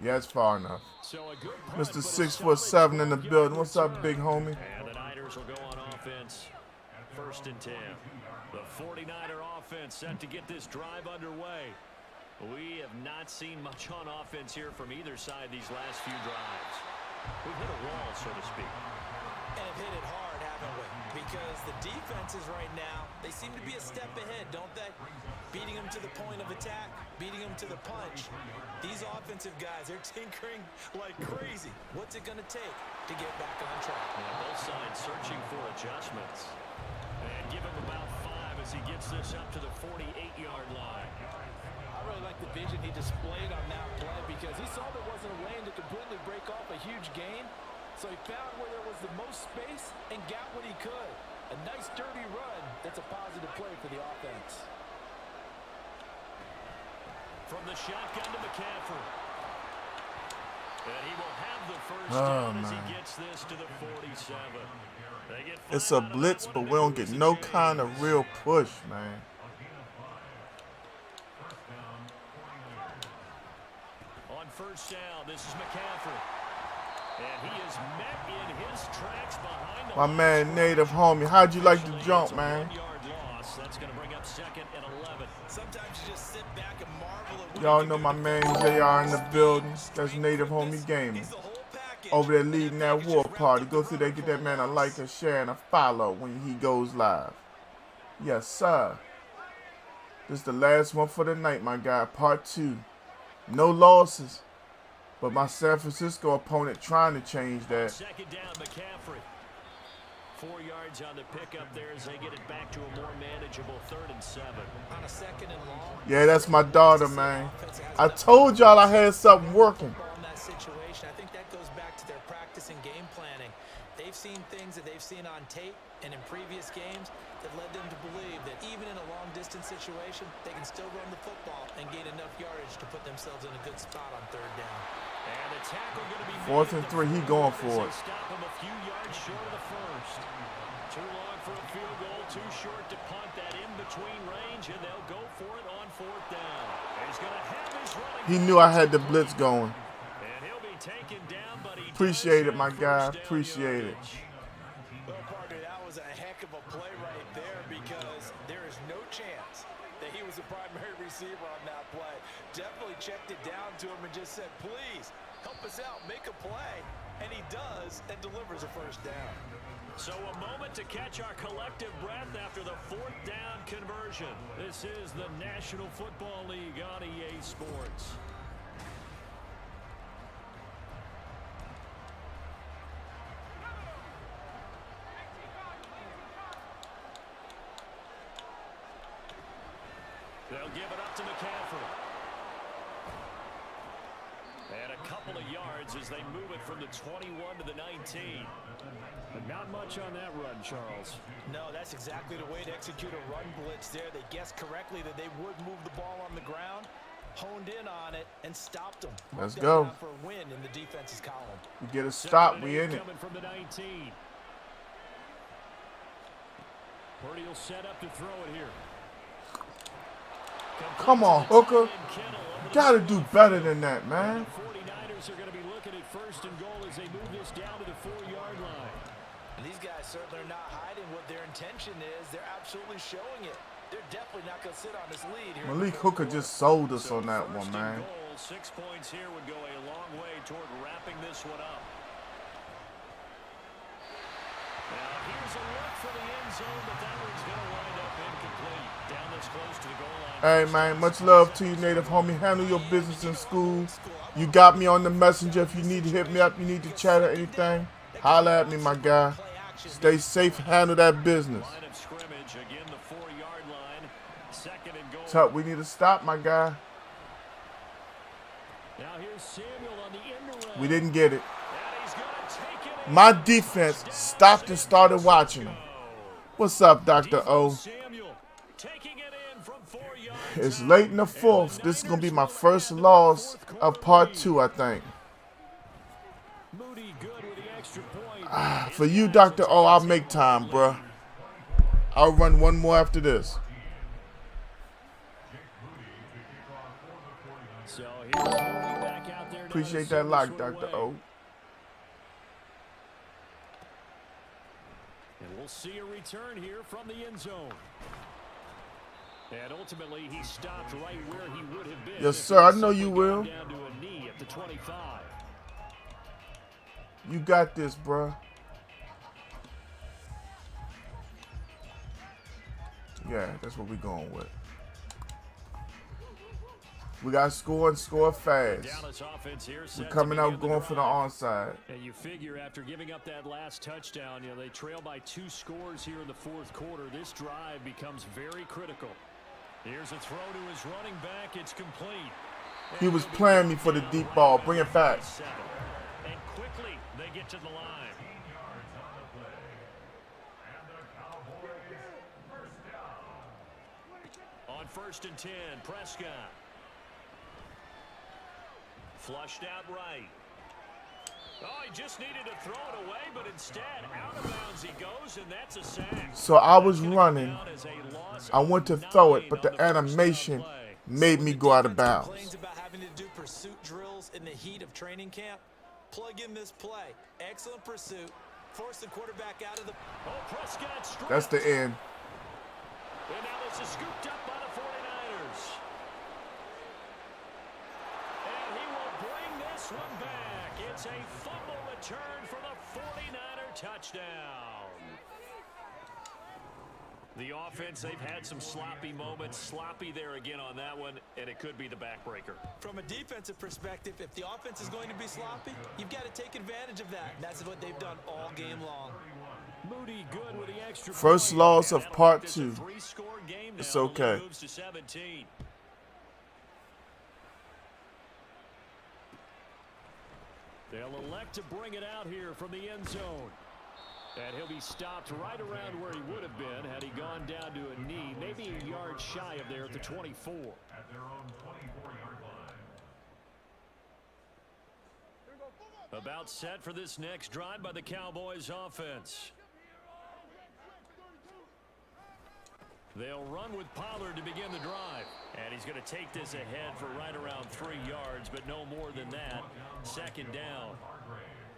Yeah, it's far enough. So a good punt, Mr. but a 6'7" in the solid building. What's up, return. big homie? And the Niners will go on offense. 1st and 10. The 49er offense set to get this drive underway. We have not seen much on offense here from either side these last few drives. We've hit a wall, so to speak. And have hit it hard, haven't we? Because the defenses right now, they seem to be a step ahead, don't they? Beating them to the point of attack, beating them to the punch. These offensive guys, they're tinkering like crazy. What's it going to take to get back on track? Yeah, both sides searching for adjustments. And give him about 5 as he gets this up to the 48-yard line. I really like the vision he displayed on that play because he saw there wasn't a lane to completely break off a huge gain. So he found where there was the most space and got what he could. A nice, dirty run. That's a positive play for the offense. From the shotgun to McCaffrey. And he will have the first down as he gets this to the 47. It's a blitz, but we don't get no kind of real push, man. On first down, this is McCaffrey. And he is met in his tracks behind the My man, native homie, how'd you like the jump, man? That's going to bring up 2nd and 11. Sometimes you just sit back and marvel at what Y'all you know can my do man with JR in the speed, building. That's strength, native quickness. homie gaming. He's the whole package. Over there And leading that that package war just party. wrapped Go up through there, get that man a for like, us. a share, and a follow when he goes live. Yes, sir. This is the last one for the night, my guy. Part 2. No losses. But my San Francisco opponent trying to change that. 2nd down, McCaffrey. 4 yards on the pickup there as they get it back to a more manageable 3rd and 7. On a 2nd and long. Yeah, that's my daughter, man. I told y'all I had something working. In that situation, I think that goes back to their practice and game planning. They've seen things that they've seen on tape and in previous games that led them to believe that even in a long-distance situation, they can still run the football and gain enough yardage to put themselves in a good spot on 3rd down. And the tackle going to be 4th and 3, he going as for they it. stop him a few yards short of the first. Too long for a field goal, too short to punt that in between range, and they'll go for it on 4th down. He's going to have his running. He knew I had the blitz going. And he'll be taken down, but he Appreciate does it, my have guy. first down Appreciate it. yardage. Well, partner, that was a heck of a play right there because there is no chance that he was the primary receiver on that play. Definitely checked it down to him and just said, please, help us out, make a play. And he does and delivers a first down. So a moment to catch our collective breath after the 4th down conversion. This is the National Football League on EA Sports. They'll give it up to McCaffrey. And a couple of yards as they move it from the 21 to the 19. But not much on that run, Charles. No, that's exactly the way to execute a run blitz there. They guessed correctly that they would move the ball on the ground, honed in on it, and stopped them. Let's Worked go. out for a win in the defense's column. We get a stop, we in it. Coming from the 19. Purdy will set up to throw it here. Come on, Hooker. Gotta do better than that, man. The 49ers are going to be looking at 1st and goal as they move this down to the 4-yard line. And these guys certainly are not hiding what their intention is. They're absolutely showing it. They're definitely not going to sit on this lead here. Malik Hooker just sold us So on that 1st one, and man. goal, 6 points here would go a long way toward wrapping this one up. Now here's a look for the end zone, but that one's going to wind up incomplete. Down this close to the goal line. Hey, man, much love to you, native homie. Handle your business in school. You got me on the messenger. If you need to hit me up, you need to chat or anything, holla at me, my guy. Stay safe, handle that business. Line of scrimmage, again the 4-yard line. 2nd and goal. Tuck, we need to stop, my guy. Now here's Samuel on the end around. We didn't get it. And he's going to take it in. My defense stopped and started watching him. What's up, Dr. O? Samuel taking it in from 4 yards. It's late in the 4th. This is going to be my first loss of part 2, I think. Moody good with the extra point. For you, Dr. O, I'll make time, bruh. I'll run one more after this. So here's Moody back out there. Appreciate that like, Dr. O. And we'll see a return here from the end zone. And ultimately, he stopped right where he would have been. Yes, sir. I know you will. Down to a knee at the 25. You got this, bruh. Yeah, that's what we're going with. We got to score and score fast. We're coming out going for the onside. And you figure after giving up that last touchdown, you know, they trail by 2 scores here in the fourth quarter. This drive becomes very critical. Here's a throw to his running back. It's complete. He was playing me for the deep ball. Bring it back. And quickly they get to the line. On 1st and 10, Prescott. Flushed out right. Oh, he just needed to throw it away, but instead, out of bounds he goes, and that's a sack. So I was running. I went to throw it, but the animation made me go out of bounds. Complains about having to do pursuit drills in the heat of training camp. Plug in this play. Excellent pursuit. Force the quarterback out of the... Oh, Prescott stripped. That's the end. And now this is scooped up by the 49ers. And he will bring this one back. It's a fumble return for the 49er touchdown. The offense, they've had some sloppy moments. Sloppy there again on that one, and it could be the backbreaker. From a defensive perspective, if the offense is going to be sloppy, you've got to take advantage of that. And that's what they've done all game long. Moody good with the extra First point. loss of part It's a 2. 3-score game now. It's okay. Moves to 17. They'll elect to bring it out here from the end zone. And he'll be stopped right around where he would have been had he gone down to a knee, maybe a yard shy of there at the 24. At their own 24-yard line. About set for this next drive by the Cowboys offense. They'll run with Pollard to begin the drive. And he's going to take this ahead for right around 3 yards, but no more than that. 2nd down.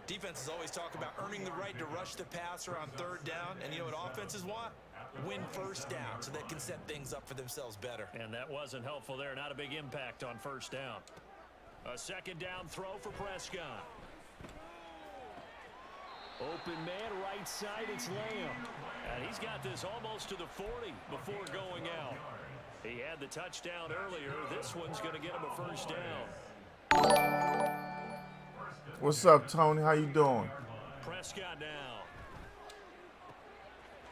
Defenses always talk about earning the right to rush the passer on 3rd down. And you know what offenses want? Win 1st down so they can set things up for themselves better. And that wasn't helpful there. Not a big impact on 1st down. A 2nd down throw for Prescott. Open man, right side, it's Lamb. And he's got this almost to the 40 before going out. He had the touchdown earlier. This one's going to get him a 1st down. What's up, Tony? How you doing? Prescott now.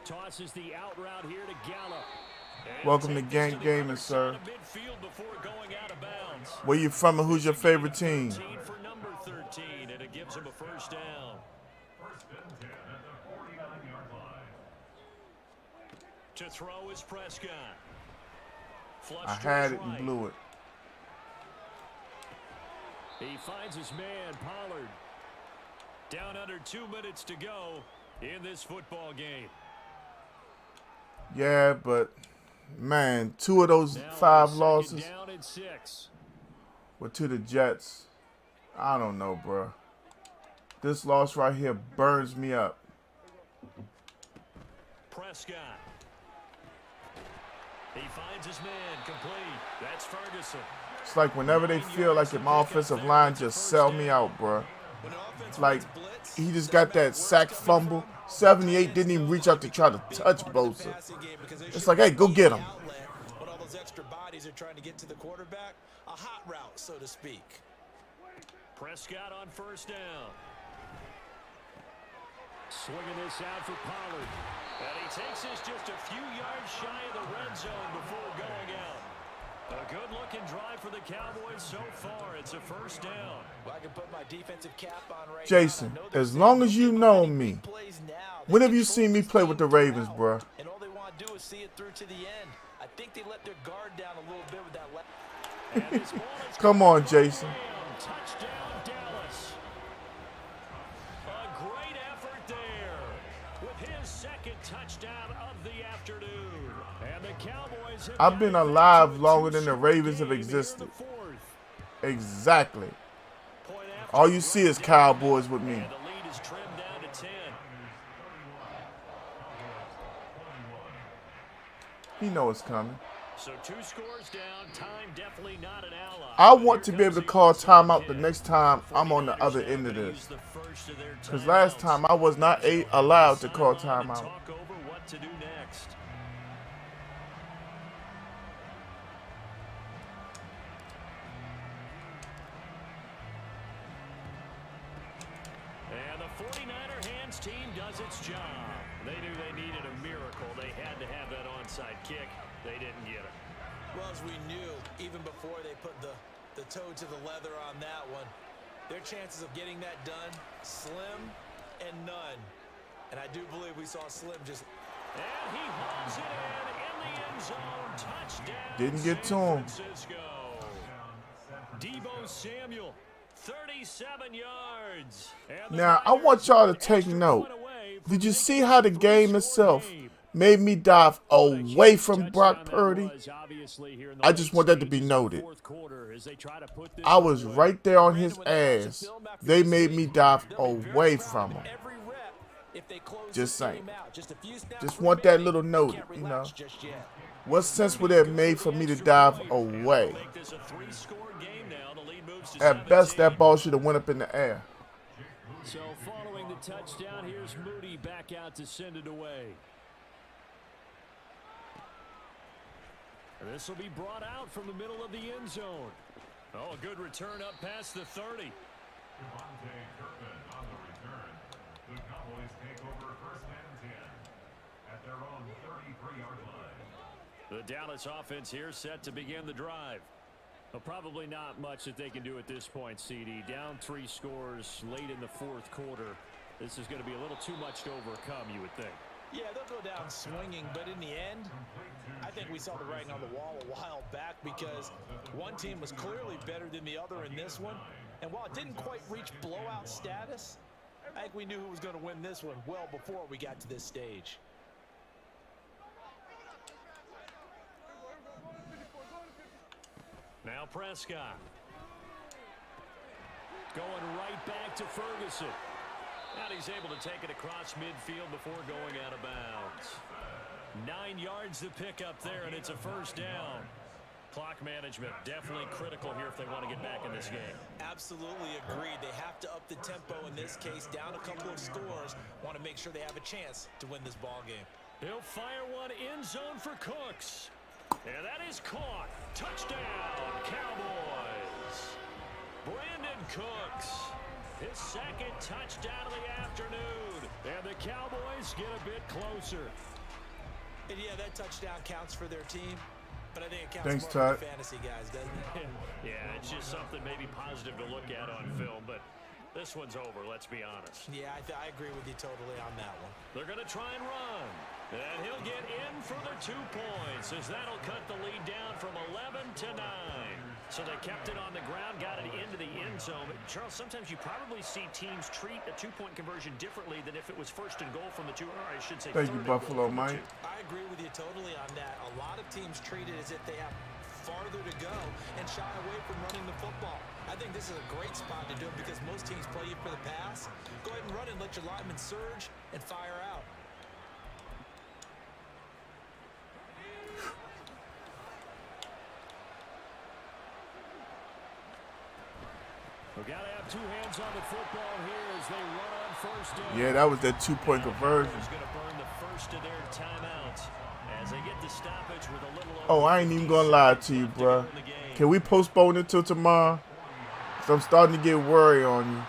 Tosses the out route here to Gallup. And Welcome to take this Gang the Gaming, other sir. side of midfield before going out of bounds. Where you from and who's your favorite team? 13 for number 13, and it gives him a 1st down. 1st and 10 at the 49-yard line. To throw is Prescott. Flushed I to had his it and right. blew it. He finds his man, Pollard. Down under 2 minutes to go in this football game. Yeah, but, man, 2 of those Now 5 2nd losses down and 6. were to the Jets. I don't know, bro. This loss right here burns me up. Prescott. He finds his man, complete. That's Ferguson. It's like whenever they feel like the offensive line just sell me out, bro. When an offense Like, runs blitz, he just got that sack fumble. 78 didn't even reach out to try to touch Bosa. It's like, hey, go get him. When all those extra bodies are trying to get to the quarterback, a hot route, so to speak. Prescott on 1st down. Swinging this out for Pollard. And he takes this just a few yards shy of the red zone before going out. A good-looking drive for the Cowboys so far. It's a 1st down. Well, I can put my defensive cap on right Jason, now. I know they're as long as you saying know big me, plays now. They when have you control seen me this play game with the Ravens, now, bro? And all they want to do is see it through to the end. I think they let their guard down a little bit with that left. And this ball is Come on, Jason. touchdown, Dallas. A great effort there with his 2nd touchdown of the afternoon. And the Cowboys have I've been got it alive to a longer than the 2-score Ravens have game here in the existed. 4th. Exactly. Point after All you see is Cowboys with me. And the lead is trimmed down to 10. He know it's coming. So 2 scores down. Time definitely not an ally. I want to be able to call timeout the next time I'm on the other end of this. Because last time I was not allowed to call timeout. Talk over what to do next. And the 49er hands team does its job. They knew they needed a miracle. They had to have that onside kick. They didn't get it. Well, as we knew, even before they put the toe to the leather on that one, their chances of getting that done, slim and none. And I do believe we saw Slim just... And he hauls it in the end zone. Touchdown. Didn't get to him. Deebo Samuel, 37 yards. Now, I want y'all to take note. Did you see how the game itself made me dive away from Brock Purdy? I just want that to be noted. I was right there on his ass. They made me dive away from him. Just saying. Just want that little note, you know. What sense would it have made for me to dive away? At best, that ball should have went up in the air. So following the touchdown, here's Moody back out to send it away. This will be brought out from the middle of the end zone. Oh, a good return up past the 30. On the return, the Cowboys take over first and 10 at their own 33-yard line. The Dallas offense here set to begin the drive. Well, probably not much that they can do at this point, CD. Down 3 scores late in the 4th quarter. This is going to be a little too much to overcome, you would think. Yeah, they'll go down swinging, but in the end, I think we saw the writing on the wall a while back because one team was clearly better than the other in this one. And while it didn't quite reach blowout status, I think we knew who was going to win this one well before we got to this stage. Now Prescott. Going right back to Ferguson. And he's able to take it across midfield before going out of bounds. 9 yards to pick up there, and it's a first down. Clock management definitely critical here if they want to get back in this game. Absolutely agreed. They have to up the tempo in this case, down a couple of scores. Want to make sure they have a chance to win this ball game. He'll fire one end zone for Cooks. And that is caught. Touchdown, Cowboys. Brandon Cooks. His second touchdown of the afternoon. And the Cowboys get a bit closer. And yeah, that touchdown counts for their team. But I think it counts Thanks, more Todd. for the fantasy guys, doesn't it? Yeah, it's just something maybe positive to look at on film. But this one's over, let's be honest. Yeah, I agree with you totally on that one. They're going to try and run. And he'll get in for the 2 points as that'll cut the lead down from 11 to 9. So they kept it on the ground, got it into the end zone. But Charles, sometimes you probably see teams treat a 2-point conversion differently than if it was first and goal from the 2, or I should say Thank you, third and goal Buffalo from the Mike. 2. I agree with you totally on that. A lot of teams treat it as if they have farther to go and shy away from running the football. I think this is a great spot to do it because most teams play you for the pass. Go ahead and run and let your linemen surge and fire out. We've got to have 2 hands on the football here as they run on first down. Yeah, that was that 2-point conversion. Going to burn the first of their timeouts as they get the stoppage with a little. Oh, I ain't even gonna lie to you, bro. Can we postpone it till tomorrow? Cause I'm starting to get worried on you.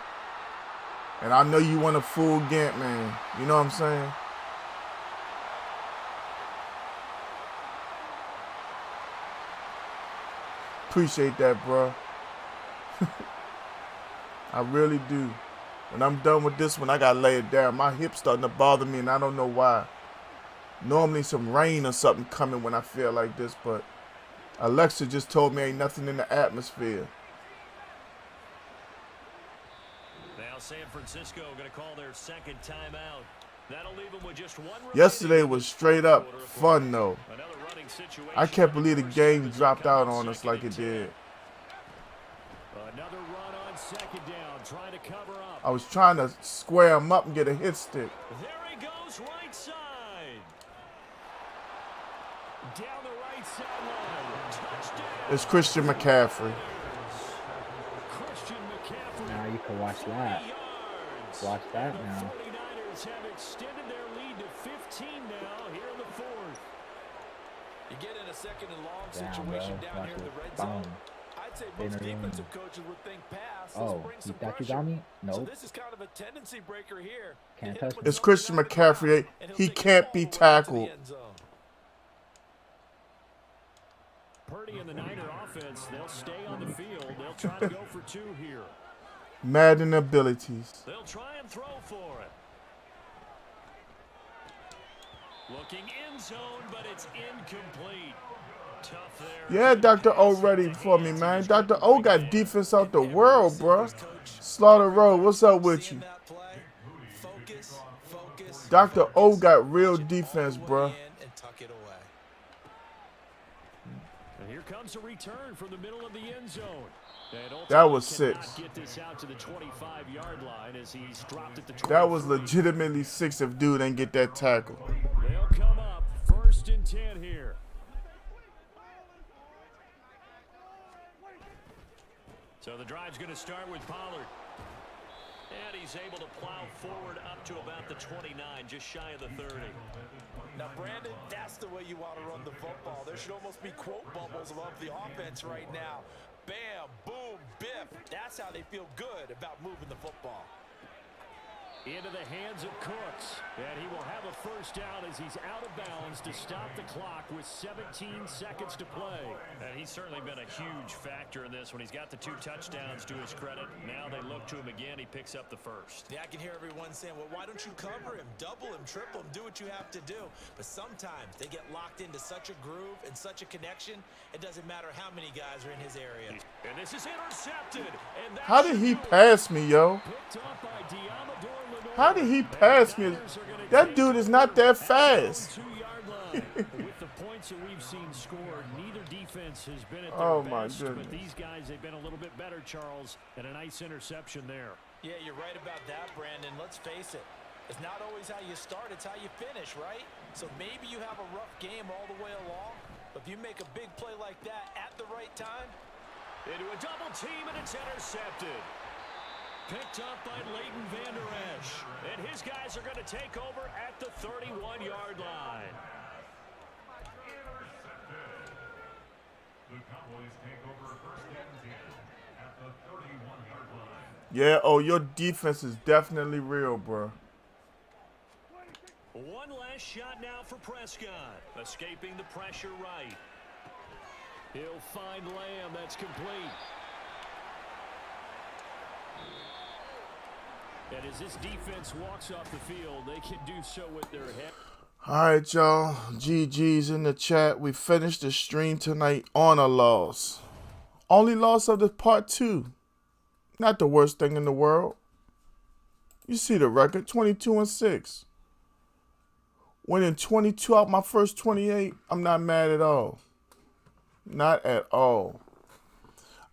And I know you want a full Gant, man. You know what I'm saying? Appreciate that, bro. I really do. When I'm done with this one, I gotta lay it down. My hip's starting to bother me, and I don't know why. Normally some rain or something coming when I feel like this, but Alexa just told me ain't nothing in the atmosphere. Now San Francisco going to call their second timeout. That'll leave them with just 1. Yesterday was straight up fun, though. I can't believe the game dropped out on us like it did. Another run on second down, trying to cover up. I was trying to square him up and get a hit stick. There he goes, right side. Down the right sideline. It's Christian McCaffrey. Now you can watch that. Watch that now. 49ers have extended their lead to 15 now here in the fourth. You get in a second and long Damn, situation bro. down Watch here in it. the red Boom. zone. I'd say most Intervene. defensive coaches would think pass. Oh, Let's bring you some thought you pressure. got me? So Nope. this is kind of a tendency breaker here. Can't You touch hit me. It's Christian something on the ground, McCaffrey. and he'll He take it can't all be the way to the tackled. end zone. Purdy and the Niner offense, they'll stay on the field. They'll try to go for two here. Madden abilities. They'll try and throw for it. Looking in zone, but it's incomplete. Tough there. Yeah, Dr. O ready for me, man. Dr. O got defense out the world, bruh. Slaughter Road, what's up with you? Seeing that play, focus. Dr. O got real defense, All the way bruh. in and tuck it away. And here comes a return from the middle of the end zone. And That was ultimately 6. cannot Get this out to the 25-yard line as he's dropped at the 23. That was legitimately 6 if dude didn't get that tackle. They'll come up 1st and 10 here. So the drive's going to start with Pollard. And he's able to plow forward up to about the 29, just shy of the 30. Now, Brandon, that's the way you want to run the football. There should almost be quote bubbles above the offense right now. Bam, boom, biff. That's how they feel good about moving the football. Into the hands of Cooks. And he will have a first down as he's out of bounds to stop the clock with 17 seconds to play. And he's certainly been a huge factor in this when he's got the 2 touchdowns to his credit. Now they look to him again. He picks up the first. Yeah, I can hear everyone saying, well, why don't you cover him, double him, triple him, do what you have to do. But sometimes they get locked into such a groove and such a connection, it doesn't matter how many guys are in his area. And this is intercepted. And How did he pass me, yo? picked up by Diamador Lenore. How did he pass me? That dude is not that fast. 2-yard line. With the points that we've seen scored, neither defense has been at their Oh, my best. goodness. But these guys, they've been a little bit better, Charles, and a nice interception there. Yeah, you're right about that, Brandon. Let's face it. It's not always how you start, it's how you finish, right? So maybe you have a rough game all the way along, but if you make a big play like that at the right time, Into a double team, and it's intercepted. Picked up by Leighton Vander Esch. And his guys are going to take over at the 31-yard line. Intercepted. The Cowboys take over 1st and 10 at the 31-yard line. Yeah, oh, your defense is definitely real, bro. One last shot now for Prescott. Escaping the pressure right. He'll find Lamb. That's complete. And as this defense walks off the field, they can do so with their head. All right, y'all. GG's in the chat. We finished the stream tonight on a loss. Only loss of the part 2. Not the worst thing in the world. You see the record, 22-6. Winning 22 out my first 28, I'm not mad at all. Not at all.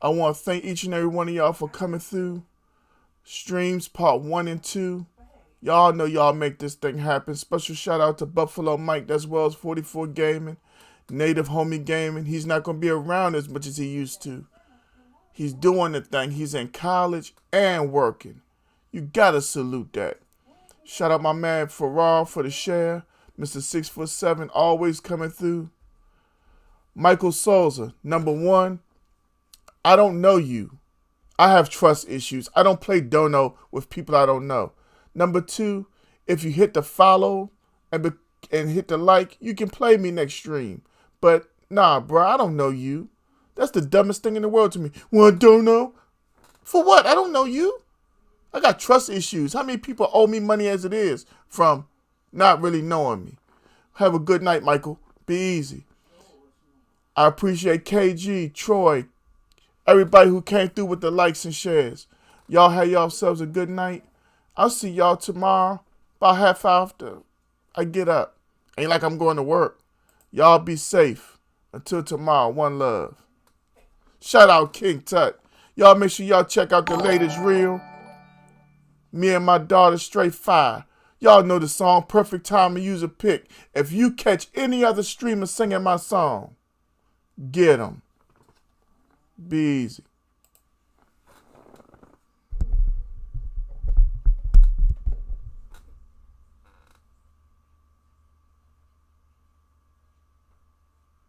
I want to thank each and every one of y'all for coming through. Streams part 1 and 2. Y'all know y'all make this thing happen. Special shout out to Buffalo Mike, as well as 44 Gaming, Native Homie Gaming. He's not going to be around as much as he used to. He's doing the thing. He's in college and working. You got to salute that. Shout out my man Farrar for the share. Mr. 6'7", always coming through. Michael Souza, number 1, I don't know you. I have trust issues. I don't play dono with people I don't know. Number 2, if you hit the follow and hit the like, you can play me next stream. But nah, bro, I don't know you. That's the dumbest thing in the world to me. Well, I don't know. For what? I don't know you. I got trust issues. How many people owe me money as it is from not really knowing me? Have a good night, Michael. Be easy. I appreciate KG, Troy, everybody who came through with the likes and shares. Y'all have yourselves a good night. I'll see y'all tomorrow about half after I get up. Ain't like I'm going to work. Y'all be safe. Until tomorrow, one love. Shout out King Tut. Y'all make sure y'all check out the latest reel. Me and my daughter straight fire. Y'all know the song, Perfect Time to Use a Pick. If you catch any other streamer singing my song, get 'em. Be easy.